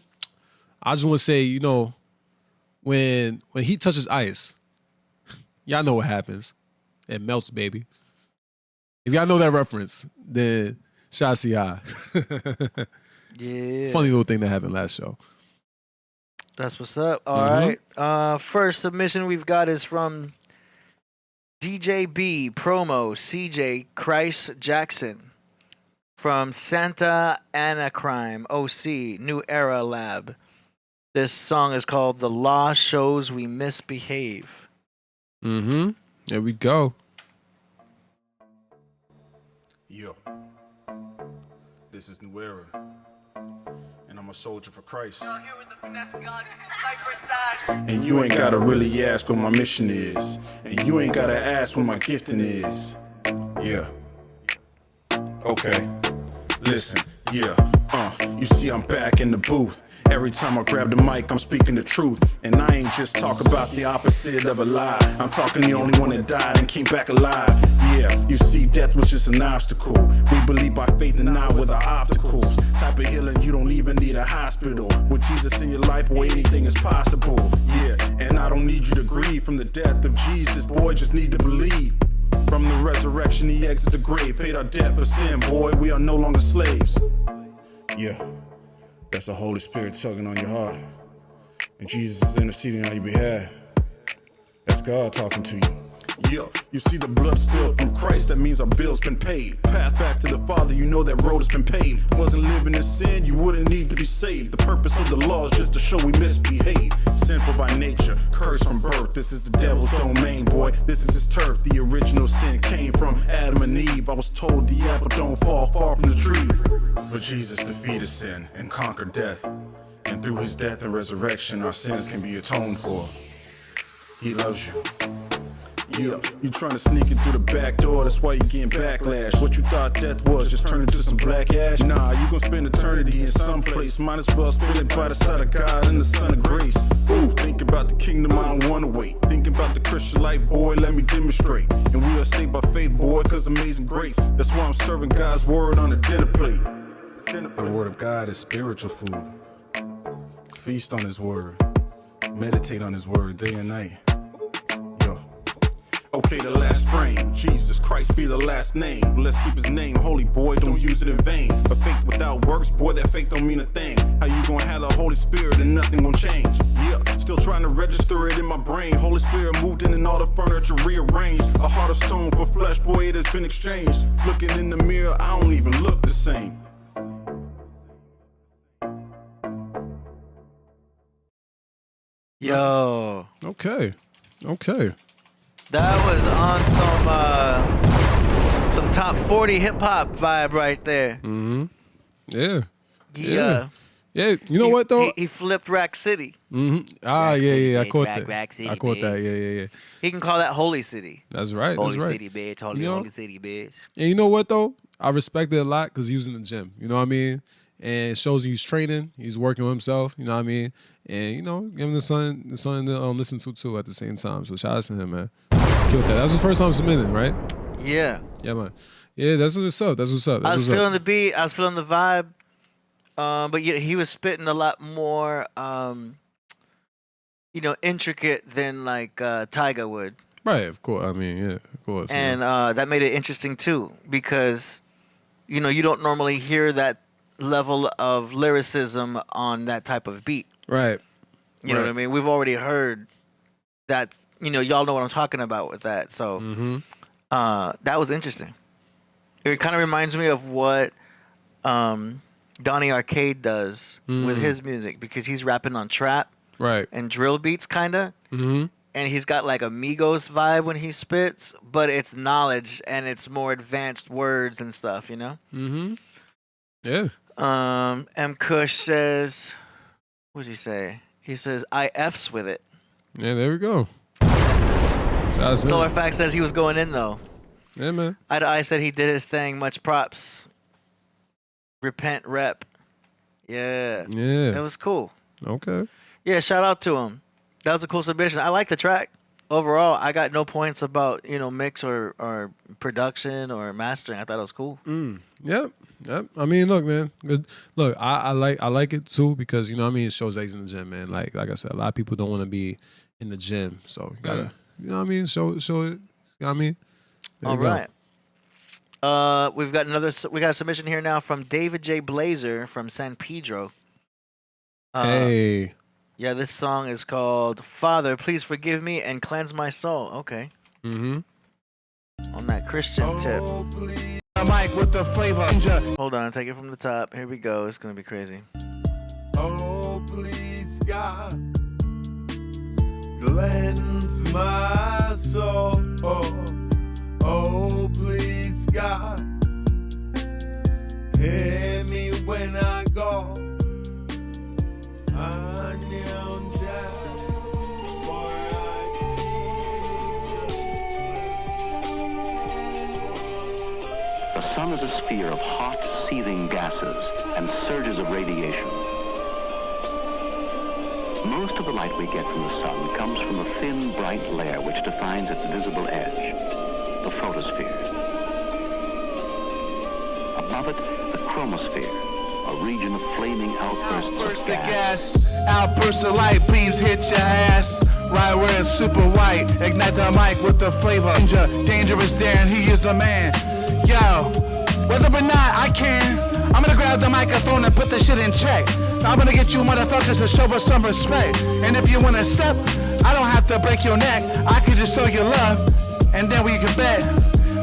I just want to say, you know, when heat touches ice, y'all know what happens. It melts, baby. If y'all know that reference, then Shasi high. Yeah. Funny little thing that happened last show. That's what's up. All right. First submission we've got is from DJB Promo CJ Christ Jackson from Santa Ana Crime OC New Era Lab. This song is called "The Law Shows We Misbehave." Mm-hmm. There we go. Yo, this is New Era, and I'm a soldier for Christ. And you ain't gotta really ask what my mission is, and you ain't gotta ask what my gifting is. Yeah. Okay. Listen. Yeah. You see, I'm back in the booth. Every time I grab the mic, I'm speaking the truth. And I ain't just talk about the opposite of a lie. I'm talking the only one that died and came back alive. Yeah, you see, death was just an obstacle. We believe by faith and not with our obstacles. Type of healing, you don't even need a hospital. With Jesus in your life, boy, anything is possible. Yeah, and I don't need you to grieve from the death of Jesus, boy, just need to believe. From the resurrection, he exited the grave, paid our debt for sin, boy, we are no longer slaves. Yeah, that's the Holy Spirit tugging on your heart. And Jesus is interceding on your behalf. That's God talking to you. Yeah, you see the blood spilled from Christ, that means our bill's been paid. Path back to the Father, you know that road has been paved. Wasn't living in sin, you wouldn't need to be saved. The purpose of the law is just to show we misbehave. Sinful by nature, cursed from birth. This is the devil's domain, boy. This is his turf. The original sin came from Adam and Eve. I was told the apple don't fall far from the tree. But Jesus defeated sin and conquered death. And through his death and resurrection, our sins can be atoned for. He loves you. Yeah, you trying to sneak it through the back door, that's why you getting backlash. What you thought death was, just turn into some black ash? Nah, you gon' spend eternity in some place. Might as well spend it by the side of God and the Son of Grace. Ooh, think about the kingdom, I don't wanna wait. Think about the Christian life, boy, let me demonstrate. And we are saved by faith, boy, cause amazing grace. That's why I'm serving God's word on the dinner plate. The word of God is spiritual food. Feast on his word. Meditate on his word day and night. Okay, the last frame. Jesus Christ be the last name. Let's keep his name holy, boy, don't use it in vain. But faith without works, boy, that faith don't mean a thing. How you gonna have the Holy Spirit and nothing gon' change? Yeah, still trying to register it in my brain. Holy Spirit moved in and all the furniture rearranged. A heart of stone for flesh, boy, it has been exchanged. Looking in the mirror, I don't even look the same. Yo. Okay. That was on some top 40 hip hop vibe right there. Mm-hmm. Yeah. Yeah. Yeah. You know what though? He flipped Rack City. Mm-hmm. Ah, yeah. I caught that. Rack City, I caught that. Yeah. He can call that Holy City. That's right. Holy that's right. City, bitch. Holy, You know? Holy City, bitch. And you know what though? I respect it a lot because he was in the gym. You know what I mean? and it shows he's training, he's working with himself. You know what I mean? And giving the son to listen to too at the same time. So shout out to him, man. Killed that. That's his first time submitting, right? Yeah. Yeah, man. Yeah, that's what's up. That's what's up. I was feeling the beat. I was feeling the vibe. But yeah, he was spitting a lot more, intricate than like Tyga would. Right, of course. I mean, yeah, of course. And that made it interesting too, because you don't normally hear that level of lyricism on that type of beat. Right. You know what I mean? We've already heard that. Y'all know what I'm talking about with that. So that was interesting. It kind of reminds me of what Donnie Arcade does with his music, because he's rapping on trap and drill beats, kind of. And he's got like a Migos vibe when he spits, but it's knowledge and it's more advanced words and stuff, Yeah. M. Kush says, what does he say? He says, I F's with it. Yeah, there we go. Solar Fact says he was going in, though. Yeah, man. I said he did his thing. Much props. Repent rep. Yeah. Yeah. That was cool. Okay. Yeah, shout out to him. That was a cool submission. I like the track. Overall, I got no points about, mix or production or mastering. I thought it was cool. Yep. I mean, look, man. Good. Look, I like it too, because it shows that he's in the gym, man. Like I said, a lot of people don't want to be in the gym, so you gotta, show it. You know what I mean? All right. We got a submission here now from David J. Blazer from San Pedro. Hey. Yeah, this song is called Father, Please Forgive Me and Cleanse My Soul. Okay. On that Christian tip. Mike with the flavor. Hold on, take it from the top. Here we go. It's going to be crazy. Oh, please, God, cleanse my soul. Oh, please, God, hear me when I go. I kneel down, for I see. The sun is a sphere of hot, seething gases and surges of radiation. Most of the light we get from the sun comes from a thin, bright layer which defines its visible edge, the photosphere. Above it, the chromosphere, a region of flaming outbursts of gas. Outbursts of light beams hit your ass. Right where it's super white. Ignite the mic with the flavor. Dangerous Dan, he is the man. Yo, whether or not I can, I'm gonna grab the microphone and put the shit in check. I'm gonna get you motherfuckers to show us some respect. And if you wanna step, I don't have to break your neck. I can just show you love, and then we can bet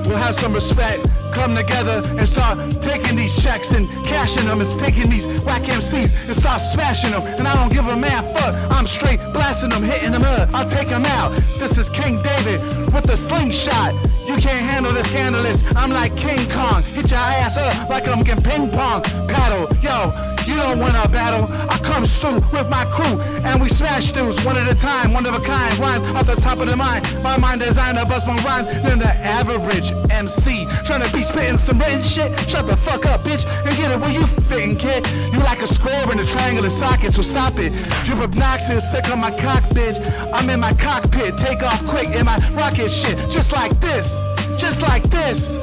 we'll have some respect. Come together and start taking these checks and cashing them, and taking these whack MCs and start smashing them. And I don't give a man fuck. I'm straight blasting them, hitting them up. I'll take them out. This is King David with the slingshot. You can't handle the scandalous. I'm like King Kong. Hit your ass up like I'm getting ping pong paddle. Yo, you don't want a battle. I come through with my crew and we smash dudes one at a time, one of a kind. Rhymes off the top of the mind. My mind designed to bust my rhyme than the average MC. Trying to be spitting some written shit. Shut the fuck up, bitch, and get it where you fitting, kid. You like a square in a triangular socket, so stop it. You're obnoxious, sick of my cock, bitch. I'm in my cockpit, take off quick in my rocket shit. Just like this, just like this.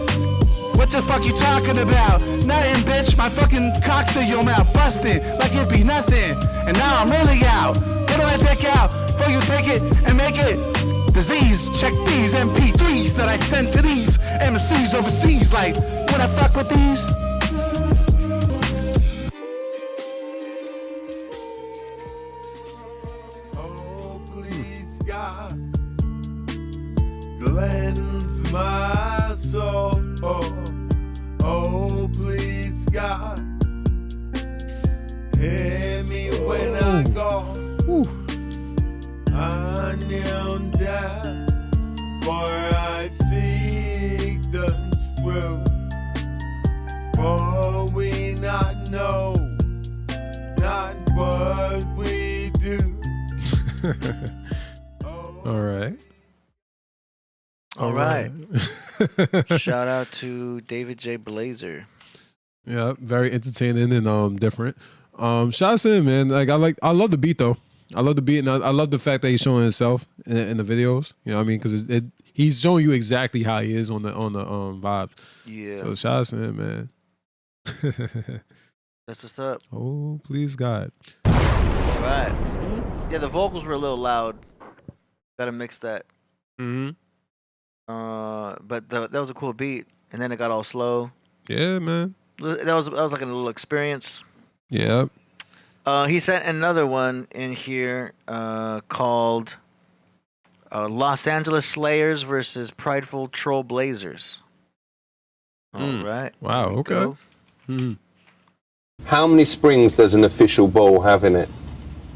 What the fuck you talking about? Nothing, bitch. My fucking cock's in your mouth, busting like it be nothing. And now I'm really out. What do I take out? Before you take it and make it disease. Check these MP3s that I sent to these MCs overseas. Like, would I fuck with these? Oh, please, God, cleanse my soul. Oh, please, God, hear me when I go. I kneel down, for I seek the truth. For we not know, not what we do. All right. All right. Shout out to David J. Blazer. Yeah, very entertaining and different. Shout to him, man. Like I love the beat though. I love the beat, and I love the fact that he's showing himself in the videos. You know what I mean? Because he's showing you exactly how he is on the vibes. Yeah. So shout out to him, man. That's what's up. Oh, please God. All right. Yeah, the vocals were a little loud. Gotta mix that. Mm-hmm. But that was a cool beat, and then it got all slow. Yeah, man. That was like a little experience. Yeah. He sent another one in here called Los Angeles Slayers versus Prideful Trailblazers. All right. Wow. Here we Okay. go. Mm-hmm. How many springs does an official bowl have in it?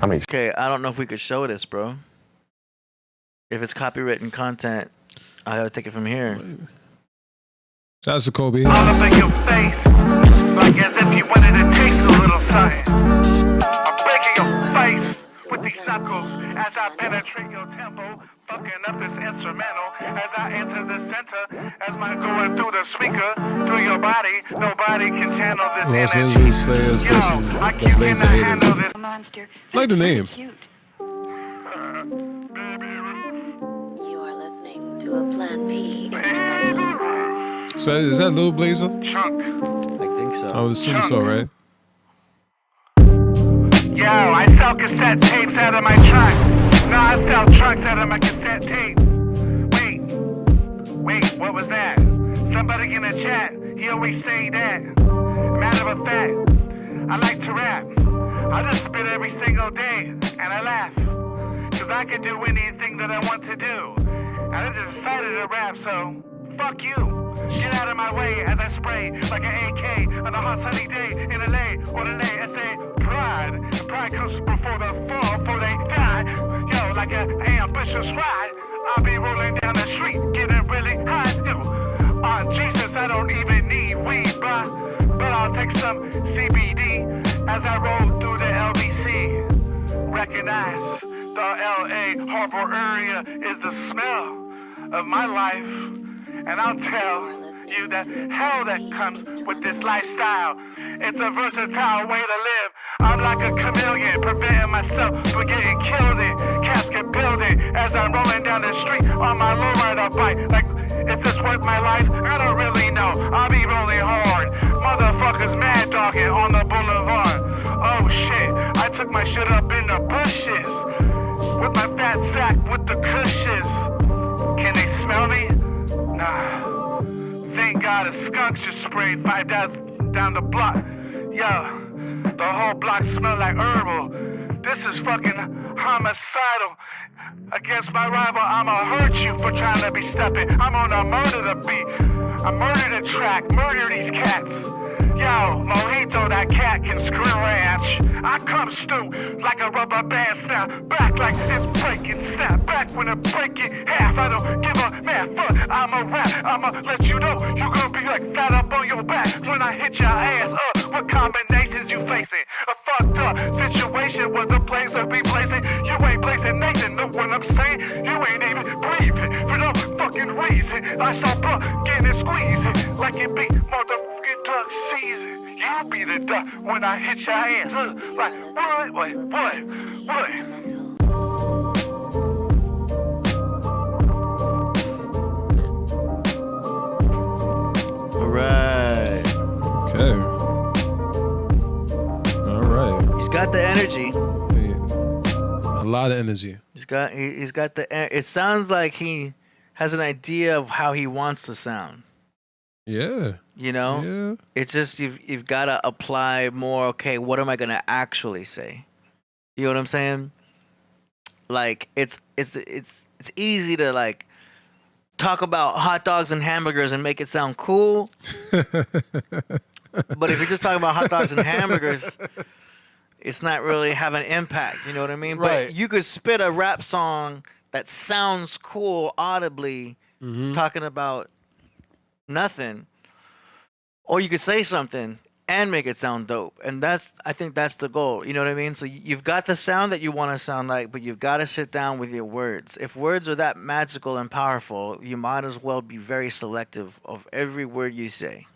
Okay, I don't know if we could show this, bro. If it's copywritten content, I gotta take it from here. Shout out to Kobe. All up in your face, like as if you wanted to taste a little something. I'm breaking your face with these knuckles as I penetrate your temple, fucking up this instrumental as I enter the center. As my going through the speaker, through your body, nobody can channel this Los energy. Angeles Slayers versus I the keep Blazer in the handle Haters. this Monster. Like the name. Cute. You are listening to a Plan B instrumental. So is that Lil Blazer? chunk. I think so. I would assume so, right? Yo, I sell cassette tapes out of my trunk. No, I sell trunks out of my cassette tape. Wait, what was that? Somebody in the chat, he always say that. Matter of fact, I like to rap. I just spit every single day, and I laugh. Cause I can do anything that I want to do. And I just decided to rap, so fuck you. Get out of my way as I spray like an AK on a hot sunny day in LA or LA. I say pride. Pride comes before the fall, before they die. Yo, like an ambitious ride. I'll be rolling down the street, getting really high. Yo, on Jesus, I don't even need weed, but I'll take some CBD as I roll through the LBC. Recognize the LA harbor area is the smell of my life. And I'll tell you that hell that comes with this lifestyle. It's a versatile way to live. I'm like a chameleon, preventing myself from getting killed in casket building as I'm rolling down the street on my lowrider bike. Like, is this worth my life? I don't really know. I'll be rolling hard. Motherfuckers mad dogging on the boulevard. Oh shit, I took my shit up in the bushes with my fat sack with the cushions. Can they smell me? Nah. Thank God a skunk just sprayed 5 down the block. Yo, the whole block smell like herbal. This is fucking homicidal. Against my rival, I'ma hurt you for trying to be stepping. I'm gonna murder the beat. I murder the track, murder these cats. Yo, MoreMito, that cat can screw ranch. I come stew like a rubber band, snap back like it's breaking, snap back when it break in half. I don't give a man fuck, I'ma rap, I'ma let you know you gonna be like fat up on your back when I hit your ass up. What combinations you facing? A fucked up situation was a place to be placing. You ain't placing Nathan, know what I'm saying? You ain't even breathing for no fucking reason. I start bucking and squeezing like it be motherfucking duck season. You be the duck when I hit your ass. Like, what? Alright. Okay. All right. He's got the energy. A lot of energy. He's got the. It sounds like he has an idea of how he wants to sound. Yeah. You know. Yeah. It's just you've got to apply more. Okay, what am I gonna actually say? You know what I'm saying? Like it's easy to like talk about hot dogs and hamburgers and make it sound cool. But if you're just talking about hot dogs and hamburgers, it's not really have an impact. You know what I mean? Right. But you could spit a rap song that sounds cool audibly, talking about nothing, or you could say something and make it sound dope. And I think that's the goal. You know what I mean? So you've got the sound that you want to sound like, but you've got to sit down with your words. If words are that magical and powerful, you might as well be very selective of every word you say.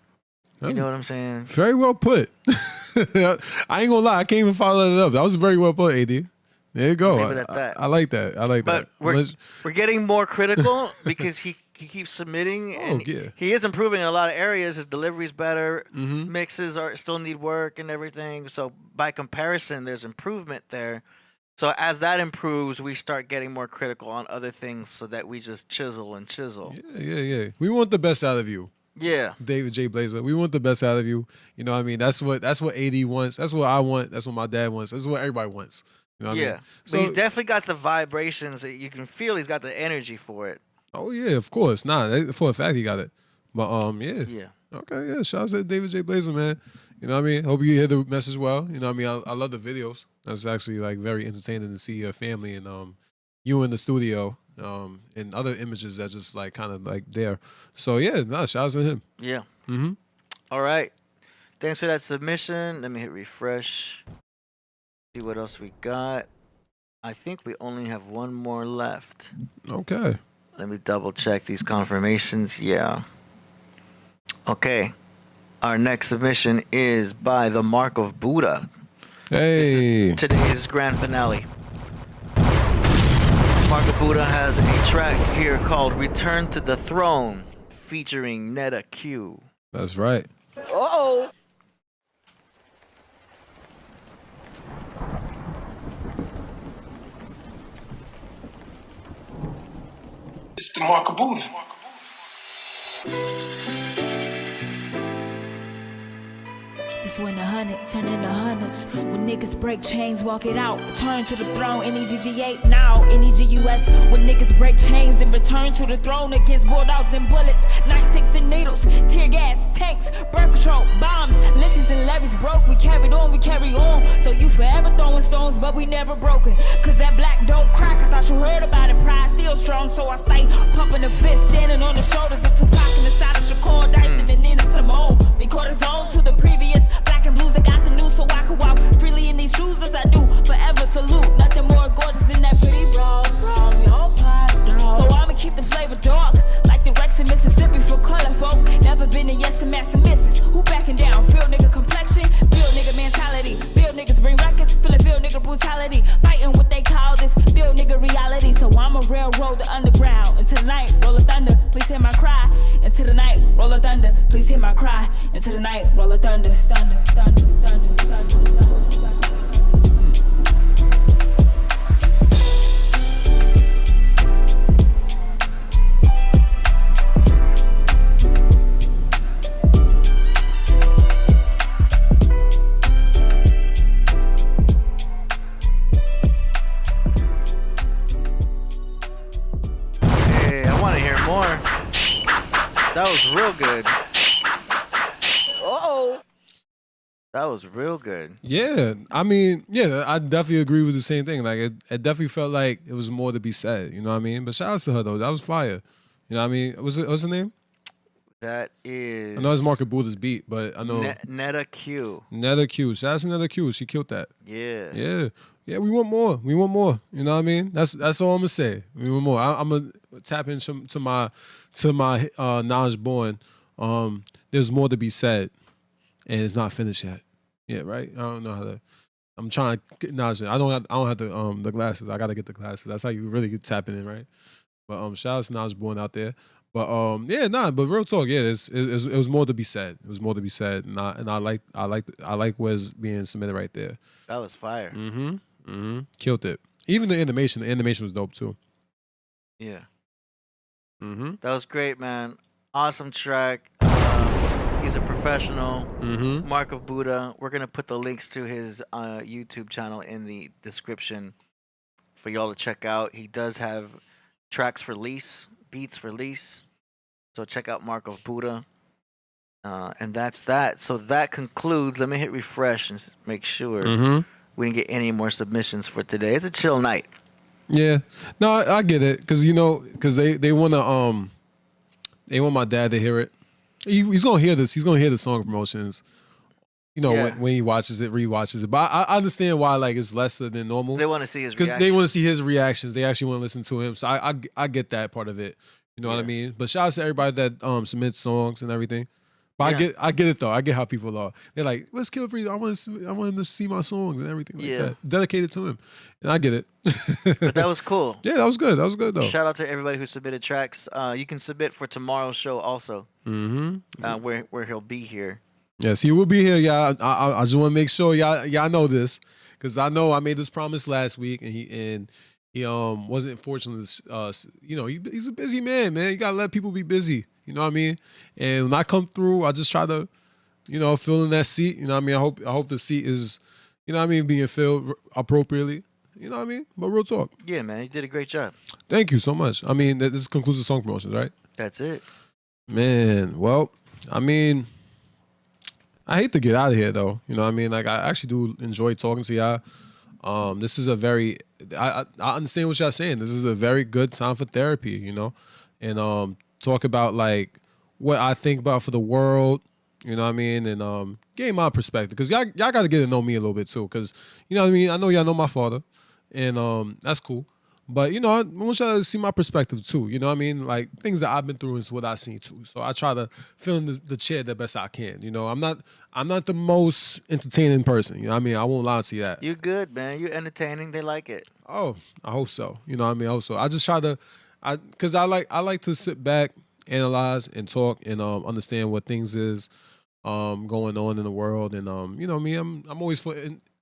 You know what I'm saying? Very well put. I ain't gonna lie, I can't even follow that up. That was very well put, AD. There you go. Leave it at that. I like that. I like But that. we're getting more critical because he keeps submitting and he is improving in a lot of areas. His delivery's better. Mixes still need work and everything. So by comparison, there's improvement there. So as that improves, we start getting more critical on other things so that we just chisel and chisel. Yeah. We want the best out of you. Yeah. David J. Blazer. We want the best out of you. You know what I mean? That's what AD wants. That's what I want. That's what my dad wants. That's what everybody wants. You know what I mean? So he's definitely got the vibrations that you can feel. He's got the energy for it. Oh yeah, of course. Nah, for a fact he got it. But Yeah. Okay, yeah. Shout out to David J. Blazer, man. You know what I mean? Hope you hear the message well. You know what I mean? I love the videos. That's actually like very entertaining to see your family and you in the studio and other images that just like kind of like there. So yeah, shout out to him. Yeah. All right. Thanks for that submission. Let me hit refresh. See what else we got. I think we only have one more left. Okay. Let me double check these confirmations. Yeah. Okay. Our next submission is by the Mark of Buddha. Hey. This is today's grand finale. Mark of Buddha has a track here called Return to the Throne featuring Netta Q. That's right. Uh-oh. It's the Mark of Buddha. This when 100 turn into hundreds. When niggas break chains, walk it out. Return to the throne, NEGG8 now, NEGUS. When niggas break chains and return to the throne against bulldogs and bullets, nightsticks and needles, tear gas, tanks, birth control, bombs, lynchings and levees broke. We carried on, we carry on. So you forever throwing stones, but we never broken. Cause that black don't crack. I thought you heard about it. Pride still strong, so I stay pumping the fist, standing on the shoulders of Tupac and the side of Shakur, Dyson and Nina Simone. We caught his own to the previous. Black and blues, I got the news so I can walk freely in these shoes as I do. Forever salute, nothing more gorgeous than that pretty broad. We all passed out. So I'ma keep the flavor dark, like the Rex in Mississippi for color folk. Never been a yes and mass and misses. Who backing down? Feel nigga complexion, feel nigga mentality. Feel niggas bring records, feel nigga brutality. Fighting what they call this, feel nigga reality. So I'ma railroad the underground. Into the night, roll of thunder, please hear my cry. Into the night, roll of thunder, please hear my cry. Into the night, roll of thunder, thunder, thunder, thunder, thunder, thunder, thunder. That was real good. Uh-oh. That was real good. Yeah, I mean, yeah, I definitely agree with the same thing. Like, it definitely felt like it was more to be said. You know what I mean? But shout out to her though. That was fire. You know what I mean? What's her name? That is. I know it's Mark of Buddha's beat, but I know Netta Q. Netta Q. Shout out to Netta Q. She killed that. Yeah. Yeah. We want more. We want more. You know what I mean? That's all I'm gonna say. We want more. I'm gonna tap into my knowledge born. There's more to be said, and it's not finished yet. Yeah, right. I don't know how to. I'm trying to get knowledge. I don't have the glasses. I gotta get the glasses. That's how you really get tapping in, right? But shout out to knowledge born out there. But but real talk, yeah, it was more to be said. It was more to be said, and I like what's being submitted right there. That was fire. Killed it. Even the animation was dope too. Yeah. That was great, man. Awesome track. He's a professional. Mark of Buddha. We're gonna put the links to his YouTube channel in the description for y'all to check out. He does have tracks for lease, beats for lease. So check out Mark of Buddha. And that's that. So that concludes. Let me hit refresh and make sure we didn't get any more submissions for today. It's a chill night. Yeah. No, I get it. Because, because they want to, they want my dad to hear it. He's going to hear this. He's going to hear the song promotions. When he watches it, rewatches it. But I understand why it's less than normal. They want to see his reactions. Because they want to see his reactions. They actually want to listen to him. So I get that part of it. You know what I mean? But shout out to everybody that submits songs and everything. But I get it though. I get how people are. They're like, "What's Killah Priest? I want to see my songs and everything like that, dedicated to him." And I get it. But that was cool. Yeah, that was good. That was good though. Shout out to everybody who submitted tracks. You can submit for tomorrow's show also. Where he'll be here. Yes, he will be here, y'all. I just want to make sure y'all know this, because I know I made this promise last week, and he wasn't fortunate. He's a busy man. You gotta let people be busy. You know what I mean? And when I come through, I just try to, fill in that seat. You know what I mean? I hope the seat is, being filled appropriately. You know what I mean? But real talk. Yeah, man, you did a great job. Thank you so much. I mean, this concludes the song promotions, right? That's it. Man, well, I mean, I hate to get out of here though. You know what I mean? Like, I actually do enjoy talking to y'all. This is a very, I understand what y'all saying. This is a very good time for therapy, and talk about like what I think about for the world, you know what I mean, and gain my perspective, because y'all got to get to know me a little bit too, because you know what I mean. I know y'all know my father, and that's cool. But I want y'all to see my perspective too. You know what I mean? Like, things that I've been through is what I've seen too. So I try to fill in the chair the best I can. I'm not the most entertaining person. You know what I mean? I won't lie to you that. You're good, man. You're entertaining. They like it. Oh, I hope so. You know what I mean? I hope so. I just try to, because I like to sit back, analyze, and talk, and understand what things is going on in the world. And me, I'm always for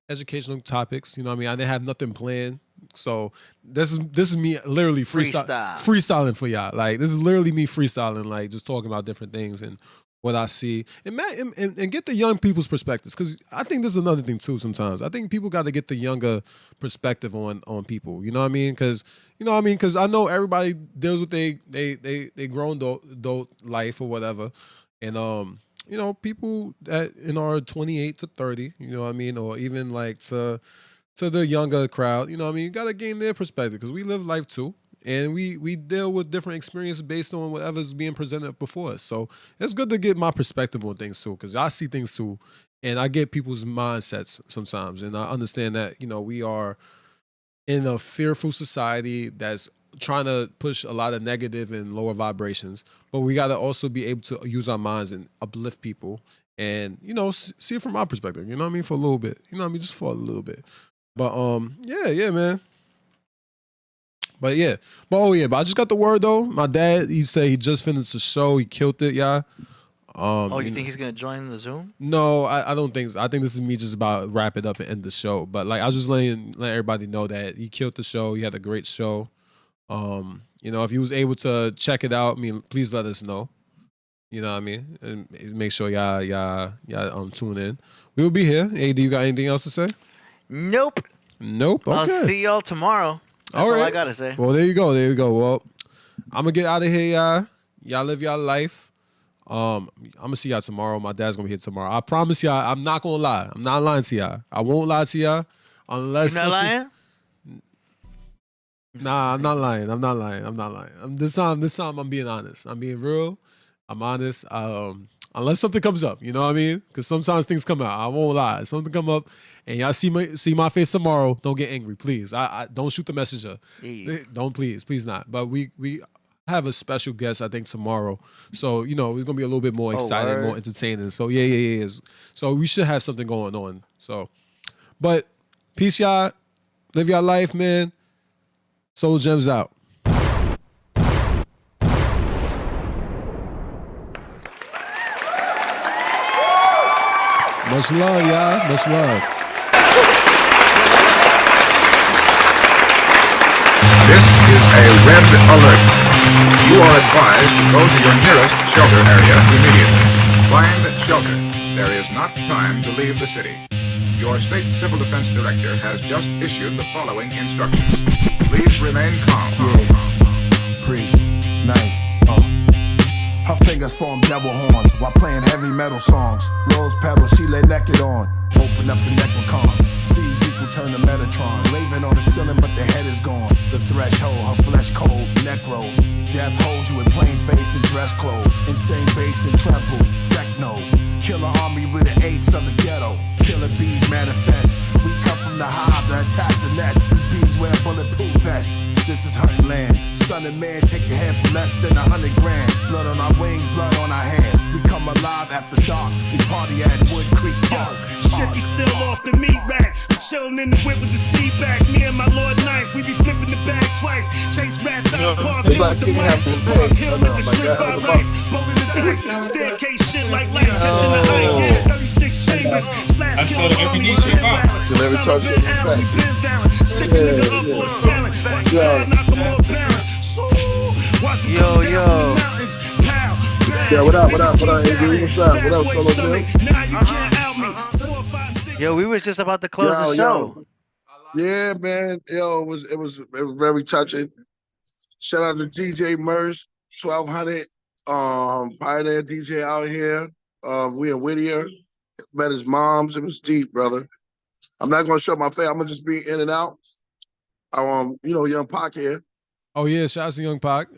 educational topics. You know what I mean? I didn't have nothing planned. So this is me literally freestyling for y'all. Like, this is literally me freestyling, like just talking about different things and what I see, and get the young people's perspectives, because I think this is another thing too. Sometimes I think people got to get the younger perspective on people. You know what I mean? Because I know everybody deals with they grown adult life or whatever, and people that are 28 to 30. You know what I mean? Or even like to the younger crowd, you know what I mean? You got to gain their perspective, because we live life too. And we deal with different experiences based on whatever's being presented before us. So it's good to get my perspective on things too, because I see things too. And I get people's mindsets sometimes. And I understand that, we are in a fearful society that's trying to push a lot of negative and lower vibrations. But we got to also be able to use our minds and uplift people and, see it from my perspective. You know what I mean? For a little bit. You know what I mean? Just for a little bit. But yeah, man. But I just got the word though. My dad, he said he just finished the show. He killed it, y'all. You think he's gonna join the Zoom? No, I don't think so. I think this is me just about to wrap it up and end the show. But like, I was just letting everybody know that he killed the show. He had a great show. If he was able to check it out, please let us know. You know what I mean? And make sure y'all tune in. We will be here. AD, you got anything else to say? Nope. Okay. I'll see y'all tomorrow. That's all I gotta say. Well, there you go. Well, I'm gonna get out of here, y'all. Y'all live y'all life. I'm gonna see y'all tomorrow. My dad's gonna be here tomorrow. I promise y'all, I'm not gonna lie. I'm not lying to y'all. I won't lie to y'all unless you're not lying. Nah, I'm not lying. This time I'm being honest. I'm being real. I'm honest. Unless something comes up, you know what I mean? Because sometimes things come out. I won't lie. If something come up, and y'all see my face tomorrow, don't get angry, please. I don't shoot the messenger. Don't, please not. But we have a special guest, I think, tomorrow. So it's gonna be a little bit more exciting, more entertaining. So yeah. So we should have something going on. So, but peace, y'all. Live your life, man. SoloGem's out. Much love, y'all. Much love. This is a red alert. You are advised to go to your nearest shelter area immediately. Find shelter. There is not time to leave the city. Your state civil defense director has just issued the following instructions. Please remain calm. Priest, knife, her fingers form devil horns while playing heavy metal songs. Rose petals she lay naked on. Open up the necrocon. C's equal turn to Metatron. Raven on the ceiling but the head is gone. The threshold, her flesh cold, necros. Death holds you in plain face and dress clothes. Insane bass and treble, techno. Killer army with the apes of the ghetto. Killer bees manifest. We come from from the hive to attack the nest. These bees wear bulletproof vests. This is hunting land. Son and man, take your head for less than 100 grand. Blood on our wings, blood on our hands. We come alive after dark. We party at Wood Creek Park. Shippy still off the meat rack. I'm chillin' in the whip with the seat back. Me and my Lord Knight, we be flipping the bag twice. Chase rats out Park Hill with the mics. Park Hill with the shrimp fried rice. Bowling the dice, staircase shit like light. Catching the heights, yeah, 36 chambers. Slash kill army, we been wildin'. Some been out, we been valid. Stick the nigga up for his talent. Watch the guard knock him off balance. Watch him come down from the mountains. Pow, bang. Yeah, what up, AD? What's up? What up, SoloGem? Now you can't out me. 4, 5, 6. Yo, we was just about to close the show. Yeah, man. Yo, it was very touching. Shout out to DJ Merce, 1200, pioneer DJ out here. We in Whittier. Met his moms. It was deep, brother. I'm not gonna show my face. I'm gonna just be in and out. Young Pac here. Oh yeah, shout out to Young Pac.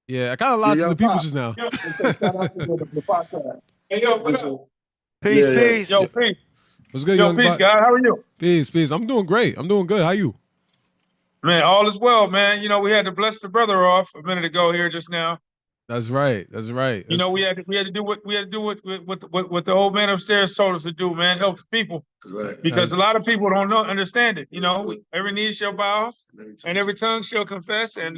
Yeah. I kind of lied to the people just now. Shout out to the podcast. Hey, yo, Peace. Yo, peace. What's good, Yo, Young peace, Pac? guys. How are you? Peace. I'm doing great. I'm doing good. How you? Man, all is well, man. We had to bless the brother off a minute ago here just now. That's right. We had to do what the old man upstairs told us to do, man. Help the people. Right. Because a lot of people don't understand it. Every knee shall bow and every tongue shall confess, and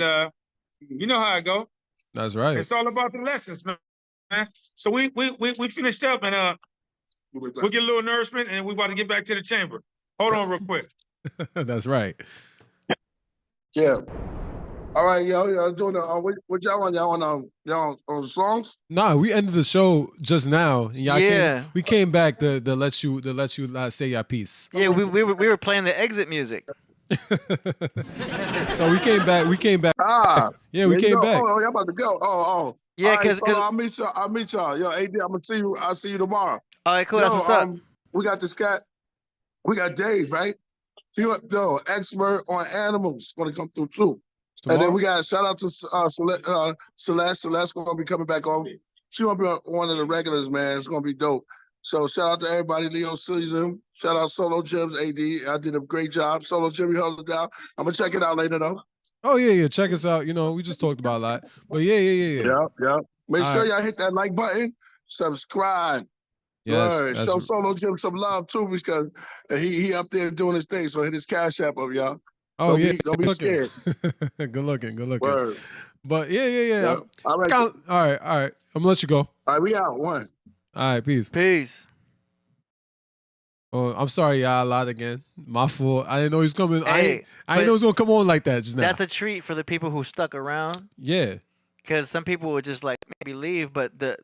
you know how it go. That's right. It's all about the lessons, man. So we finished up, and we'll get a little nourishment, and we about to get back to the chamber. Hold on real quick. That's right. Yeah. All right, y'all doing what y'all on? Y'all on songs? Nah, we ended the show just now. Yeah. We came back to let you say your piece. Yeah, we were playing the exit music. So we came back. Yeah, we came back. Oh, y'all about to go. Oh. Yeah, because I'll meet y'all. Yo, AD, I'm gonna see you. I'll see you tomorrow. All right, cool. That's what's up. We got this cat. We got Dave, right? Expert on animals, gonna come through too. Tomorrow? And then we got shout out to Celeste. Celeste gonna be coming back on. She gonna be one of the regulars, man. It's gonna be dope. So shout out to everybody, Leo Season. Shout out SoloGem's AD. I did a great job. SoloGem, you held it down. I'm gonna check it out later though. Oh yeah. Check us out. We just talked about a lot. But yeah. Yeah. Make All sure right. y'all hit that like button. Subscribe. Yes, Show SoloGem some love too, because he up there doing his thing. So hit his CashApp up, y'all. Oh Don't be scared. Good looking. Word. But yeah. All right. All right. I'm gonna let you go. All right, we out. One. All right, peace. Oh, I'm sorry, y'all. I lied again. My fault. I didn't know he was coming. Hey, I didn't know he was gonna come on like that just now. That's a treat for the people who stuck around. Yeah. Because some people would just maybe leave, but the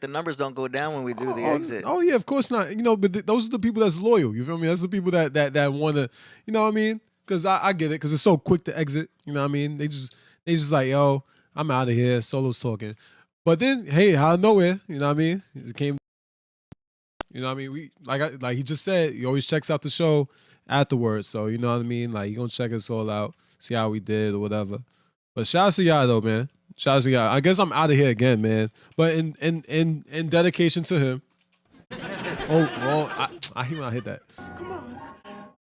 numbers don't go down when we do the exit. Oh yeah, of course not. But those are the people that's loyal. You feel me? That's the people that want to. You know what I mean? Because I get it. Because it's so quick to exit. You know what I mean? They just like, yo, I'm out of here. Solo's talking. But then, hey, out of nowhere, you know what I mean? It came. You know what I mean? We like he just said, he always checks out the show afterwards. So you know what I mean? Like he gonna check us all out, see how we did or whatever. But shout out to y'all though, man. Shout out to y'all. I guess I'm out of here again, man. But in dedication to him. I hear when I hit that.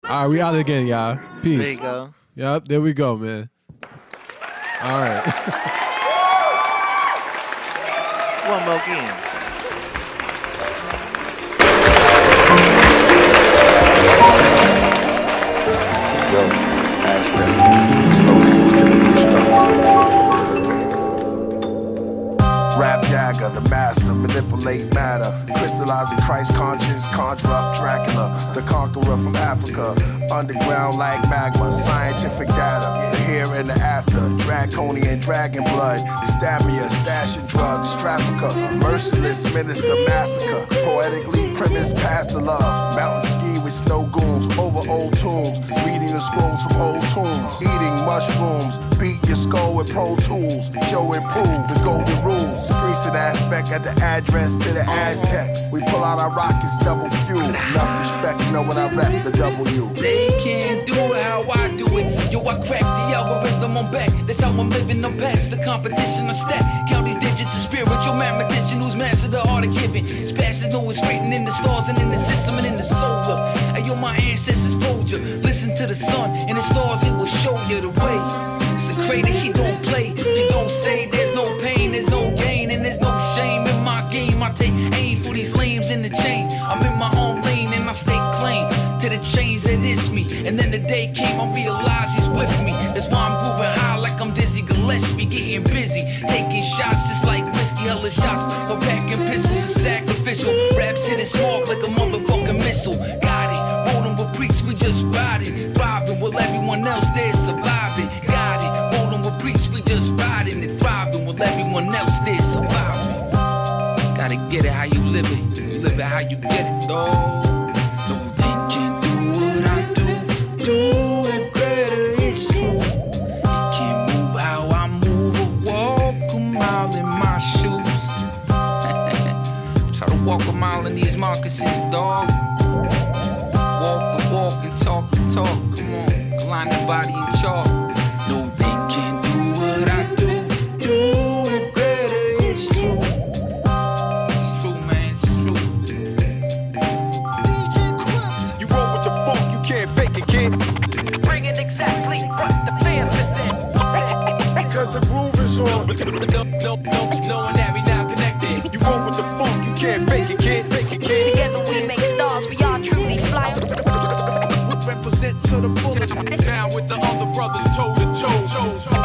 All right, we out again, y'all. Peace. There you go. Yep, there we go, man. All right. One more game. Yo, aspect, slow moves, Killah Priest stuff. Rap dagger, the master, manipulate matter. Crystallizing Christ conscience, conjure up Dracula, the conqueror from Africa. Underground like magma, scientific data. The here and the after, draconian dragon blood. Stamina, stashing drugs, trafficker. Merciless minister massacre. Poetically premised past the love. Mountain ski with snow goons, over old tunes. Reading the scrolls from old tombs. Eating mushrooms, beat your skull with Pro Tools. Show and prove the golden rules. Priesthood aspect at the address to the Aztecs. We pull out our rockets, double fuel. Enough respect, you know when I rap the W. They can't do it how I do it. Yo, I crack the algorithm on back. That's how I'm living. I'm past the competition. I stack. Count these digits of spiritual mathematician who's mastered the art of giving. Spashes know it's written in the stars and in the system and in the solar. Hey, yo, my ancestors told you. Listen to the sun and the stars, they will show you the way. It's a crater, he don't play. He don't say there's no pain, there's no gain, and there's no shame in my game. I take aim for these lames in the chain. I'm in my own lane and I stay claim to the chains that is me. And then the day came, I realized he's with me. That's why I'm moving high like I'm Dizzy Gillespie, getting busy, taking shots just like whiskey, hella shots. But packing pistols is sacrificial. Raps hit it small like a motherfucking missile. Got it, rolling with priests, we just ride it. Thriving while everyone else there surviving. Got it, rolling with priests, we just riding and thriving while everyone else there surviving. Gotta get it how you live it. You live it how you get it, though. No, they can't do what I do. Do it better, it's true. You can't move how I move or walk a mile in my shoes. Try to walk a mile in these moccasins, dog. Walk the walk and talk the talk. Come on, line the body in chalk. No, they can't do what I do. Do it better, it's true. It's true, man, it's true. You roll with the funk, you can't fake it, kid. Bring it exactly what the fans listen. Because the groove is on. Knowing that we now connected. You roll with the funk, you can't fake it, kid. Fake it, kid. Together we make stars, we are truly fly. Represent to the fullest. Down with the other brothers, toe to toe.